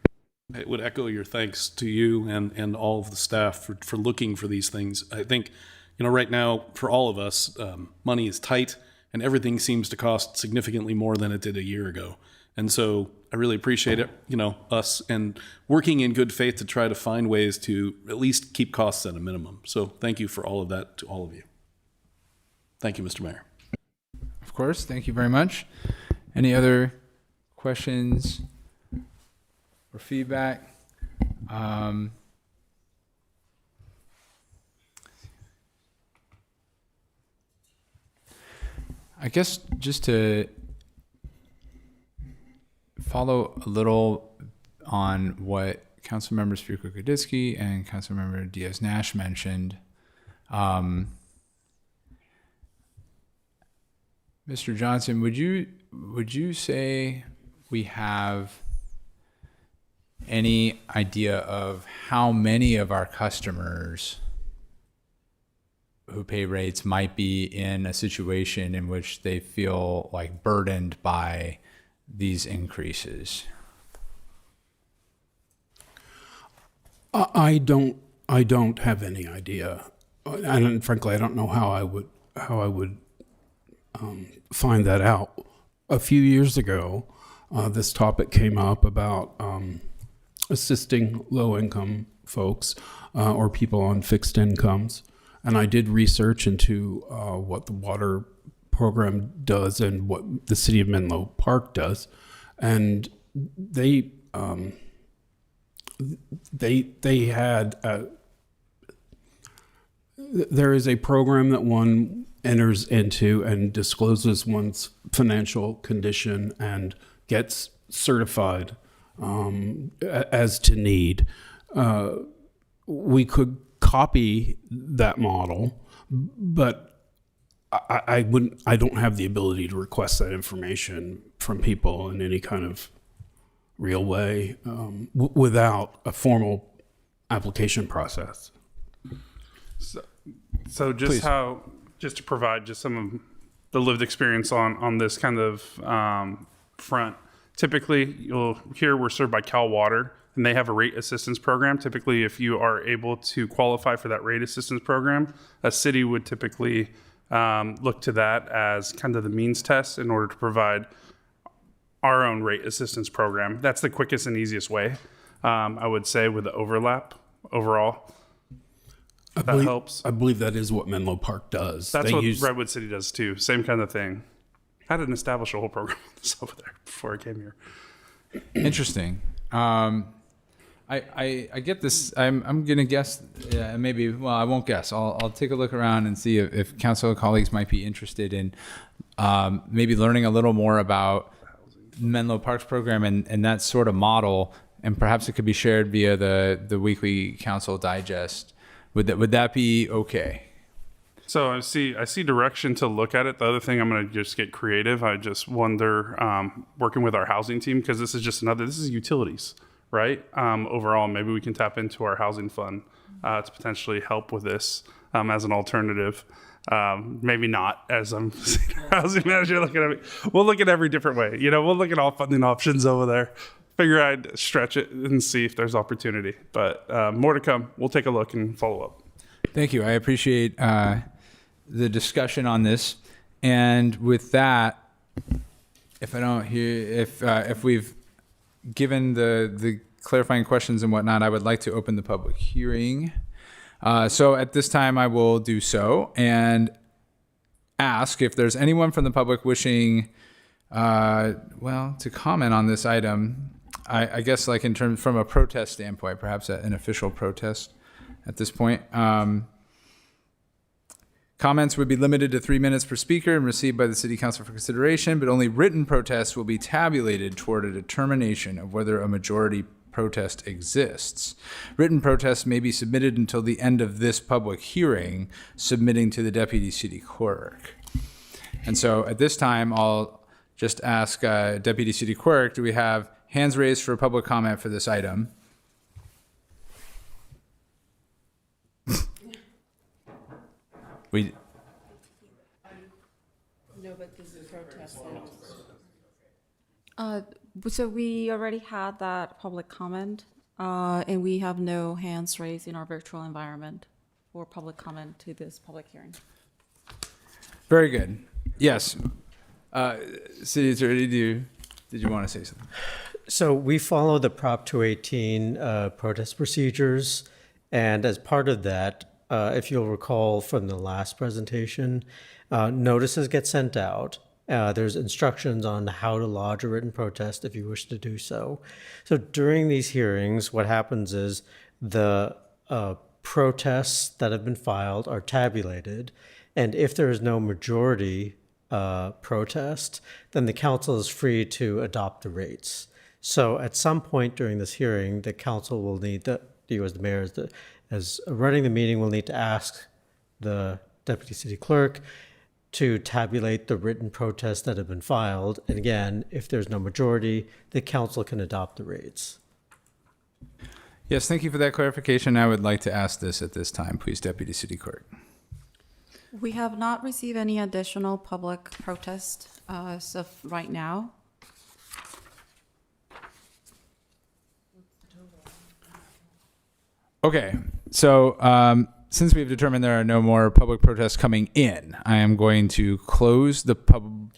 I would echo your thanks to you and all of the staff for looking for these things. I think, right now, for all of us, money is tight and everything seems to cost significantly more than it did a year ago. And so I really appreciate it, us and working in good faith to try to find ways to at least keep costs at a minimum. So thank you for all of that to all of you. Thank you, Mr. Mayor. Of course. Thank you very much. Any other questions or feedback? I guess just to follow a little on what Councilmember Spirko-Kadisky and Councilmember Diaz-Nash mentioned. Mr. Johnson, would you say we have any idea of how many of our customers who pay rates might be in a situation in which they feel like burdened by these increases? I don't have any idea, and frankly, I don't know how I would find that out. A few years ago, this topic came up about assisting low-income folks or people on fixed incomes, and I did research into what the water program does and what the city of Menlo Park does, and they had there is a program that one enters into and discloses one's financial condition and gets certified as to need. We could copy that model, but I don't have the ability to request that information from people in any kind of real way without a formal application process. So just Please. just to provide just some of the lived experience on this kind of front. Typically, you'll hear we're served by Cal Water, and they have a rate assistance program. Typically, if you are able to qualify for that rate assistance program, a city would typically look to that as kind of the means test in order to provide our own rate assistance program. That's the quickest and easiest way, I would say, with the overlap overall. That helps. I believe that is what Menlo Park does. That's what Redwood City does too. Same kind of thing. I didn't establish a whole program on this over there before I came here. Interesting. I get this. I'm gonna guess. Maybe. Well, I won't guess. I'll take a look around and see if council colleagues might be interested in maybe learning a little more about Menlo Park's program and that sort of model, and perhaps it could be shared via the weekly council digest. Would that be okay? So I see direction to look at it. The other thing, I'm going to just get creative. I just wonder, working with our housing team, because this is utilities, right? Overall, maybe we can tap into our housing fund to potentially help with this as an alternative. Maybe not, as I'm housing manager looking at it. We'll look at every different way. We'll look at all funding options over there. Figure I'd stretch it and see if there's opportunity. But more to come. We'll take a look and follow up. Thank you. I appreciate the discussion on this. And with that, if we've given the clarifying questions and whatnot, I would like to open the public hearing. So at this time, I will do so and ask if there's anyone from the public wishing, to comment on this item. I guess like from a protest standpoint, perhaps an official protest at this point. Comments would be limited to 3 minutes per speaker and received by the City Council for consideration, but only written protests will be tabulated toward a determination of whether a majority protest exists. Written protests may be submitted until the end of this public hearing, submitting to the Deputy City Clerk. And so at this time, I'll just ask Deputy City Clerk, do we have hands raised for public comment for this item? No, but this is protest. So we already had that public comment, and we have no hands raised in our virtual environment for public comment to this public hearing. Very good. Yes. City Attorney, did you want to say something? So we follow the Prop 218 protest procedures, and as part of that, if you'll recall from the last presentation, notices get sent out. There's instructions on how to lodge a written protest if you wish to do so. So during these hearings, what happens is the protests that have been filed are tabulated, and if there is no majority protest, then the council is free to adopt the rates. So at some point during this hearing, the council will need to, you as the mayor, as running the meeting, will need to ask the deputy city clerk to tabulate the written protests that have been filed. And again, if there's no majority, the council can adopt the rates. Yes, thank you for that clarification. I would like to ask this at this time, please, Deputy City Clerk. We have not received any additional public protest as of right now. Okay, so since we've determined there are no more public protests coming in, I am going to close the pardon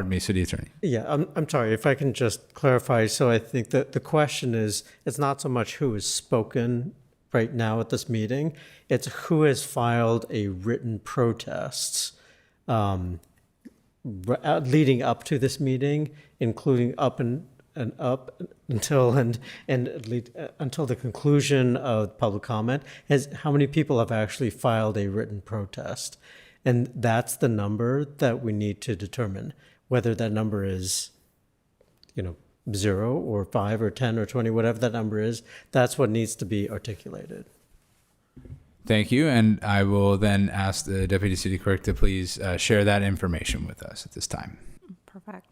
me, City Attorney. Yeah, I'm sorry, if I can just clarify. So I think that the question is, it's not so much who has spoken right now at this meeting, it's who has filed a written protest leading up to this meeting, including up until the conclusion of public comment. How many people have actually filed a written protest? And that's the number that we need to determine. Whether that number is, 0 or 5 or 10 or 20, whatever that number is, that's what needs to be articulated. Thank you, and I will then ask the Deputy City Clerk to please share that information with us at this time. Perfect.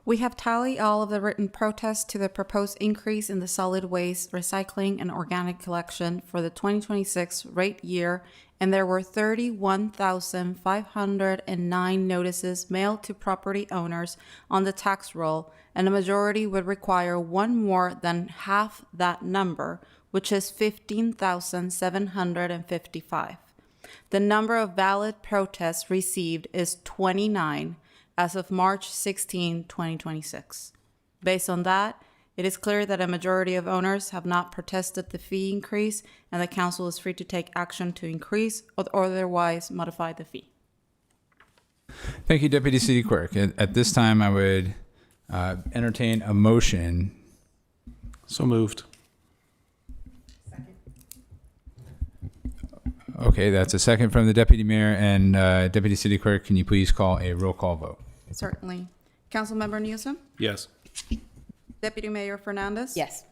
We have tallied all of the written protests to the proposed increase in the solid waste, recycling, and organic collection for the 2026 rate year, and there were 31,509 notices mailed to property owners on the tax roll, and a majority would require one more than half that number, which is 15,755. The number of valid protests received is 29 as of March 16, 2026. Based on that, it is clear that a majority of owners have not protested the fee increase, and the council is free to take action to increase or otherwise modify the fee. Thank you, Deputy City Clerk. At this time, I would entertain a motion. So moved. Okay, that's a second from the Deputy Mayor, and Deputy City Clerk, can you please call a roll call vote? Certainly. Councilmember Newsom? Yes. Deputy Mayor Fernandez? Yes.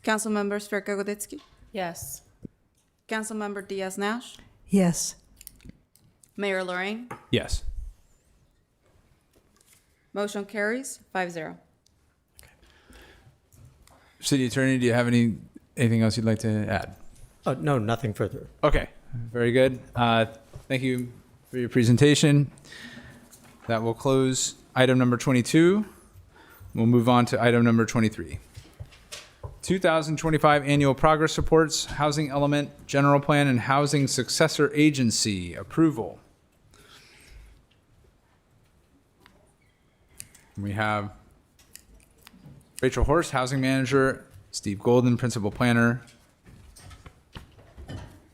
Councilmember Sverka-Goditsky? Yes. Councilmember Diaz-Nash? Yes. Mayor Lorraine? Yes. Motion carries 5-0. City Attorney, do you have anything else you'd like to add? No, nothing further. Okay, very good. Thank you for your presentation. That will close item number 22. We'll move on to item number 23. 2025 Annual Progress Reports, Housing Element, General Plan, and Housing Successor Agency approval. We have Rachel Horst, Housing Manager, Steve Golden, Principal Planner,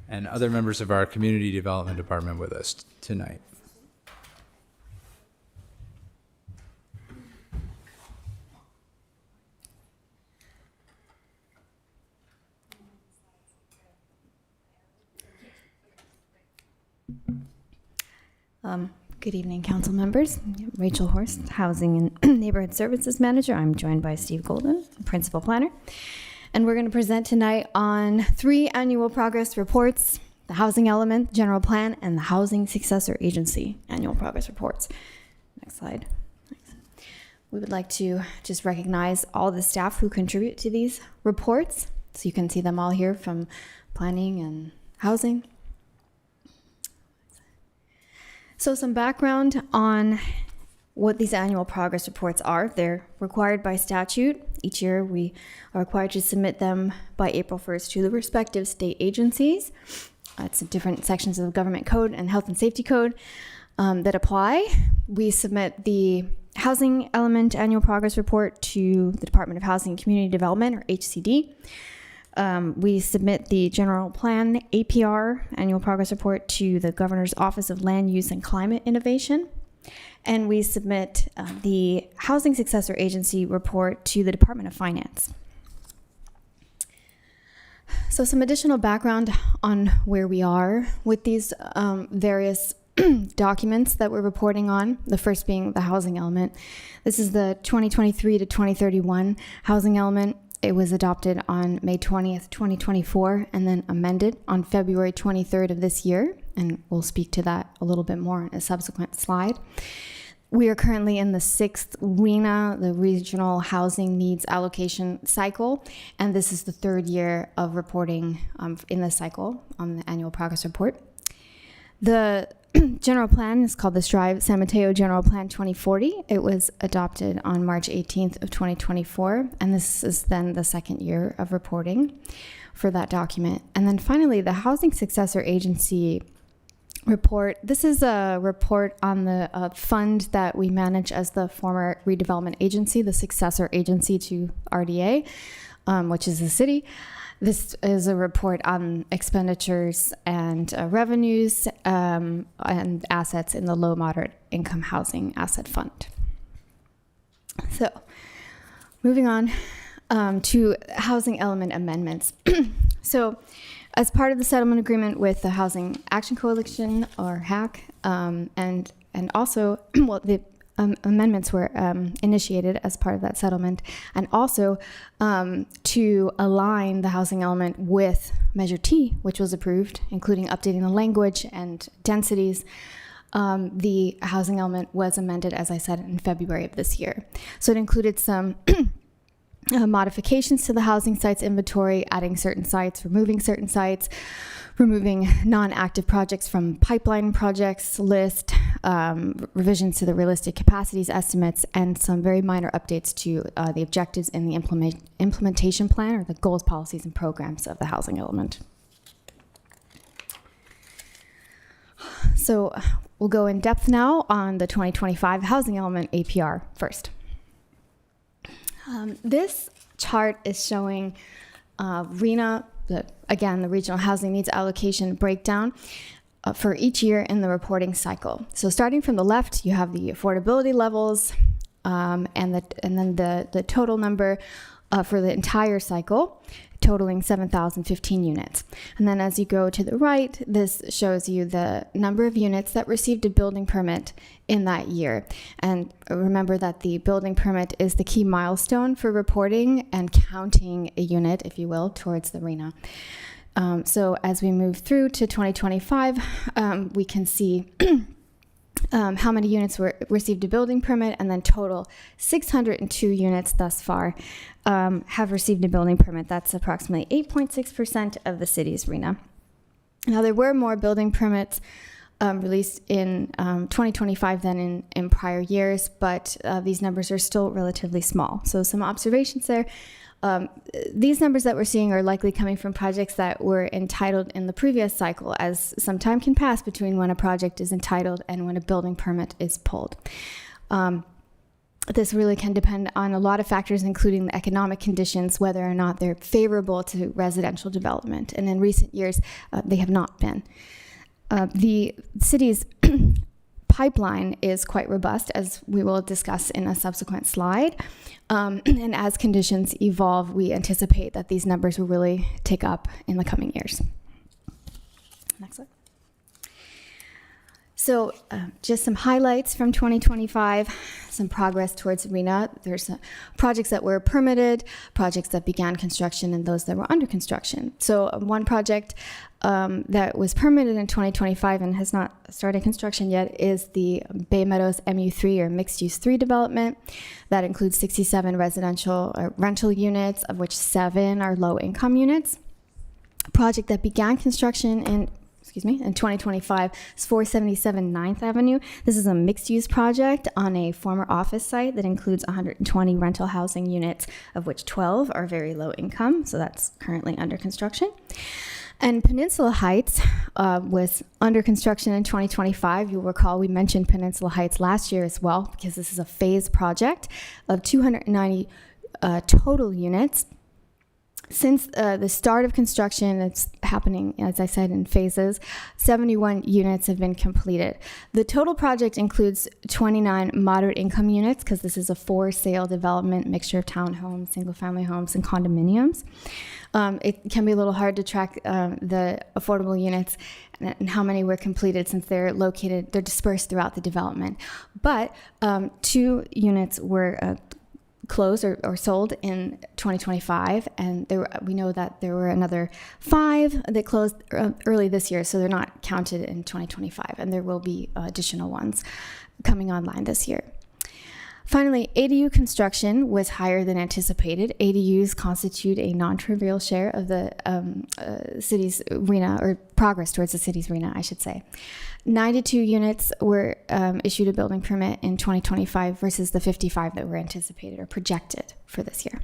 and other members of our Community Development Department with us tonight. Good evening, council members. Rachel Horst, Housing and Neighborhood Services Manager. I'm joined by Steve Golden, Principal Planner. And we're going to present tonight on 3 annual progress reports: the Housing Element, General Plan, and the Housing Successor Agency annual progress reports. Next slide. We would like to just recognize all the staff who contribute to these reports. So you can see them all here from planning and housing. So some background on what these annual progress reports are. They're required by statute. Each year we are required to submit them by April 1st to the respective state agencies. It's different sections of the government code and health and safety code that apply. We submit the Housing Element Annual Progress Report to the Department of Housing and Community Development, or HCD. We submit the General Plan APR Annual Progress Report to the Governor's Office of Land Use and Climate Innovation. And we submit the Housing Successor Agency report to the Department of Finance. So some additional background on where we are with these various documents that we're reporting on, the first being the housing element. This is the 2023 to 2031 housing element. It was adopted on May 20th, 2024, and then amended on February 23rd of this year, and we'll speak to that a little bit more in a subsequent slide. We are currently in the 6th RHNA, the Regional Housing Needs Allocation Cycle, and this is the 3rd year of reporting in this cycle on the annual progress report. The general plan is called the Strive San Mateo General Plan 2040. It was adopted on March 18th of 2024, and this is then the 2nd year of reporting for that document. And then finally, the Housing Successor Agency report. This is a report on the fund that we manage as the former redevelopment agency, the successor agency to RDA, which is the city. This is a report on expenditures and revenues and assets in the low moderate income housing asset fund. So moving on to housing element amendments. So as part of the settlement agreement with the Housing Action Coalition, or HAC, and also, well, the amendments were initiated as part of that settlement, and also to align the housing element with Measure T, which was approved, including updating the language and densities. The housing element was amended, as I said, in February of this year. So it included some modifications to the housing sites inventory, adding certain sites, removing certain sites, removing non-active projects from pipeline projects list, revisions to the realistic capacities estimates, and some very minor updates to the objectives in the implementation plan, or the goals, policies, and programs of the housing element. So we'll go in depth now on the 2025 housing element APR first. This chart is showing RHNA, again, the Regional Housing Needs Allocation breakdown for each year in the reporting cycle. So starting from the left, you have the affordability levels and then the total number for the entire cycle, totaling 7,015 units. And then as you go to the right, this shows you the number of units that received a building permit in that year. And remember that the building permit is the key milestone for reporting and counting a unit, if you will, towards the RHNA. So as we move through to 2025, we can see how many units received a building permit, and then total 602 units thus far have received a building permit. That's approximately 8.6% of the city's RHNA. Now, there were more building permits released in 2025 than in prior years, but these numbers are still relatively small. So some observations there. These numbers that we're seeing are likely coming from projects that were entitled in the previous cycle, as some time can pass between when a project is entitled and when a building permit is pulled. This really can depend on a lot of factors, including the economic conditions, whether or not they're favorable to residential development. And in recent years, they have not been. The city's pipeline is quite robust, as we will discuss in a subsequent slide. And as conditions evolve, we anticipate that these numbers will really tick up in the coming years. Next slide. So just some highlights from 2025, some progress towards RHNA. There's projects that were permitted, projects that began construction, and those that were under construction. So one project that was permitted in 2025 and has not started construction yet is the Bay Meadows MU3, or Mixed Use 3 development. That includes 67 residential rental units, of which 7 are low-income units. A project that began construction in 2025 is 477 9th Avenue. This is a mixed-use project on a former office site that includes 120 rental housing units, of which 12 are very low income, so that's currently under construction. And Peninsula Heights was under construction in 2025. You'll recall we mentioned Peninsula Heights last year as well, because this is a phased project of 290 total units. Since the start of construction, it's happening, as I said, in phases, 71 units have been completed. The total project includes 29 moderate income units, because this is a for-sale development, mixture of townhomes, single-family homes, and condominiums. It can be a little hard to track the affordable units and how many were completed, since they're dispersed throughout the development. But 2 units were closed or sold in 2025, and we know that there were another 5 that closed early this year, so they're not counted in 2025, and there will be additional ones coming online this year. Finally, ADU construction was higher than anticipated. ADUs constitute a non-trivial share of the city's RHNA, or progress towards the city's RHNA, I should say. 92 units were issued a building permit in 2025 versus the 55 that were anticipated or projected for this year.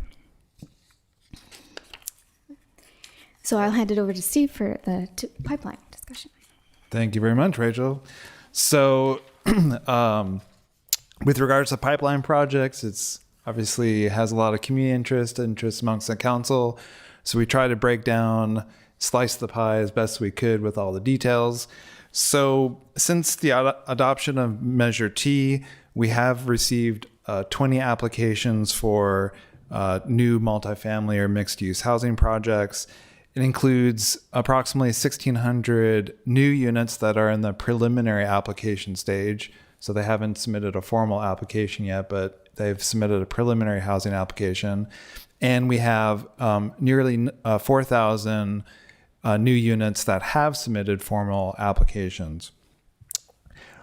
So I'll hand it over to Steve for the pipeline discussion. Thank you very much, Rachel. So with regards to pipeline projects, it's obviously has a lot of community interest amongst the council. So we try to break down, slice the pie as best we could with all the details. So since the adoption of Measure T, we have received 20 applications for new multifamily or mixed-use housing projects. It includes approximately 1,600 new units that are in the preliminary application stage. So they haven't submitted a formal application yet, but they've submitted a preliminary housing application. And we have nearly 4,000 new units that have submitted formal applications.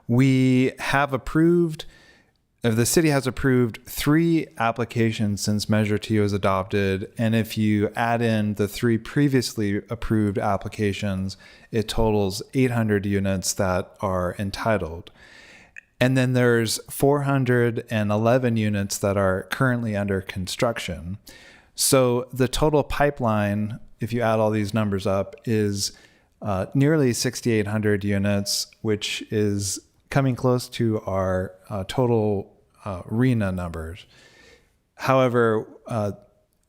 We have approved, the city has approved 3 applications since Measure T was adopted. And if you add in the 3 previously approved applications, it totals 800 units that are entitled. And then there's 411 units that are currently under construction. So the total pipeline, if you add all these numbers up, is nearly 6,800 units, which is coming close to our total RHNA numbers. However,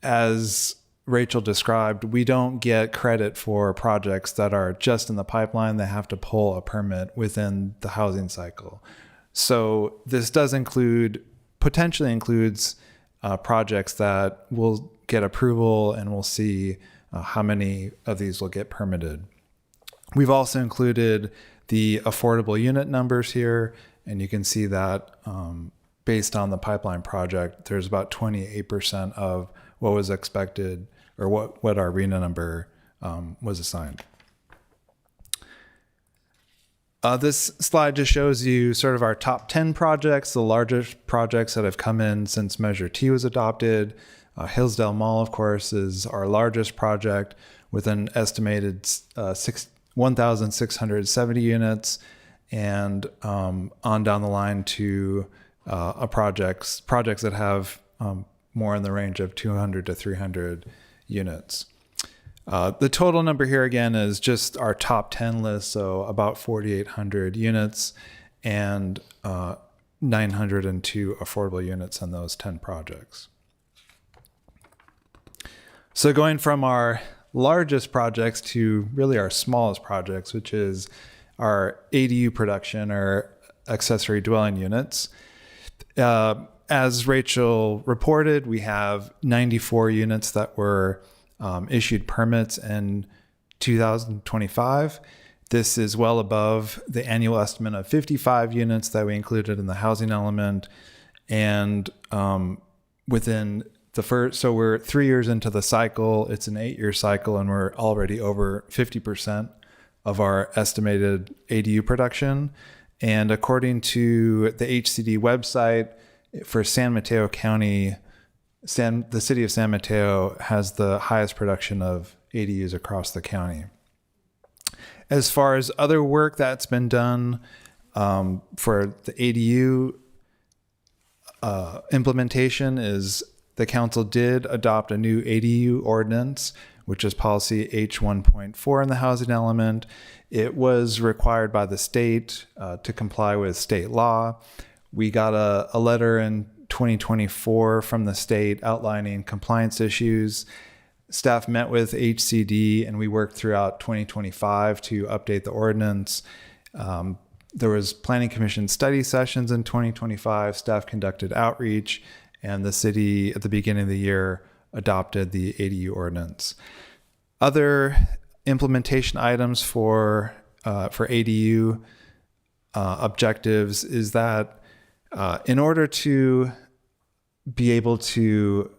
as Rachel described, we don't get credit for projects that are just in the pipeline. They have to pull a permit within the housing cycle. So this does potentially includes projects that will get approval, and we'll see how many of these will get permitted. We've also included the affordable unit numbers here, and you can see that based on the pipeline project, there's about 28% of what was expected, or what our RHNA number was assigned. This slide just shows you sort of our top 10 projects, the largest projects that have come in since Measure T was adopted. Hillsdale Mall, of course, is our largest project with an estimated 1,670 units, and on down the line to projects that have more in the range of 200 to 300 units. The total number here again is just our top 10 list, so about 4,800 units and 902 affordable units in those 10 projects. So going from our largest projects to really our smallest projects, which is our ADU production or accessory dwelling units. As Rachel reported, we have 94 units that were issued permits in 2025. This is well above the annual estimate of 55 units that we included in the housing element. And within the first, so we're 3 years into the cycle, it's an 8-year cycle, and we're already over 50% of our estimated ADU production. And according to the HCD website, for San Mateo County, the city of San Mateo has the highest production of ADUs across the county. As far as other work that's been done for the ADU implementation, is the council did adopt a new ADU ordinance, which is policy H1.4 in the housing element. It was required by the state to comply with state law. We got a letter in 2024 from the state outlining compliance issues. staff met with HCD and we worked throughout 2025 to update the ordinance. There was Planning Commission study sessions in 2025. Staff conducted outreach, and the city at the beginning of the year adopted the ADU ordinance. Other implementation items for ADU objectives is that in order to be able to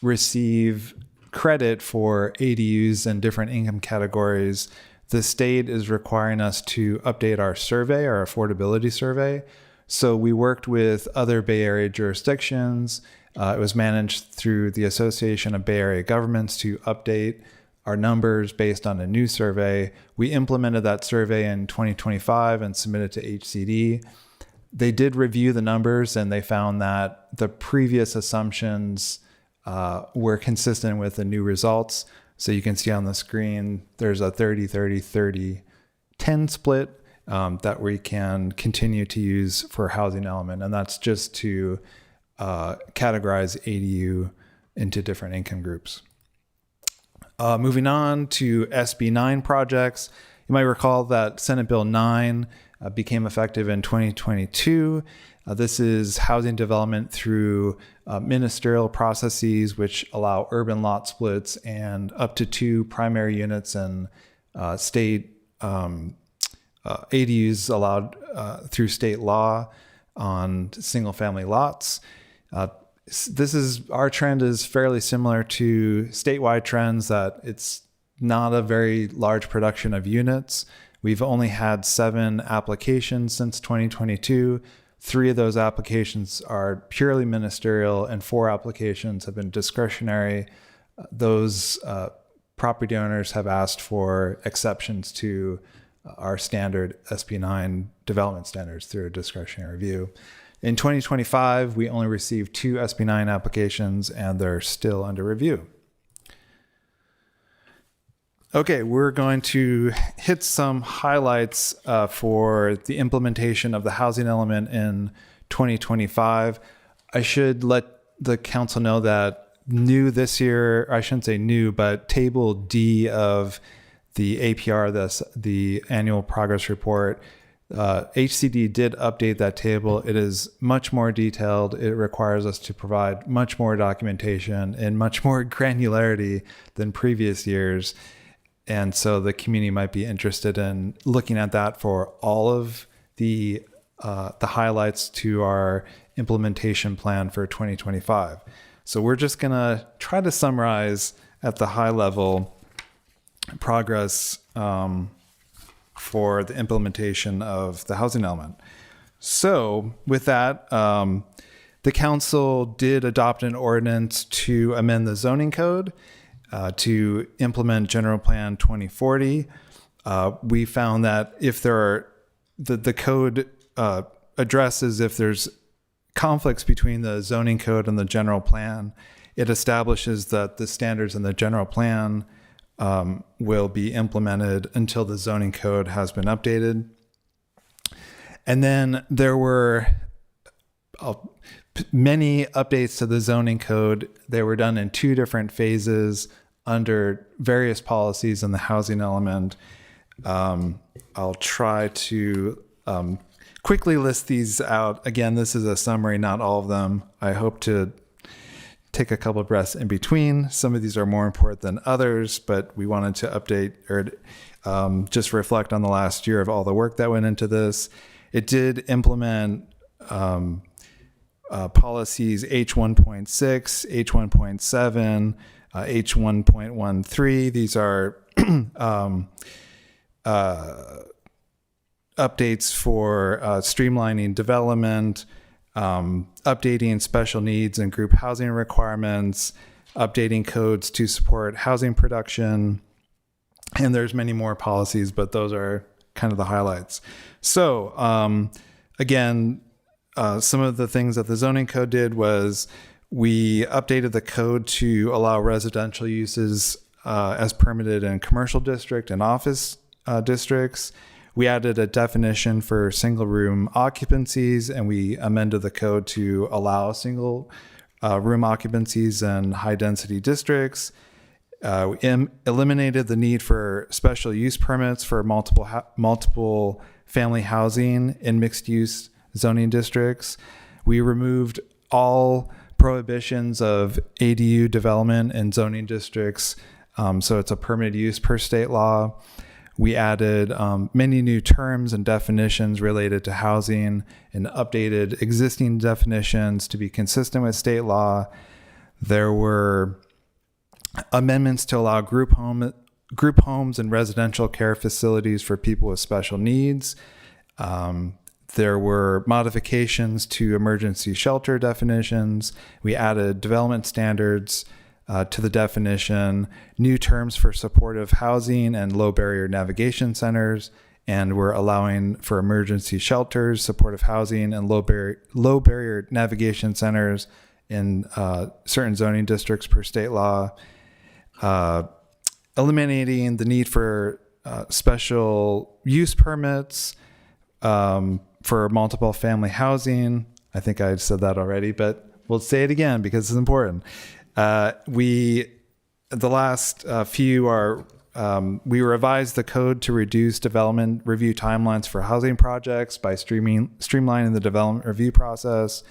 receive credit for ADUs in different income categories, the state is requiring us to update our survey, our affordability survey. So we worked with other Bay Area jurisdictions. It was managed through the Association of Bay Area Governments to update our numbers based on a new survey. We implemented that survey in 2025 and submitted to HCD. They did review the numbers and they found that the previous assumptions were consistent with the new results. So you can see on the screen, there's a 30-30-30-10 split that we can continue to use for housing element. And that's just to categorize ADU into different income groups. Moving on to SB 9 projects. You might recall that Senate Bill 9 became effective in 2022. This is housing development through ministerial processes, which allow urban lot splits and up to 2 primary units and state ADUs allowed through state law on single family lots. Our trend is fairly similar to statewide trends, that it's not a very large production of units. We've only had 7 applications since 2022. 3 of those applications are purely ministerial and 4 applications have been discretionary. Those property owners have asked for exceptions to our standard SB 9 development standards through a discretionary review. In 2025, we only received 2 SB 9 applications and they're still under review. Okay, we're going to hit some highlights for the implementation of the housing element in 2025. I should let the council know that new this year, I shouldn't say new, but Table D of the APR, the annual progress report, HCD did update that table. It is much more detailed. It requires us to provide much more documentation and much more granularity than previous years. And so the community might be interested in looking at that for all of the highlights to our implementation plan for 2025. So we're just going to try to summarize at the high level progress for the implementation of the housing element. So with that, the council did adopt an ordinance to amend the zoning code to implement General Plan 2040. We found that if there are, the code addresses if there's conflicts between the zoning code and the general plan, it establishes that the standards in the general plan will be implemented until the zoning code has been updated. And then there were many updates to the zoning code. They were done in 2 different phases under various policies in the housing element. I'll try to quickly list these out. Again, this is a summary, not all of them. I hope to take a couple of breaths in between. Some of these are more important than others, but we wanted to update or just reflect on the last year of all the work that went into this. It did implement policies H1.6, H1.7, H1.13. These are updates for streamlining development, updating special needs and group housing requirements, updating codes to support housing production, and there's many more policies, but those are kind of the highlights. So again, some of the things that the zoning code did was we updated the code to allow residential uses as permitted in commercial district and office districts. We added a definition for single room occupancies, and we amended the code to allow single room occupancies in high density districts. eliminated the need for special use permits for multiple family housing in mixed use zoning districts. We removed all prohibitions of ADU development in zoning districts. So it's a permitted use per state law. We added many new terms and definitions related to housing and updated existing definitions to be consistent with state law. There were amendments to allow group homes and residential care facilities for people with special needs. There were modifications to emergency shelter definitions. We added development standards to the definition, new terms for supportive housing and low barrier navigation centers, and we're allowing for emergency shelters, supportive housing, and low barrier navigation centers in certain zoning districts per state law. Eliminating the need for special use permits for multiple family housing. I think I said that already, but we'll say it again because it's important. We revised the code to reduce development review timelines for housing projects by streamlining the development review process.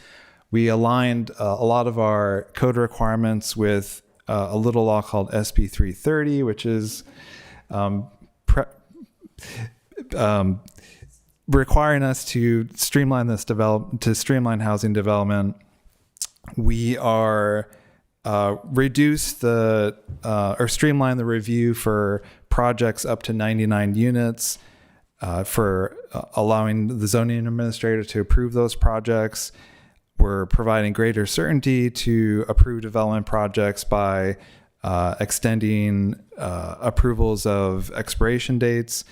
We aligned a lot of our code requirements with a little law called SB 330, which is requiring us to streamline streamline housing development. We are streamline the review for projects up to 99 units, for allowing the zoning administrator to approve those projects. We're providing greater certainty to approve development projects by extending approvals of expiration dates.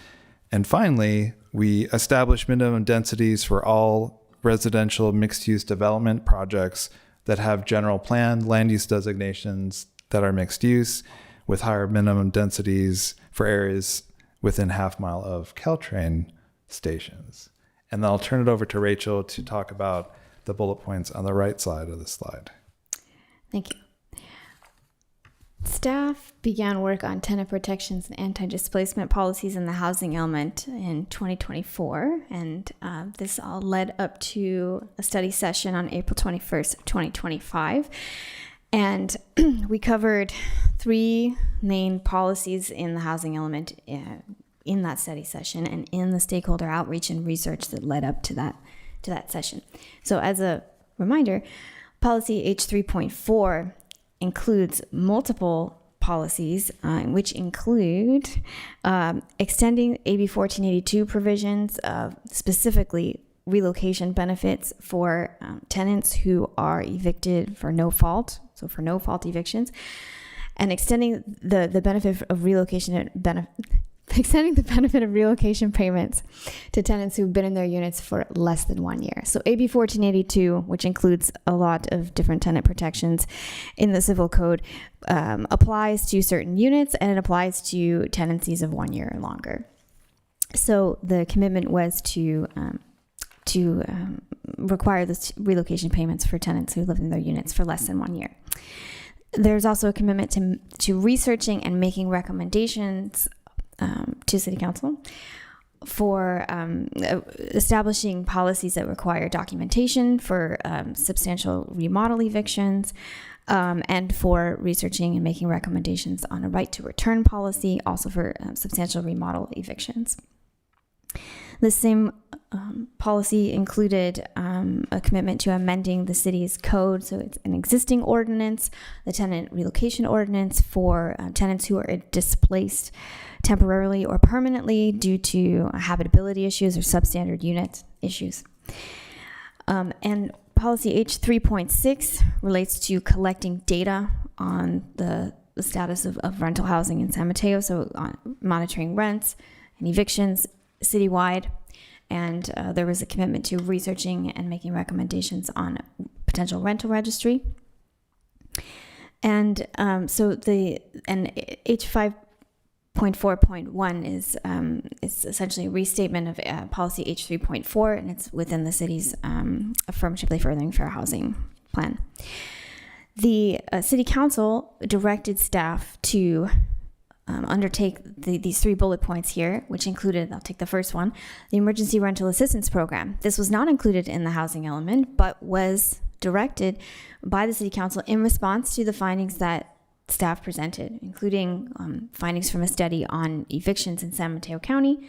And finally, we establish minimum densities for all residential mixed-use development projects that have general plan land use designations that are mixed use, with higher minimum densities for areas within half-mile of Caltrain stations. And then I'll turn it over to Rachel to talk about the bullet points on the right side of the slide. Thank you. Staff began work on tenant protections and anti-displacement policies in the housing element in 2024, and this all led up to a study session on April 21st of 2025. And we covered 3 main policies in the housing element in that study session and in the stakeholder outreach and research that led up to that session. So as a reminder, policy H3.4 includes multiple policies, which include extending AB 1482 provisions, specifically relocation benefits for tenants who are evicted for no fault, so for no fault evictions, and extending the benefit of relocation extending the benefit of relocation payments to tenants who've been in their units for less than 1 year. So AB 1482, which includes a lot of different tenant protections in the civil code, applies to certain units, and it applies to tenancies of 1 year or longer. So the commitment was to require this relocation payments for tenants who live in their units for less than 1 year. There's also a commitment to researching and making recommendations to City Council for establishing policies that require documentation for substantial remodel evictions, and for researching and making recommendations on a right to return policy, also for substantial remodel evictions. The same policy included a commitment to amending the city's code. So it's an existing ordinance, the tenant relocation ordinance, for tenants who are displaced temporarily or permanently due to habitability issues or substandard unit issues. And policy H3.6 relates to collecting data on the status of rental housing in San Mateo, so on monitoring rents and evictions citywide. And there was a commitment to researching and making recommendations on potential rental registry. And so H5.4.1 is essentially a restatement of policy H3.4, and it's within the city's affirmatively furthering fair housing plan. The City Council directed staff to undertake these 3 bullet points here, which included, I'll take the first one, the Emergency Rental Assistance Program. This was not included in the housing element, but was directed by the City Council in response to the findings that staff presented, including findings from a study on evictions in San Mateo County,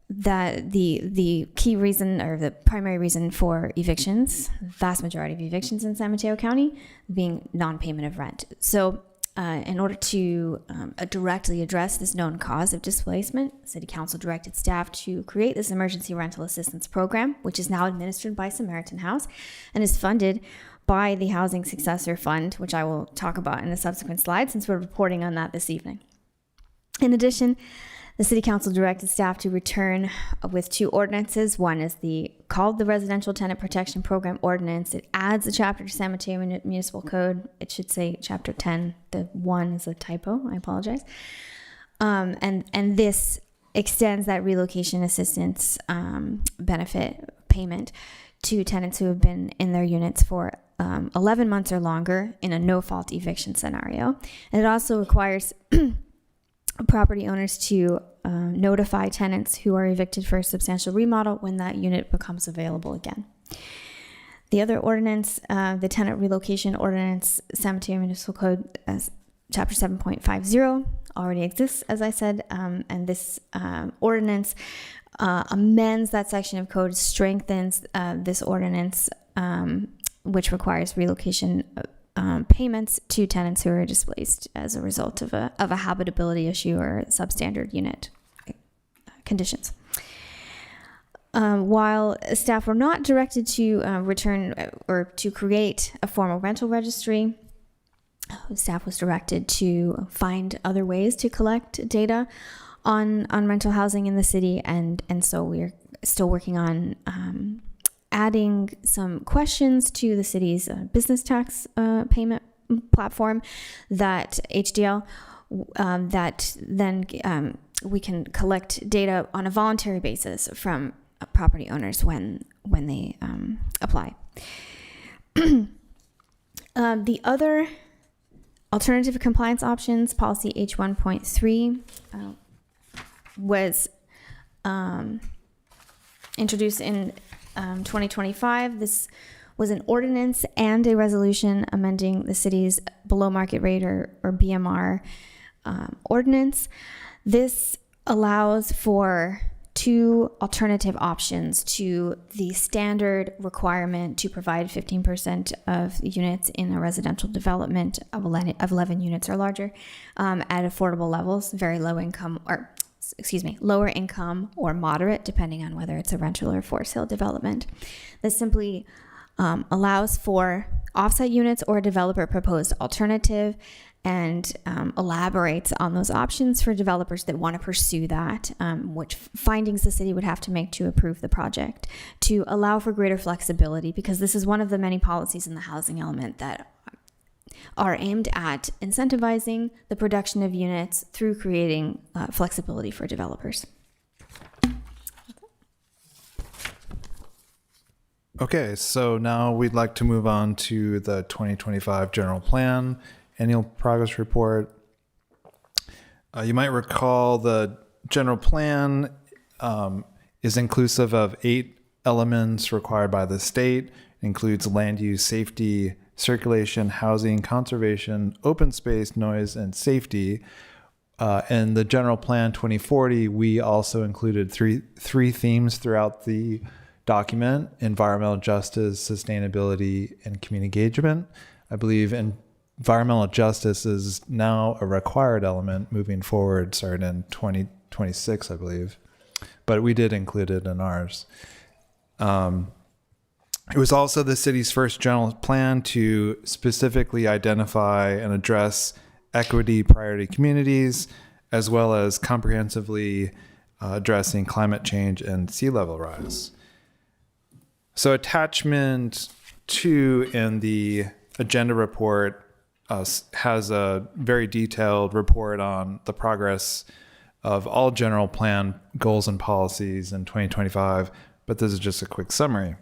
that the key reason or the primary reason for evictions, vast majority of evictions in San Mateo County, being non-payment of rent. So in order to directly address this known cause of displacement, City Council directed staff to create this Emergency Rental Assistance Program, which is now administered by Samaritan House and is funded by the Housing Successor Fund, which I will talk about in a subsequent slide since we're reporting on that this evening. In addition, the City Council directed staff to return with 2 ordinances. One is called the Residential Tenant Protection Program Ordinance. It adds a chapter to San Mateo Municipal Code. It should say Chapter 10. The 1 is a typo. I apologize. And this extends that relocation assistance benefit payment to tenants who have been in their units for 11 months or longer in a no-fault eviction scenario. And it also requires property owners to notify tenants who are evicted for a substantial remodel when that unit becomes available again. The other ordinance, the Tenant Relocation Ordinance, San Mateo Municipal Code, Chapter 7.50, already exists, as I said, and this ordinance amends that section of code, strengthens this ordinance, which requires relocation payments to tenants who are displaced as a result of a habitability issue or substandard unit conditions. While staff were not directed to return or to create a formal rental registry, staff was directed to find other ways to collect data on rental housing in the city, and so we're still working on adding some questions to the city's business tax payment platform, that HDL, that then we can collect data on a voluntary basis from property owners when they apply. The other alternative compliance options, policy H1.3, was introduced in 2025. This was an ordinance and a resolution amending the city's below market rate or BMR ordinance. This allows for 2 alternative options to the standard requirement to provide 15% of units in a residential development of 11 units or larger at affordable levels, very low income, or lower income or moderate, depending on whether it's a rental or for sale development. This simply allows for offsite units or a developer proposed alternative, and elaborates on those options for developers that want to pursue that, which findings the city would have to make to approve the project, to allow for greater flexibility, because this is one of the many policies in the housing element that are aimed at incentivizing the production of units through creating flexibility for developers. Okay, so now we'd like to move on to the 2025 general plan, annual progress report. You might recall the general plan is inclusive of 8 elements required by the state. It includes land use, safety, circulation, housing, conservation, open space, noise, and safety. In the general plan 2040, we also included three themes throughout the document: environmental justice, sustainability, and community engagement. I believe environmental justice is now a required element moving forward, starting in 2026, I believe. But we did include it in ours. It was also the city's first general plan to specifically identify and address equity priority communities, as well as comprehensively addressing climate change and sea level rise. So attachment 2 in the agenda report has a very detailed report on the progress of all general plan goals and policies in 2025, but this is just a quick summary.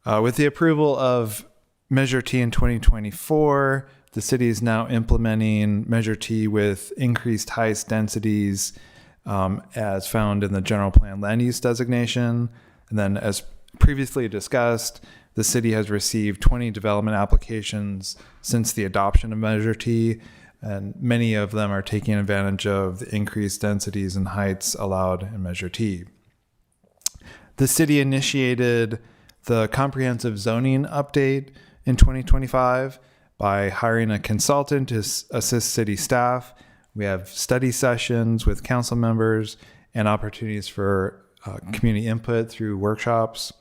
With the approval of Measure T in 2024, the city is now implementing Measure T with increased heights densities as found in the general plan land use designation. And then as previously discussed, the city has received 20 development applications since the adoption of Measure T, and many of them are taking advantage of the increased densities and heights allowed in Measure T. The city initiated the comprehensive zoning update in 2025 by hiring a consultant to assist city staff. We have study sessions with council members and opportunities for community input through workshops.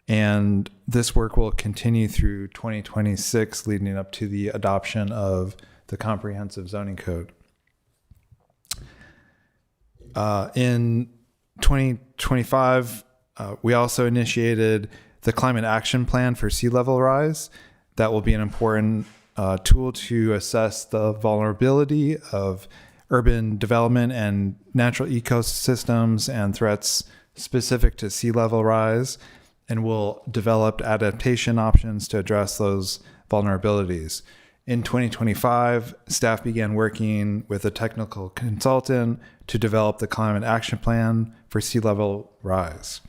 And this work will continue through 2026, leading up to the adoption of the comprehensive zoning code. In 2025, we also initiated the Climate Action Plan for Sea Level Rise. That will be an important tool to assess the vulnerability of urban development and natural ecosystems and threats specific to sea level rise, and will develop adaptation options to address those vulnerabilities. In 2025, staff began working with a technical consultant to develop the Climate Action Plan for Sea Level Rise.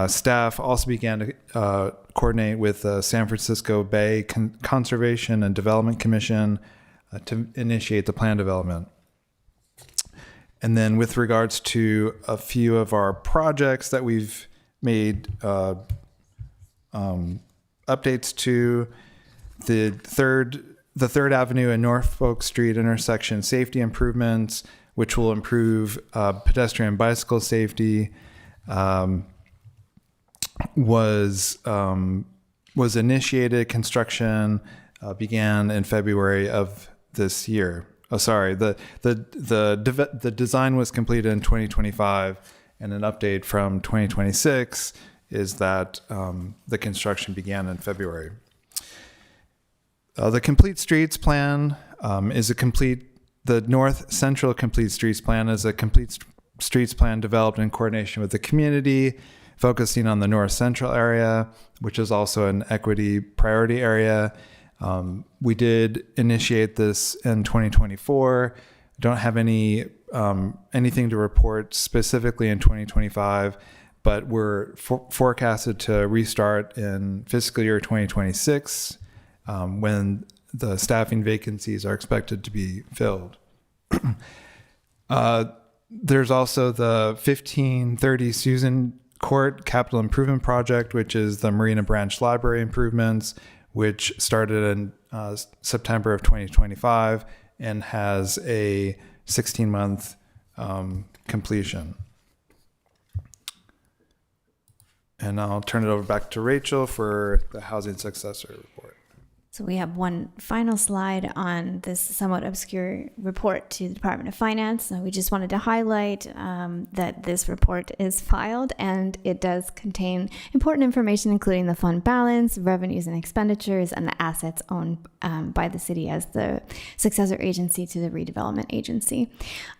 Staff also began to coordinate with the San Francisco Bay Conservation and Development Commission to initiate the plan development. And then with regards to a few of our projects that we've made updates to, the Third Avenue and Norfolk Street intersection safety improvements, which will improve pedestrian and bicycle safety, was initiated. Construction began in February of this year. Oh, sorry. The design was completed in 2025, and an update from 2026 is that the construction began in February. The Complete Streets Plan the North Central Complete Streets Plan is a complete streets plan developed in coordination with the community, focusing on the North Central area, which is also an equity priority area. We did initiate this in 2024. Don't have anything to report specifically in 2025, but we're forecasted to restart in fiscal year 2026 when the staffing vacancies are expected to be filled. There's also the 1530 Susan Court Capital Improvement Project, which is the Marina Branch Library improvements, which started in September of 2025 and has a 16-month completion. And I'll turn it over back to Rachel for the Housing Successor report. So we have one final slide on this somewhat obscure report to the Department of Finance. So we just wanted to highlight that this report is filed, and it does contain important information, including the fund balance, revenues and expenditures, and the assets owned by the city as the successor agency to the redevelopment agency.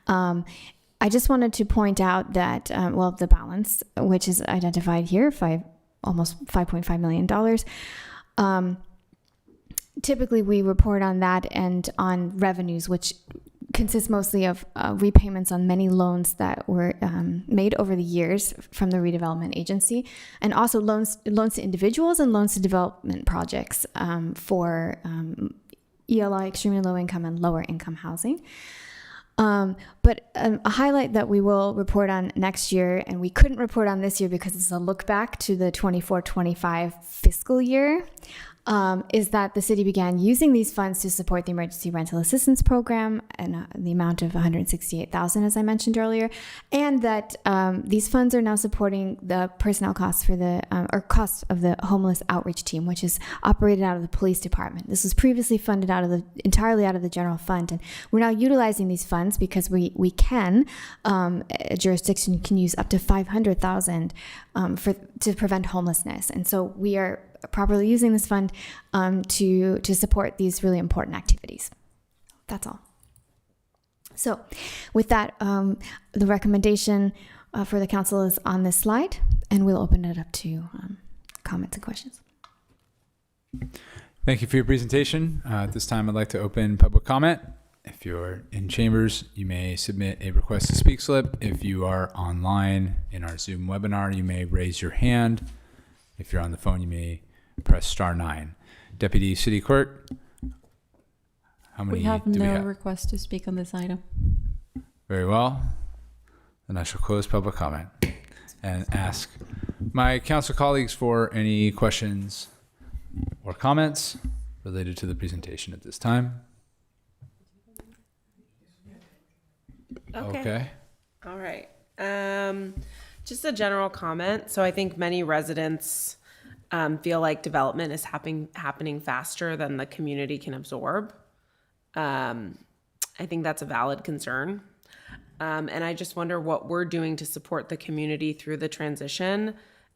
I just wanted to point out that, the balance, which is identified here, almost $5.5 million. Typically, we report on that and on revenues, which consists mostly of repayments on many loans that were made over the years from the redevelopment agency, and also loans to individuals and loans to development projects for ELI, extremely low income and lower income housing. But a highlight that we will report on next year, and we couldn't report on this year because it's a look back to the 24-25 fiscal year, is that the city began using these funds to support the emergency rental assistance program and the amount of $168,000, as I mentioned earlier, and that these funds are now supporting the personnel costs for the costs of the homeless outreach team, which is operated out of the police department. This was previously funded entirely out of the general fund, and we're now utilizing these funds because we can. A jurisdiction can use up to $500,000 to prevent homelessness, and so we are properly using this fund to support these really important activities. That's all. So with that, the recommendation for the council is on this slide, and we'll open it up to comments and questions. Thank you for your presentation. At this time, I'd like to open public comment. If you're in chambers, you may submit a request to speak slip. If you are online in our Zoom webinar, you may raise your hand. If you're on the phone, you may press star 9. Deputy City Clerk, how many We have do we no have? request to speak on this item. Very well. Then I shall close public comment and ask my council colleagues for any questions or comments related to the presentation at this time. Okay. All right. Just a general comment. So I think many residents feel like development is happening faster than the community can absorb. I think that's a valid concern. And I just wonder what we're doing to support the community through the transition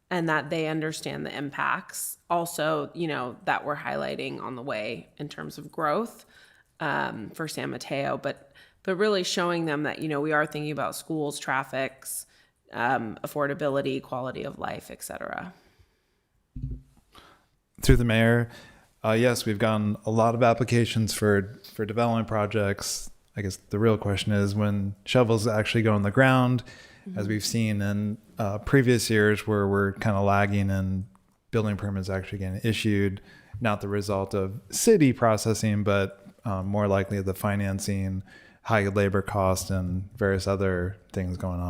and that they understand the impacts also, that we're highlighting on the way in terms of growth for San Mateo, but really showing them that, we are thinking about schools, traffics, affordability, quality of life, et cetera. Through the mayor, yes, we've gotten a lot of applications for development projects. I guess the real question is when shovels actually go on the ground, as we've seen in previous years where we're kind of lagging and building permits actually getting issued, not the result of city processing, but more likely the financing, high labor cost, and various other things going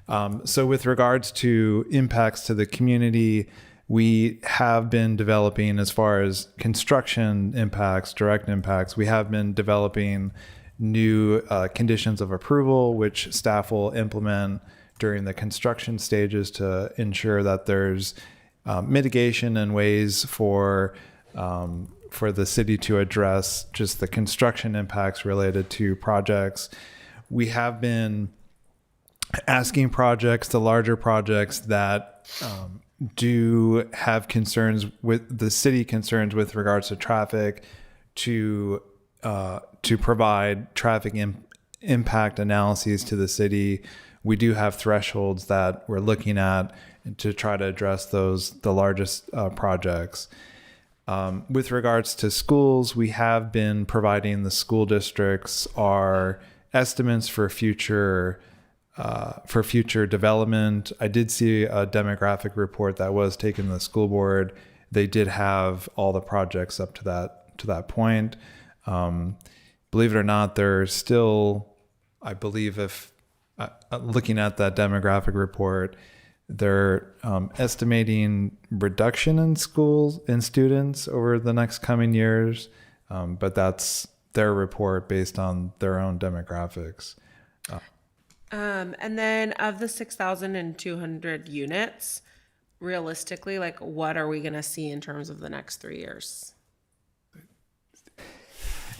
on. So with regards to impacts to the community, we have been developing, as far as construction impacts, direct impacts, we have been developing new conditions of approval, which staff will implement during the construction stages to ensure that there's mitigation and ways for the city to address just the construction impacts related to projects. We have been asking projects, the larger projects that do have concerns with the city, concerns with regards to traffic, to provide traffic impact analyses to the city. We do have thresholds that we're looking at to try to address the largest projects. With regards to schools, we have been providing the school districts our estimates for future development. I did see a demographic report that was taken to the school board. They did have all the projects up to that point. Believe it or not, there's still, I believe, if looking at that demographic report, they're estimating reduction in schools and students over the next coming years, but that's their report based on their own demographics. And then of the 6,200 units, realistically, what are we going to see in terms of the next 3 years?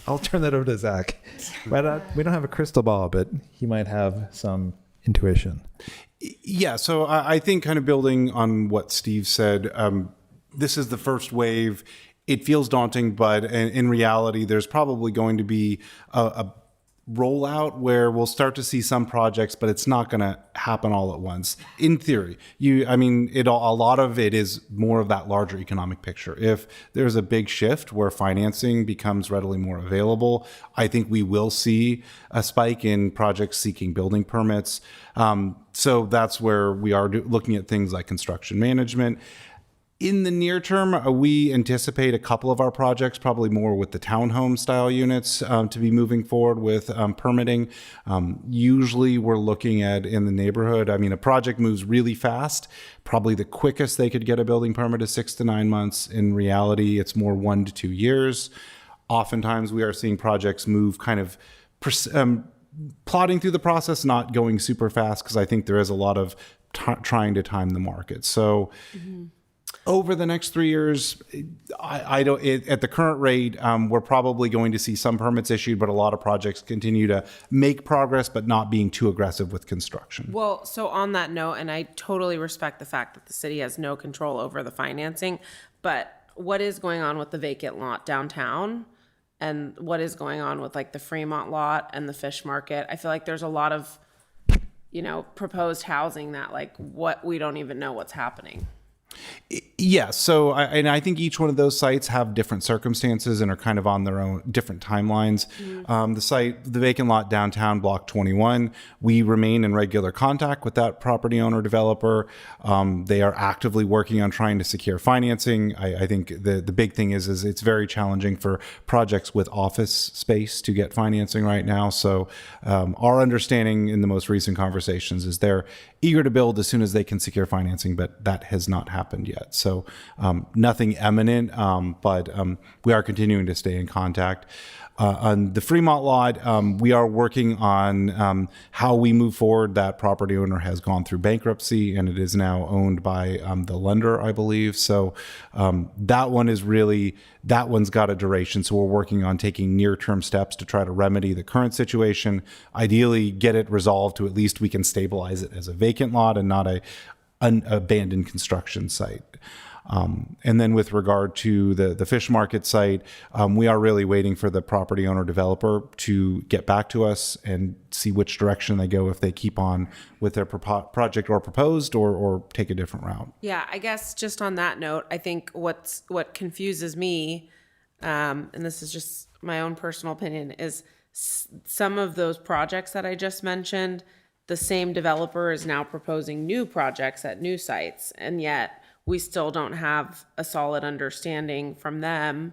I'll turn that over to Zach. But we don't have a crystal ball, but he might have some intuition. Yeah, so I think kind of building on what Steve said, this is the first wave. It feels daunting, but in reality, there's probably going to be a rollout where we'll start to see some projects, but it's not going to happen all at once. In theory, a lot of it is more of that larger economic picture. If there's a big shift where financing becomes readily more available, I think we will see a spike in projects seeking building permits. So that's where we are looking at things like construction management. In the near term, we anticipate a couple of our projects, probably more with the townhome style units, to be moving forward with permitting. Usually we're looking at in the neighborhood. A project moves really fast. Probably the quickest they could get a building permit is 6 to 9 months. In reality, it's more 1 to 2 years. Oftentimes we are seeing projects move kind of plodding through the process, not going super fast, because I think there is a lot of trying to time the market. So over the next 3 years, I don't. At the current rate, we're probably going to see some permits issued, but a lot of projects continue to make progress, but not being too aggressive with construction. Well, so on that note, and I totally respect the fact that the city has no control over the financing, but what is going on with the vacant lot downtown? And what is going on with the Fremont lot and the fish market? I feel like there's a lot of, proposed housing that what we don't even know what's happening. Yeah, so I think each one of those sites have different circumstances and are kind of on their own different timelines. The vacant lot downtown, Block 21, we remain in regular contact with that property owner developer. They are actively working on trying to secure financing. I think the big thing is it's very challenging for projects with office space to get financing right now. So our understanding in the most recent conversations is they're eager to build as soon as they can secure financing, but that has not happened yet. So nothing imminent, but we are continuing to stay in contact. On the Fremont lot, we are working on how we move forward. That property owner has gone through bankruptcy and it is now owned by the lender, I believe. So that one's got a duration. So we're working on taking near-term steps to try to remedy the current situation, ideally get it resolved to at least we can stabilize it as a vacant lot and not an abandoned construction site. And then with regard to the fish market site, we are really waiting for the property owner developer to get back to us and see which direction they go, if they keep on with their project or proposed or take a different route. Yeah, I guess just on that note, I think what confuses me, and this is just my own personal opinion, is some of those projects that I just mentioned, the same developer is now proposing new projects at new sites, and yet we still don't have a solid understanding from them,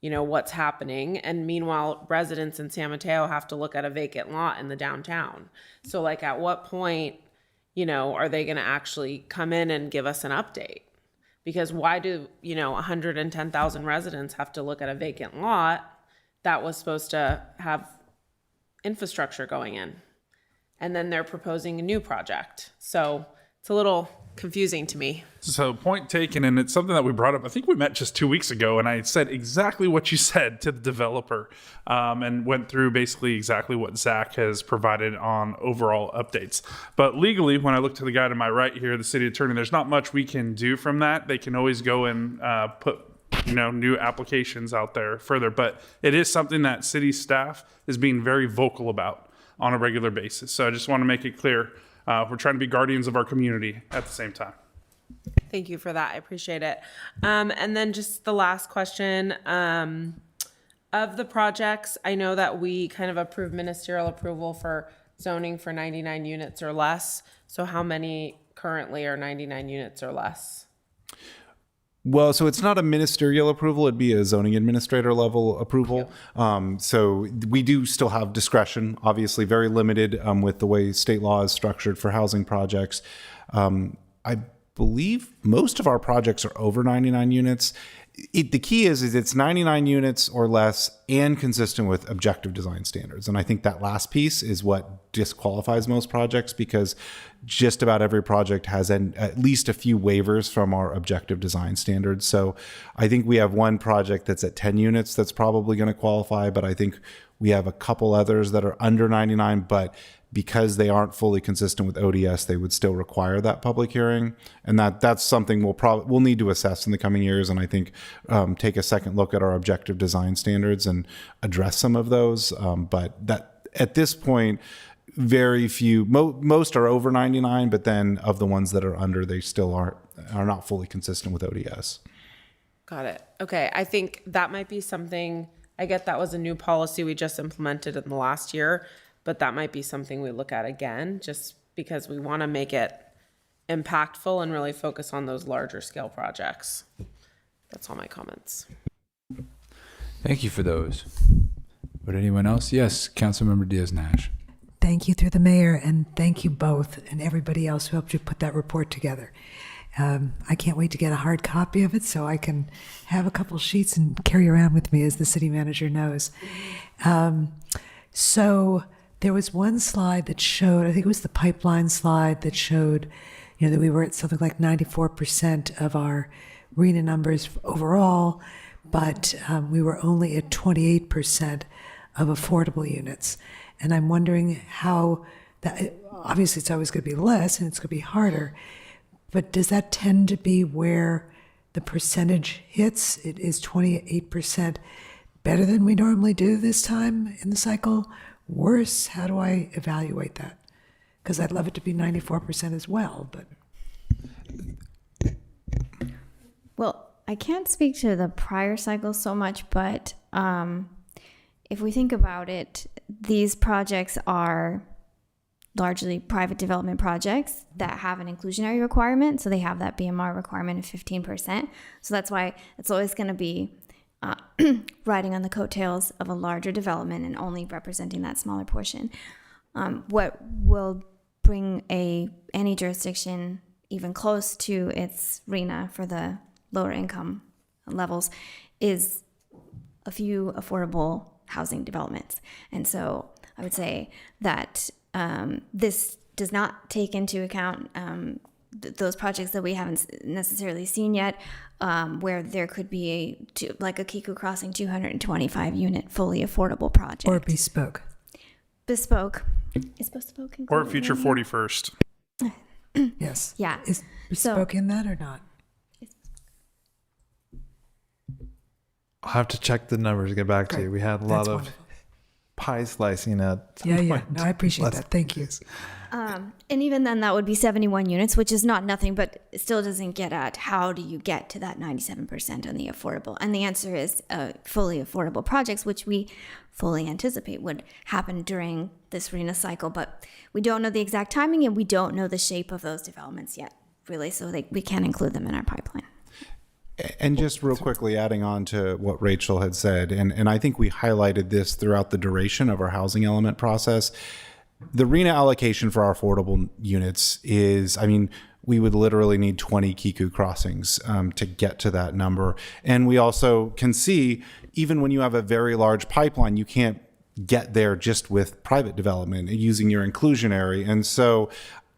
what's happening. And meanwhile, residents in San Mateo have to look at a vacant lot in the downtown. So like at what point, are they going to actually come in and give us an update? Because why do, 110,000 residents have to look at a vacant lot that was supposed to have infrastructure going in? And then they're proposing a new project. So it's a little confusing to me. So point taken, and it's something that we brought up. I think we met just 2 weeks ago, and I said exactly what you said to the developer, and went through basically exactly what Zach has provided on overall updates. But legally, when I look to the guy to my right here, the city attorney, there's not much we can do from that. They can always go and put new applications out there further, but it is something that city staff is being very vocal about on a regular basis. So I just want to make it clear. We're trying to be guardians of our community at the same time. Thank you for that. I appreciate it. And then just the last question, of the projects, I know that we kind of approved ministerial approval for zoning for 99 units or less. So how many currently are 99 units or less? Well, so it's not a ministerial approval. It'd be a zoning administrator level approval. So we do still have discretion, obviously very limited with the way state law is structured for housing projects. I believe most of our projects are over 99 units. The key is it's 99 units or less and consistent with objective design standards. And I think that last piece is what disqualifies most projects, because just about every project has at least a few waivers from our objective design standards. So I think we have one project that's at 10 units that's probably going to qualify, but I think we have a couple others that are under 99, but because they aren't fully consistent with ODS, they would still require that public hearing. And that's something we'll need to assess in the coming years. And I think take a second look at our objective design standards and address some of those. But that at this point, very few, most are over 99, but then of the ones that are under, they still are not fully consistent with ODS. Got it. Okay. I think that might be something, I get that was a new policy we just implemented in the last year, but that might be something we look at again, just because we want to make it impactful and really focus on those larger scale projects. That's all my comments. Thank you for those. Would anyone else? Yes, Councilmember Diaz-Nash. Thank you through the mayor, and thank you both and everybody else who helped you put that report together. I can't wait to get a hard copy of it so I can have a couple sheets and carry around with me, as the city manager knows. So there was one slide that showed, I think it was the pipeline slide that showed, that we were at something like 94% of our RENA numbers overall, but we were only at 28% of affordable units. And I'm wondering how that, obviously it's always going to be less and it's going to be harder, but does that tend to be where the percentage hits? It is 28% better than we normally do this time in the cycle? Worse? How do I evaluate that? Because I'd love it to be 94% as well, but. Well, I can't speak to the prior cycle so much, but if we think about it, these projects are largely private development projects that have an inclusionary requirement. So they have that BMR requirement of 15%. So that's why it's always going to be riding on the coattails of a larger development and only representing that smaller portion. What will bring any jurisdiction even close to its RENA for the lower income levels is a few affordable housing developments. And so I would say that this does not take into account those projects that we haven't necessarily seen yet, where there could be like a Kiku Crossing 225 unit fully affordable project. Or bespoke. Bespoke. Is bespoke included? Or future 41st. Yes. Yeah. Is bespoke in that or not? I'll have to check the numbers to get back to you. We had a lot of wonderful. pie slicing at some Yeah. point. No, I appreciate that. Thank you. And even then, that would be 71 units, which is not nothing, but it still doesn't get at how do you get to that 97% on the affordable. And the answer is fully affordable projects, which we fully anticipate would happen during this RENA cycle. But we don't know the exact timing, and we don't know the shape of those developments yet, really, so we can't include them in our pipeline. And just real quickly, adding on to what Rachel had said, and I think we highlighted this throughout the duration of our housing element process. The RENA allocation for our affordable units is, I mean, we would literally need 20 Kiku crossings to get to that number. And we also can see, even when you have a very large pipeline, you can't get there just with private development using your inclusionary. And so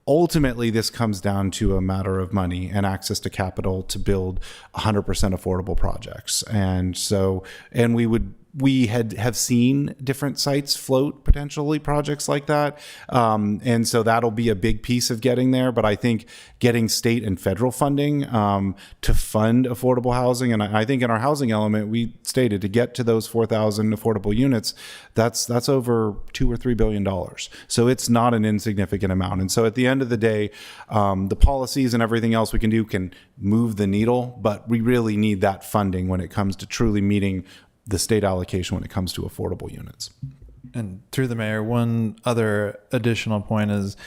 ultimately, this comes down to a matter of money and access to capital to build 100% affordable projects. And so, and we have seen different sites float potentially projects like that. And so that'll be a big piece of getting there. But I think getting state and federal funding to fund affordable housing, and I think in our housing element, we stated to get to those 4,000 affordable units, that's over $2 or $3 billion. So it's not an insignificant amount. And so at the end of the day, the policies and everything else we can do can move the needle, but we really need that funding when it comes to truly meeting the state allocation when it comes to affordable units. And through the mayor, one other additional point is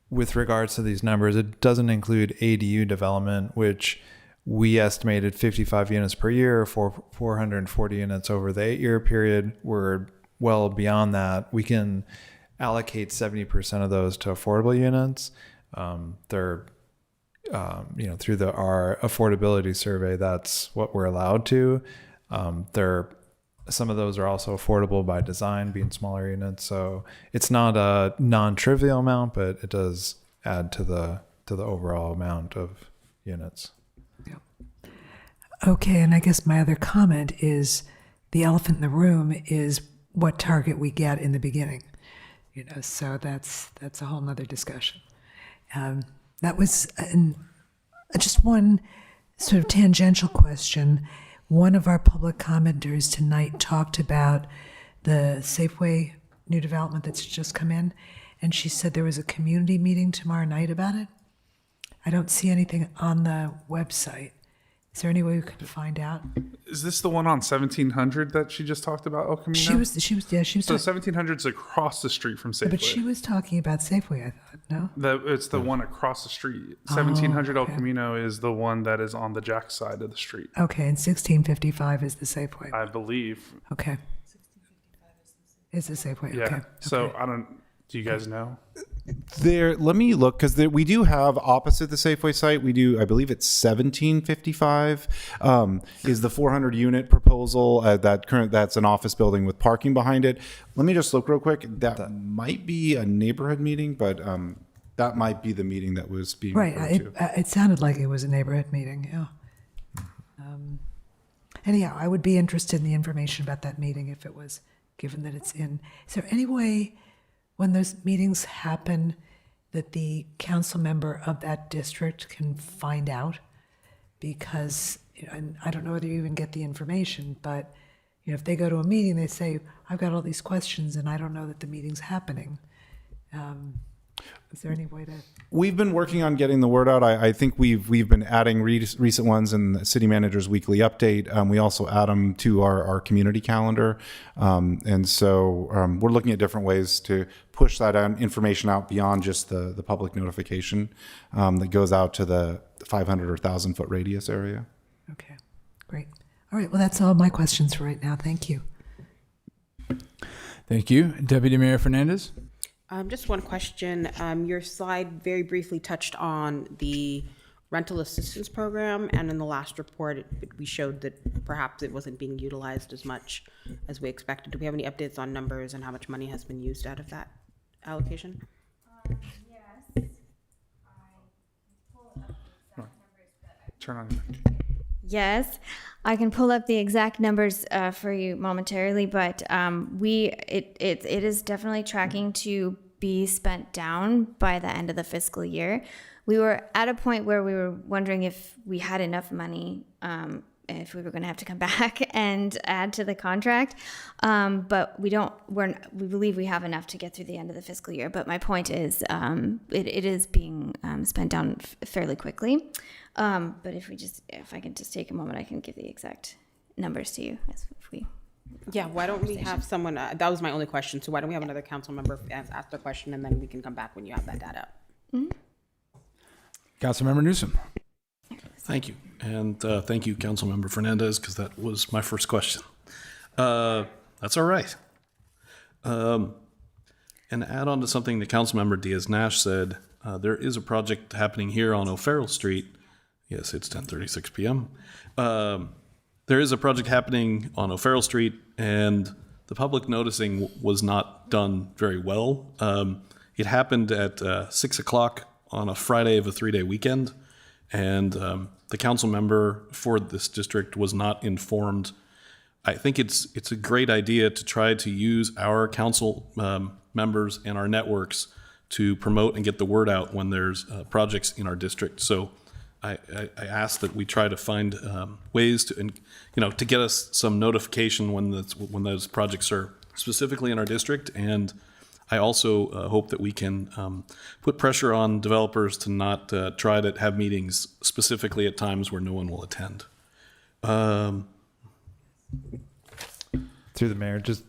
with regards to these numbers, it doesn't include ADU development, which we estimated 55 units per year for 440 units over the 8-year period. We're well beyond that. We can allocate 70% of those to affordable units. They're through our affordability survey, that's what we're allowed to. Some of those are also affordable by design, being smaller units. So it's not a non-trivial amount, but it does add to the overall amount of units. Yeah. Okay, and I guess my other comment is the elephant in the room is what target we get in the beginning. So that's a whole nother discussion. That was just one sort of tangential question. One of our public commenters tonight talked about the Safeway new development that's just come in, and she said there was a community meeting tomorrow night about it. I don't see anything on the website. Is there any way we could find out? Is this the one on 1700 that she just talked about, El Camino? She was. So 1700's across the street from Safeway. But she was talking about Safeway, I thought, no? It's the one across the street. 1700 El Camino is the one that is on the Jack side of the street. Okay, and 1655 is the Safeway. I believe. Okay. Is the Safeway, Yeah. okay. So do you guys know? Let me look, because we do have opposite the Safeway site, we do, I believe it's 1755 is the 400 unit proposal that's an office building with parking behind it. Let me just look real quick. That might be a neighborhood meeting, but that might be the meeting that was being referred to. It sounded like it was a neighborhood meeting, yeah. Anyhow, I would be interested in the information about that meeting if it was, given that it's in. Is there any way when those meetings happen that the council member of that district can find out? Because, and I don't know whether you even get the information, but if they go to a meeting, they say, I've got all these questions and I don't know that the meeting's happening. Is there any way to? We've been working on getting the word out. I think we've been adding recent ones in the city manager's weekly update. We also add them to our community calendar. And so we're looking at different ways to push that information out beyond just the public notification that goes out to the 500 or 1,000 foot radius area. Okay, great. All right, well, that's all my questions for right now. Thank you. Thank you. Deputy Mayor Fernandez? Just one question. Your slide very briefly touched on the rental assistance program, and in the last report, we showed that perhaps it wasn't being utilized as much as we expected. Do we have any updates on numbers and how much money has been used out of that allocation? Yes. Turn on. Yes, I can pull up the exact numbers for you momentarily, but it is definitely tracking to be spent down by the end of the fiscal year. We were at a point where we were wondering if we had enough money, if we were going to have to come back and add to the contract, but we don't. We believe we have enough to get through the end of the fiscal year. But my point is, it is being spent down fairly quickly. But if I can just take a moment, I can give the exact numbers to you. Yeah, why don't we have someone, that was my only question, so why don't we have another council member ask the question, and then we can come back when you have that data. Mm-hmm. Councilmember Newsom. Thank you. And thank you, Councilmember Fernandez, because that was my first question. That's all right. And add on to something that Councilmember Diaz-Nash said, there is a project happening here on O'Farrell Street. Yes, it's 10:36 p.m. There is a project happening on O'Farrell Street, and the public noticing was not done very well. It happened at 6 o'clock on a Friday of a 3-day weekend, and the council member for this district was not informed. I think it's a great idea to try to use our council members and our networks to promote and get the word out when there's projects in our district. So I ask that we try to find ways to, to get us some notification when those projects are specifically in our district. And I also hope that we can put pressure on developers to not try to have meetings specifically at times where no one will attend. Through the mayor, just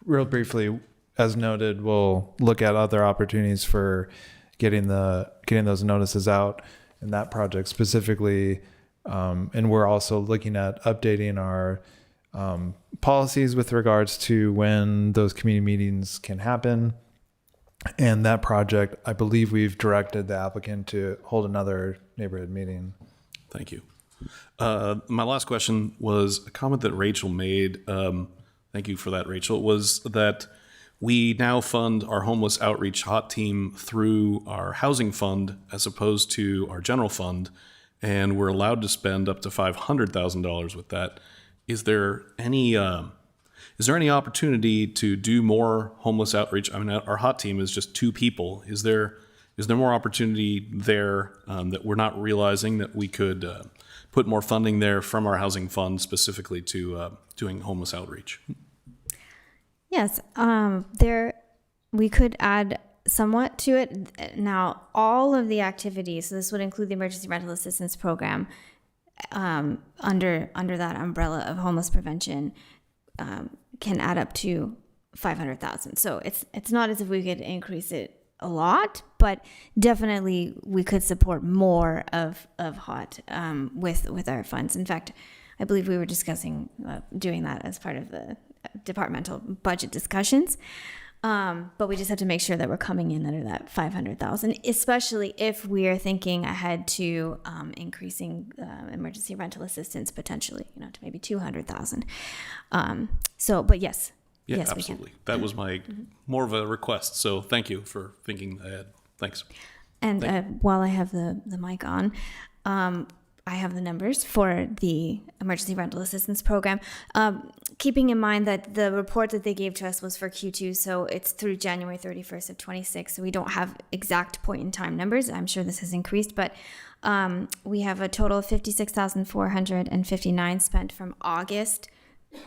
real briefly, as noted, we'll look at other opportunities for getting those notices out in that project specifically. And we're also looking at updating our policies with regards to when those community meetings can happen. And that project, I believe we've directed the applicant to hold another neighborhood meeting. Thank you. My last question was a comment that Rachel made. Thank you for that, Rachel. Was that we now fund our homeless outreach hot team through our housing fund as opposed to our general fund, and we're allowed to spend up to $500,000 with that. Is there any opportunity to do more homeless outreach? I mean, our hot team is just 2 people. Is there more opportunity there that we're not realizing that we could put more funding there from our housing fund specifically to doing homeless outreach? Yes, we could add somewhat to it. Now, all of the activities, so this would include the emergency rental assistance program, under that umbrella of homeless prevention, can add up to $500,000. So it's not as if we could increase it a lot, but definitely we could support more of HOT with our funds. In fact, I believe we were discussing doing that as part of the departmental budget discussions. But we just have to make sure that we're coming in under that $500,000, especially if we are thinking ahead to increasing emergency rental assistance potentially, to maybe $200,000. But yes. Yeah, yes, absolutely. That was my more of a request. So thank you for thinking ahead. Thanks. And while I have the mic on, I have the numbers for the emergency rental assistance program. Keeping in mind that the report that they gave to us was for Q2, so it's through January 31st of 26. So we don't have exact point in time numbers. I'm sure this has increased, but we have a total of $56,459 spent from August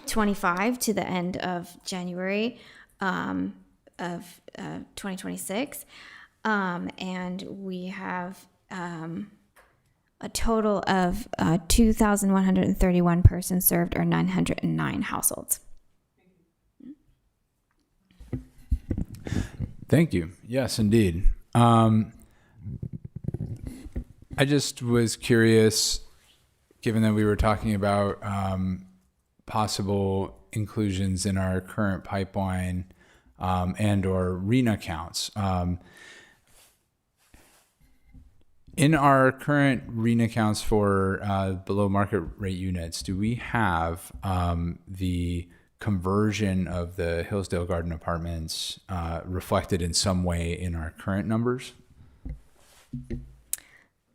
25 to the end of January of 2026. And we have a total of 2,131 persons served, or 909 households. Thank you. Yes, indeed. I just was curious, given that we were talking about possible inclusions in our current pipeline and or RENA counts. In our current RENA counts for below market rate units, do we have the conversion of the Hillsdale Garden Apartments reflected in some way in our current numbers?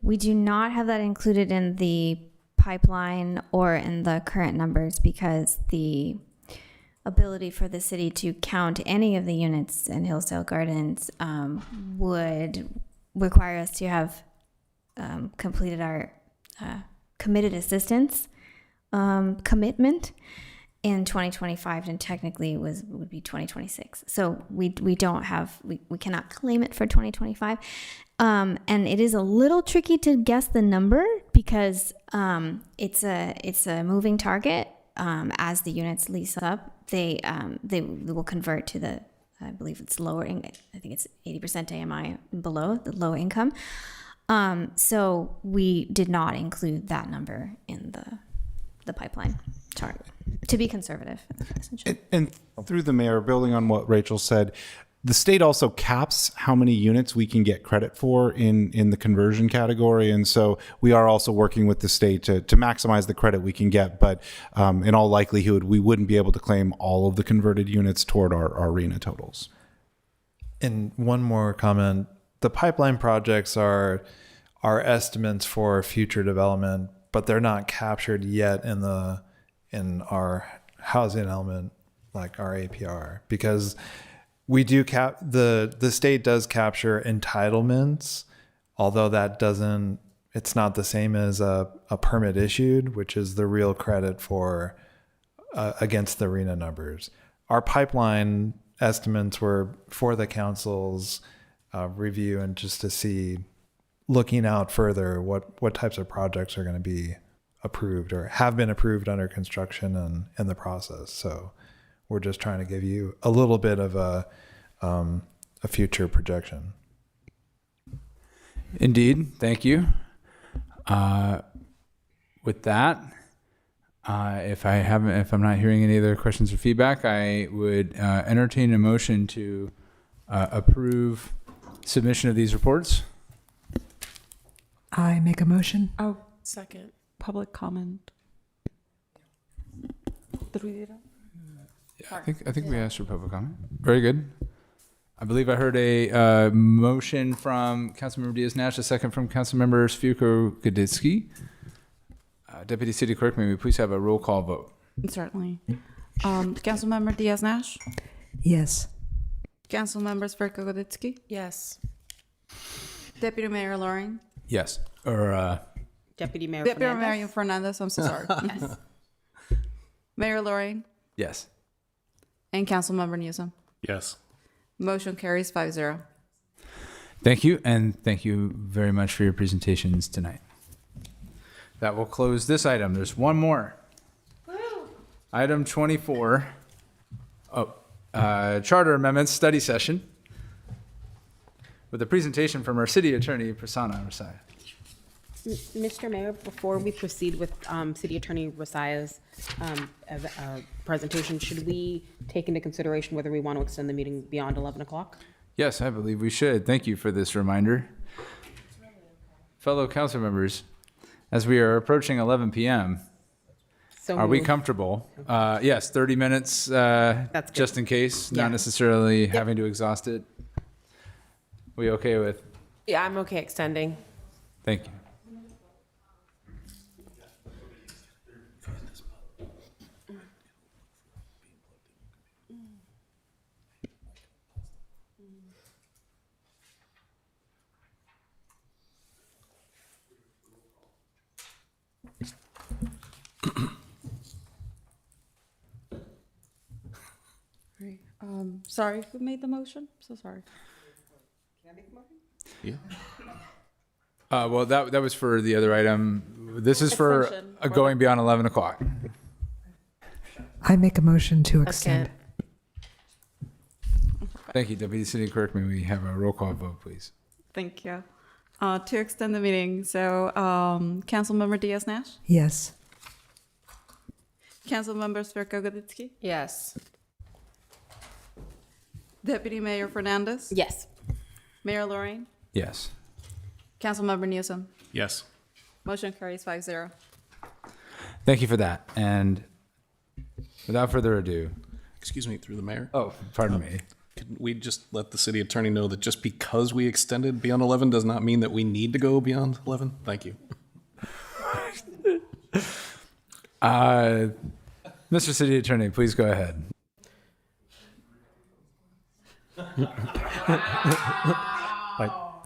We do not have that included in the pipeline or in the current numbers because the ability for the city to count any of the units in Hillsdale Gardens would require us to have completed our committed assistance commitment in 2025, and technically it would be 2026. So we cannot claim it for 2025. And it is a little tricky to guess the number because it's a moving target. As the units lease up, they will convert to the, I believe it's lower, I think it's 80% AMI and below, the low income. So we did not include that number in the pipeline chart to be conservative, essentially. And through the mayor, building on what Rachel said, the state also caps how many units we can get credit for in the conversion category. And so we are also working with the state to maximize the credit we can get. But in all likelihood, we wouldn't be able to claim all of the converted units toward our RENA totals. And one more comment. The pipeline projects are estimates for future development, but they're not captured yet in our housing element, like our APR, because we do the state does capture entitlements, although it's not the same as a permit issued, which is the real credit for against the RENA numbers. Our pipeline estimates were for the council's review and just to see, looking out further, what types of projects are going to be approved or have been approved under construction and in the process. So we're just trying to give you a little bit of a future projection. Indeed. Thank you. With that, if I'm not hearing any other questions or feedback, I would entertain a motion to approve submission of these reports. I make a motion. Oh, second. Public comment. Did we do that? Yeah, I think we asked for public comment. Very good. I believe I heard a motion from Councilmember Diaz-Nash, a second from Councilmember Svieko-Gaditsky. Deputy City Clerk, may we please have a roll call vote? Certainly. Councilmember Diaz-Nash? Yes. Councilmember Svieko-Gaditsky? Yes. Deputy Mayor Loring? Yes. Or Deputy Mayor Deputy Fernandez? Mayor Fernandez, I'm so sorry. Yes. Mayor Loring? yes. And Councilmember Newsom? Yes. Motion carries 5-0. Thank you, and thank you very much for your presentations tonight. That will close this item. There's one more. Item 24. Charter Amendments Study Session with a presentation from our City Attorney, Prasanna Rasaya. Mr. Mayor, before we proceed with City Attorney Rasaya's presentation, should we take into consideration whether we want to extend the meeting beyond 11 o'clock? Yes, I believe we should. Thank you for this reminder. Fellow council members, as we are approaching 11 p.m., are we comfortable? Yes, 30 minutes just in case, not necessarily having to exhaust it. We okay with? Yeah, I'm okay extending. Thank you. Sorry, who made the motion? So sorry. Yeah. Well, that was for the other item. This is for Extension. going beyond 11 o'clock. I make a motion to extend. Thank you, Deputy City Clerk. May we have a roll call vote, please? Thank you. To extend the meeting, so Councilmember Diaz-Nash? Yes. Councilmember Sverko-Goditsky? Yes. Deputy Mayor Fernandez? Yes. Mayor Lorraine? Yes. Councilmember Newsom? Yes. Motion carries 5-0. Thank you for that. And without further ado, Excuse me, through the mayor. oh, pardon me. Could we just let the city attorney know that just because we extended beyond 11 does not mean that we need to go beyond 11? Thank you. Mr. City Attorney, please go ahead.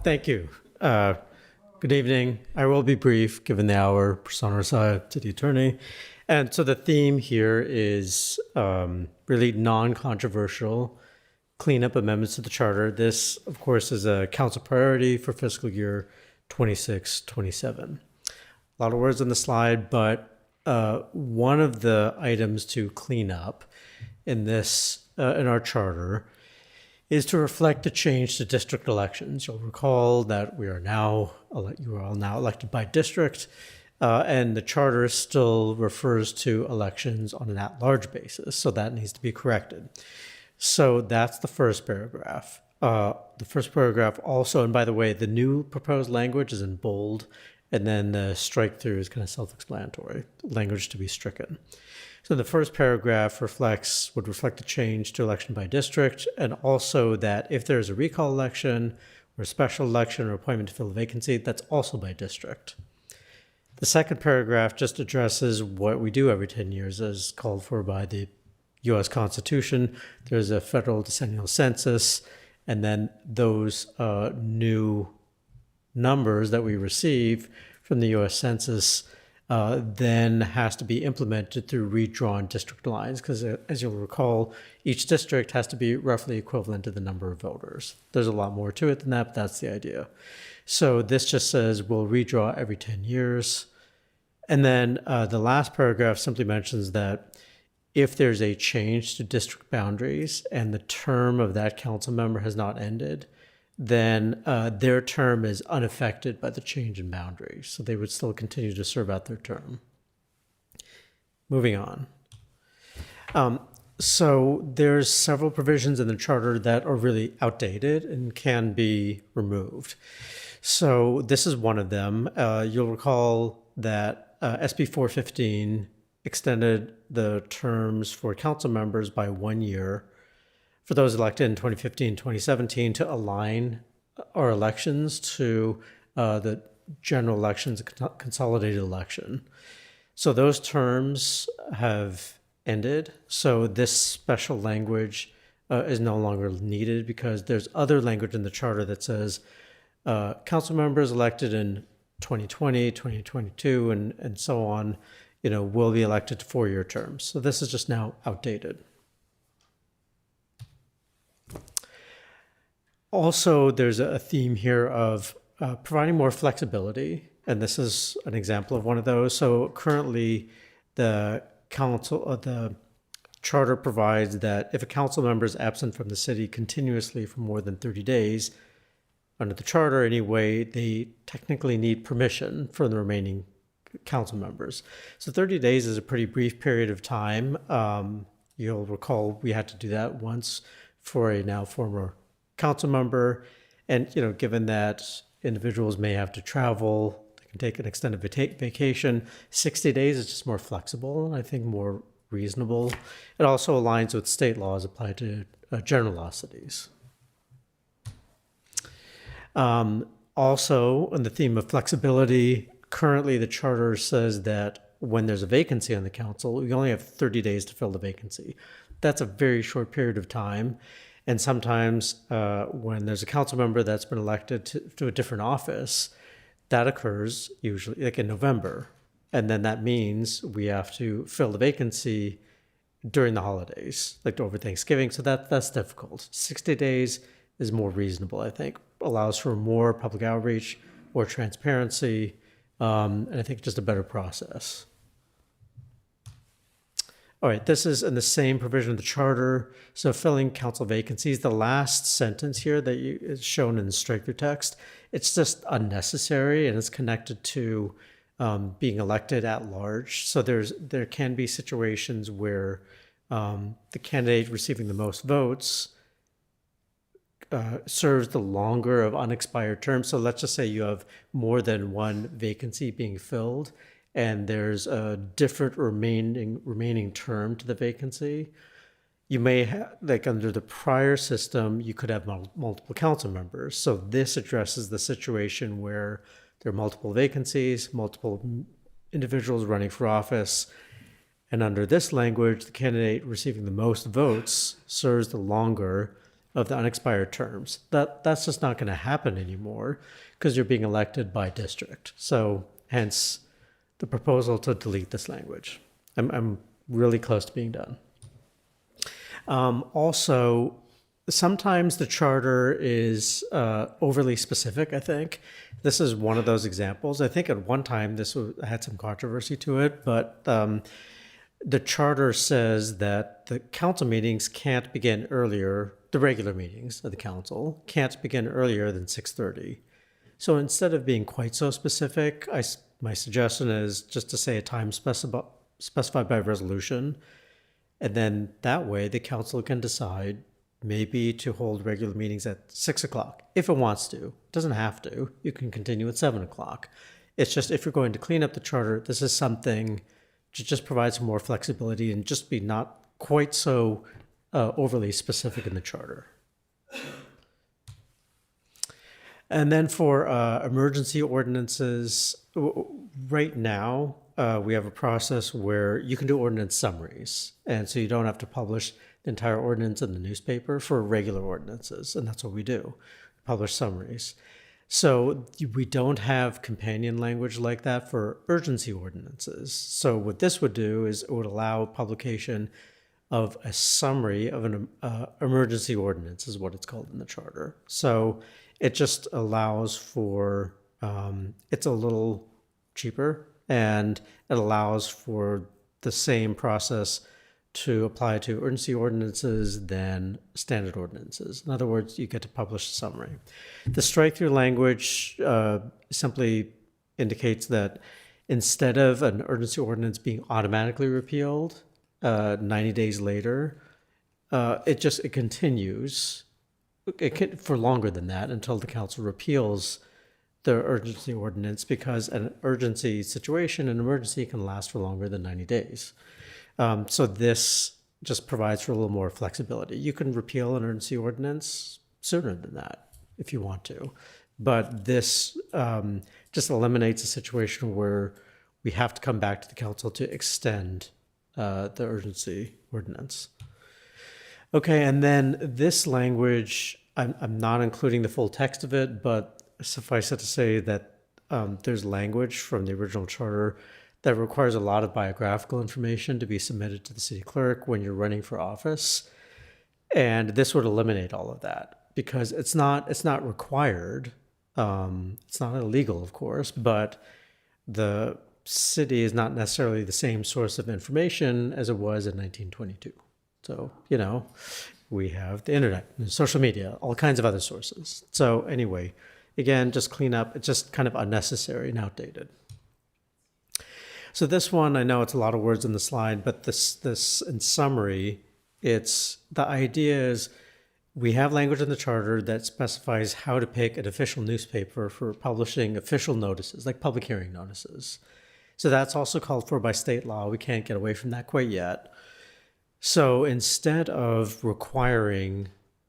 Thank you. Good evening. I will be brief given the hour, persona city attorney. And so the theme here is really non-controversial cleanup amendments to the charter. This, of course, is a council priority for fiscal year 26-27. A lot of words on the slide, but one of the items to clean up in this in our charter is to reflect the change to district elections. You'll recall that you are all now elected by district, and the charter still refers to elections on an at-large basis, so that needs to be corrected. So that's the first paragraph. The first paragraph also, and by the way, the new proposed language is in bold, and then the strike through is kind of self-explanatory, language to be stricken. So the first paragraph would reflect the change to election by district, and also that if there's a recall election or a special election or appointment to fill a vacancy, that's also by district. The second paragraph just addresses what we do every 10 years as called for by the U.S. Constitution. There's a federal decennial census, and then those new numbers that we receive from the U.S. Census then has to be implemented through redrawn district lines, because as you'll recall, each district has to be roughly equivalent to the number of voters. There's a lot more to it than that, but that's the idea. So this just says we'll redraw every 10 years. And then the last paragraph simply mentions that if there's a change to district boundaries and the term of that council member has not ended, then their term is unaffected by the change in boundaries. So they would still continue to serve out their term. Moving on. So there's several provisions in the charter that are really outdated and can be removed. So this is one of them. You'll recall that SB 415 extended the terms for council members by 1 year for those elected in 2015, 2017 to align our elections to the general elections, consolidated election. So those terms have ended. So this special language is no longer needed because there's other language in the charter that says council members elected in 2020, 2022, and so on, will be elected to 4-year terms. So this is just now outdated. Also, there's a theme here of providing more flexibility, and this is an example of one of those. So currently, the charter provides that if a council member is absent from the city continuously for more than 30 days, under the charter anyway, they technically need permission from the remaining council members. So 30 days is a pretty brief period of time. You'll recall we had to do that once for a now former council member. And, given that individuals may have to travel, they can take an extended vacation, 60 days is just more flexible and I think more reasonable. It also aligns with state laws applied to generosities. Also, on the theme of flexibility, currently the charter says that when there's a vacancy on the council, we only have 30 days to fill the vacancy. That's a very short period of time. And sometimes when there's a council member that's been elected to a different office, that occurs usually like in November. And then that means we have to fill the vacancy during the holidays, like over Thanksgiving. So that's difficult. 60 days is more reasonable, I think. allows for more public outreach, more transparency, and I think just a better process. All right, this is in the same provision of the charter. So filling council vacancies, the last sentence here that is shown in the strike-through text, it's just unnecessary and it's connected to being elected at large. So there can be situations where the candidate receiving the most votes serves the longer of unexpired terms. So let's just say you have more than one vacancy being filled, and there's a different remaining term to the vacancy. You may have, like under the prior system, you could have multiple council members. So this addresses the situation where there are multiple vacancies, multiple individuals running for office. And under this language, the candidate receiving the most votes serves the longer of the unexpired terms. That's just not going to happen anymore because you're being elected by district. So hence the proposal to delete this language. I'm really close to being done. Also, sometimes the charter is overly specific, I think. This is one of those examples. I think at one time this had some controversy to it, but the charter says that the council meetings can't begin earlier, the regular meetings of the council can't begin earlier than 6:30. So instead of being quite so specific, my suggestion is just to say a time specified by resolution. And then that way the council can decide maybe to hold regular meetings at 6 o'clock if it wants to. It doesn't have to. You can continue at 7 o'clock. It's just if you're going to clean up the charter, this is something to just provide some more flexibility and just be not quite so overly specific in the charter. And then for emergency ordinances, right now, we have a process where you can do ordinance summaries. And so you don't have to publish the entire ordinance in the newspaper for regular ordinances. And that's what we do, publish summaries. So we don't have companion language like that for urgency ordinances. So what this would do is it would allow publication of a summary of an emergency ordinance is what it's called in the charter. So it just allows for, it's a little cheaper and it allows for the same process to apply to urgency ordinances than standard ordinances. In other words, you get to publish a summary. The strike-through language simply indicates that instead of an urgency ordinance being automatically repealed 90 days later, it continues for longer than that until the council repeals the urgency ordinance, because an urgency situation, an emergency can last for longer than 90 days. So this just provides for a little more flexibility. You can repeal an urgency ordinance sooner than that if you want to, but this just eliminates a situation where we have to come back to the council to extend the urgency ordinance. Okay, and then this language, I'm not including the full text of it, but suffice it to say that there's language from the original charter that requires a lot of biographical information to be submitted to the city clerk when you're running for office. And this would eliminate all of that because it's not required. It's not illegal, of course, but the city is not necessarily the same source of information as it was in 1922. So, we have the internet, and social media, all kinds of other sources. So anyway, again, just clean up. It's just kind of unnecessary and outdated. So this one, I know it's a lot of words in the slide, but this in summary, the idea is we have language in the charter that specifies how to pick an official newspaper for publishing official notices, like public hearing notices. So that's also called for by state law. We can't get away from that quite yet. So instead of requiring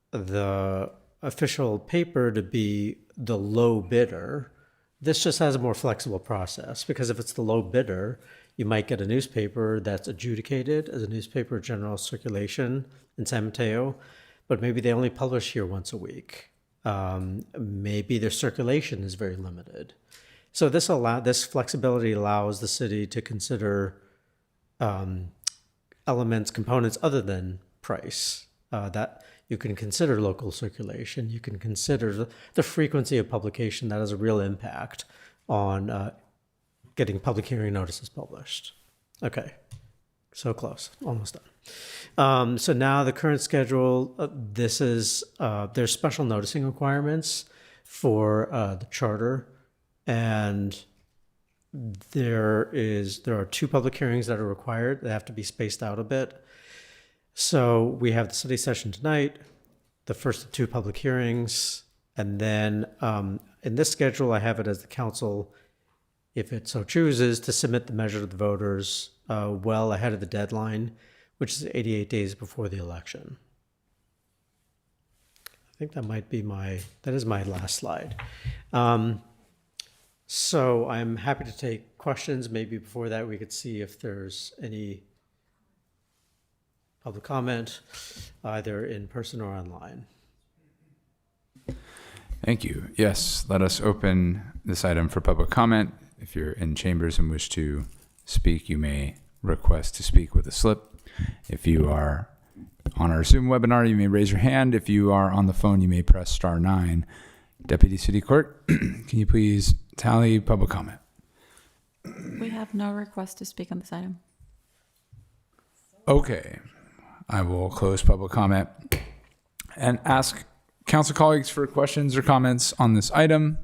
the official paper to be the low bidder, this just has a more flexible process, because if it's the low bidder, you might get a newspaper that's adjudicated as a newspaper of general circulation in San Mateo, but maybe they only publish here once a week. Maybe their circulation is very limited. So this flexibility allows the city to consider components other than price. That You can consider local circulation. You can consider the frequency of publication. That has a real impact on getting public hearing notices published. Okay, so close, almost done. So now the current schedule, there's special noticing requirements for the charter, and there are 2 public hearings that are required. They have to be spaced out a bit. So we have the study session tonight, the first of 2 public hearings, and then in this schedule, I have it as the council, if it so chooses, to submit the measure to the voters well ahead of the deadline, which is 88 days before the election. I think that is my last slide. So I'm happy to take questions. Maybe before that, we could see if there's any public comment, either in person or online. Thank you. Yes, let us open this item for public comment. If you're in chambers and wish to speak, you may request to speak with a slip. If you are on our Zoom webinar, you may raise your hand. If you are on the phone, you may press *9. Deputy City Clerk, can you please tally public comment? We have no request to speak on this item. Okay, I will close public comment and ask council colleagues for questions or comments on this item.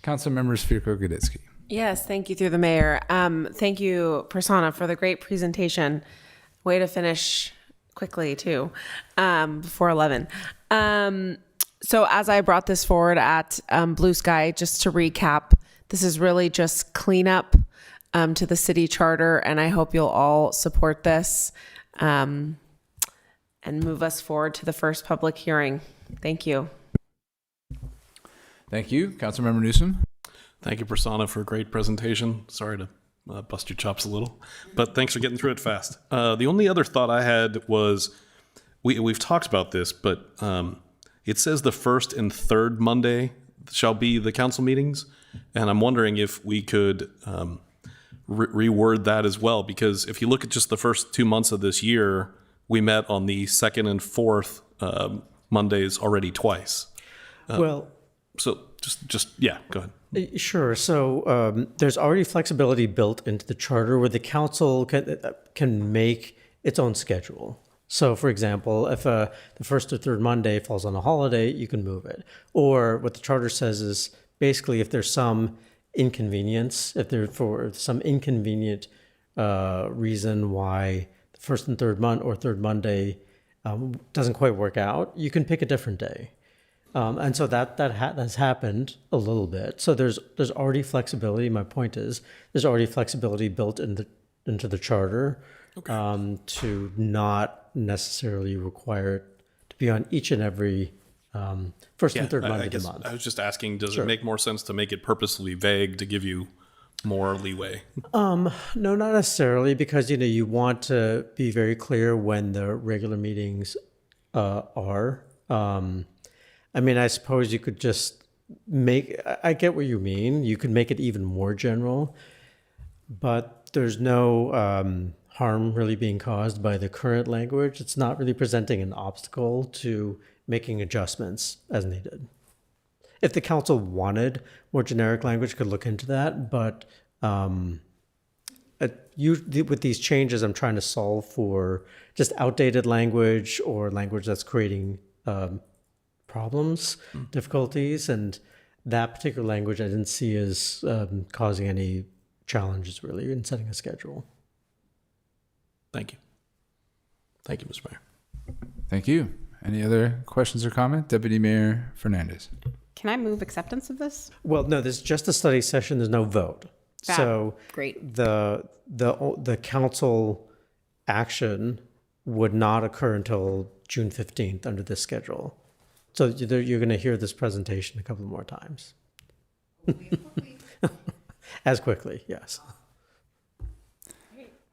Council members Firko-Goditsky. Yes, thank you through the mayor. Thank you, Prasanna, for the great presentation. Way to finish quickly too, before 11. So as I brought this forward at Blue Sky, just to recap, this is really just cleanup to the city charter, and I hope you'll all support this and move us forward to the first public hearing. Thank you. Thank you. Councilmember Newsom. Thank you, Prasanna, for a great presentation. Sorry to bust your chops a little, but thanks for getting through it fast. The only other thought I had was, we've talked about this, but it says the first and third Monday shall be the council meetings, and I'm wondering if we could reword that as well, because if you look at just the first 2 months of this year, we met on the second and fourth Mondays already twice. So yeah, go ahead. Sure. So there's already flexibility built into the charter where the council can make its own schedule. So, for example, if the first or third Monday falls on a holiday, you can move it. Or what the charter says is basically if there's some inconvenience, if there's for some inconvenient reason why the first and third Monday doesn't quite work out, you can pick a different day. And so that has happened a little bit. So there's already flexibility. My point is there's already flexibility built into the charter to not necessarily require it to be on each and every first and third Monday of the month. I was just asking, does it make more sense to make it purposely vague to give you more leeway? No, not necessarily, because you want to be very clear when the regular meetings are. I mean, I suppose you could just I get what you mean. You could make it even more general, but there's no harm really being caused by the current language. It's not really presenting an obstacle to making adjustments as needed. If the council wanted more generic language, could look into that, but with these changes, I'm trying to solve for just outdated language or language that's creating problems, difficulties, and that particular language I didn't see as causing any challenges really in setting a schedule. Thank you. Thank you, Mr. Mayor. Thank you. Any other questions or comment? Deputy Mayor Fernandez. Can I move acceptance of this? Well, no, there's just a study session. There's no vote. So great. The council action would not occur until June 15th under this schedule. So you're going to hear this presentation a couple more times. As quickly, yes.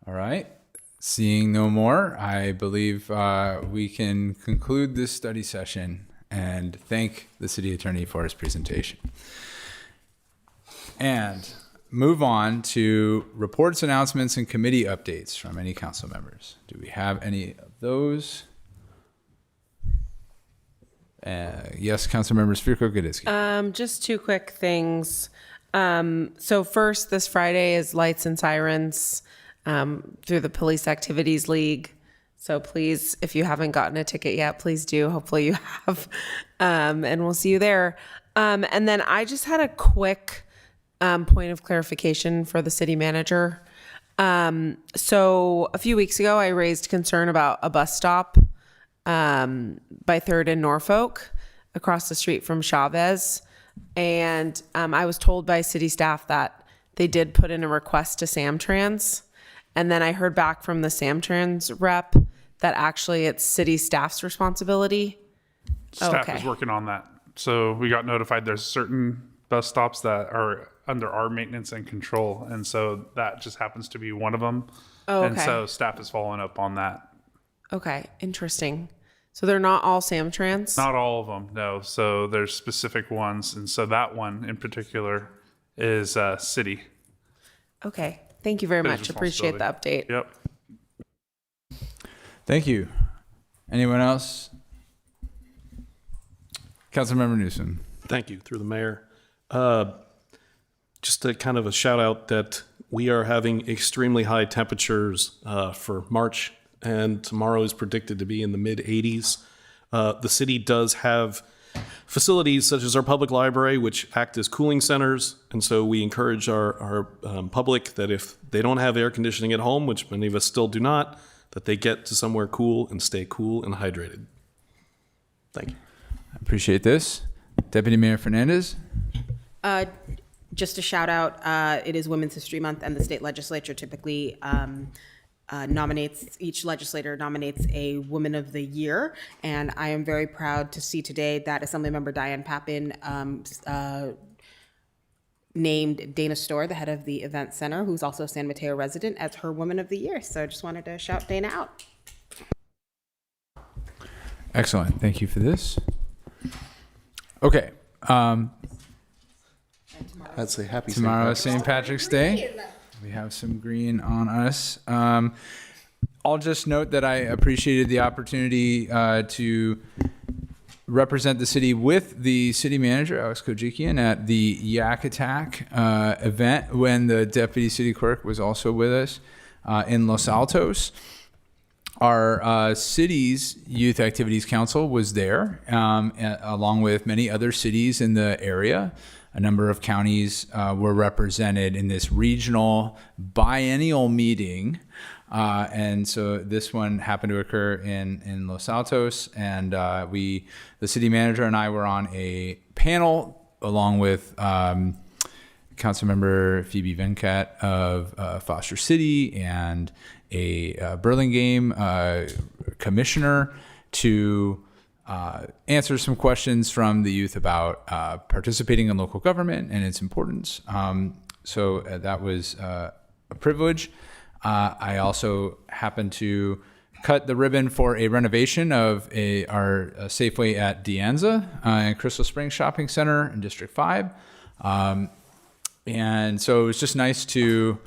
All right. Seeing no more, I believe we can conclude this study session and thank the city attorney for his presentation. And move on to reports, announcements, and committee updates from any council members. Do we have any of those? Yes, Councilmember Svirko-Gadiski. Just two quick things. So first, this Friday is Lights and Sirens through the Police Activities League. So please, if you haven't gotten a ticket yet, please do. Hopefully you have. And we'll see you there. And then I just had a quick point of clarification for the city manager. So a few weeks ago, I raised concern about a bus stop by 3rd and Norfolk across the street from Chavez. And I was told by city staff that they did put in a request to Samtrans. And then I heard back from the Samtrans rep that actually it's city staff's responsibility. Staff is working on that. So we got notified there's certain bus stops that are under our maintenance and control. And so that just happens to be one of them. Oh, And okay. so staff is following up on that. Okay, interesting. So they're not all Samtrans? Not all of them, no. So there's specific ones. And so that one in particular is city. Okay, thank you very City's much. Appreciate the update. Yep. Thank you. Anyone else? Councilmember Newsom. Thank you, through the mayor. Just a kind of a shout out that we are having extremely high temperatures for March, and tomorrow is predicted to be in the mid 80s. The city does have facilities such as our public library, which act as cooling centers. And so we encourage our public that if they don't have air conditioning at home, which many of us still do not, that they get to somewhere cool and stay cool and hydrated. Thank you. I appreciate this. Deputy Mayor Fernandez. Just a shout out, it is Women's History Month, and the state legislature typically each legislator nominates a Woman of the Year. And I am very proud to see today that Assemblymember Diane Pappin named Dana Storr, the head of the event center, who's also a San Mateo resident, as her Woman of the Year. So I just wanted to shout Dana out. Excellent. Thank you for this. Okay. I'd say happy tomorrow, St. Patrick's Day. We have some green on us. I'll just note that I appreciated the opportunity to represent the city with the city manager, Alex Kojikian, at the Yak Attack event when the deputy city clerk was also with us in Los Altos. Our city's Youth Activities Council was there, along with many other cities in the area. A number of counties were represented in this regional biennial meeting. And so this one happened to occur in Los Altos. And the city manager and I were on a panel along with Councilmember Phoebe Venkat of Foster City and a Burlingame commissioner to answer some questions from the youth about participating in local government and its importance. So that was a privilege. I also happened to cut the ribbon for a renovation of our Safeway at De Anza and Crystal Springs Shopping Center in District 5. And so it was just nice to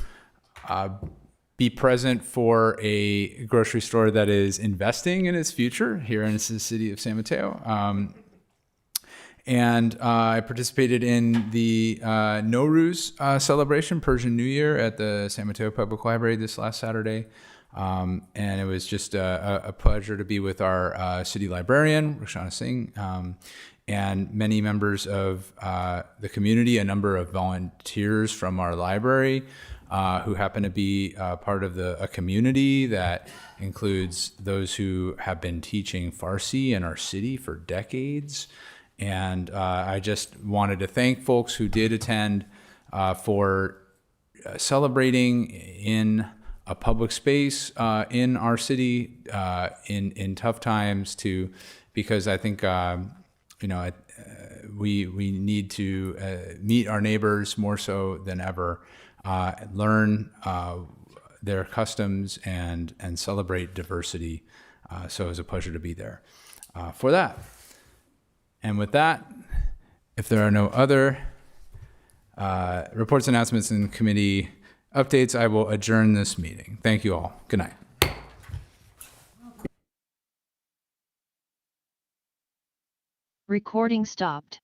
be present for a grocery store that is investing in its future here in the city of San Mateo. And I participated in the Nowruz celebration, Persian New Year, at the San Mateo Public Library this last Saturday. And it was just a pleasure to be with our city librarian, Roshana Singh, and many members of the community, a number of volunteers from our library, who happen to be part of a community that includes those who have been teaching Farsi in our city for decades. And I just wanted to thank folks who did attend for celebrating in a public space in our city in tough times, because I think we need to meet our neighbors more so than ever. Learn their customs and celebrate diversity. So it was a pleasure to be there for that. And with that, if there are no other reports, announcements, and committee updates, I will adjourn this meeting. Thank you all. Good night. Recording stopped.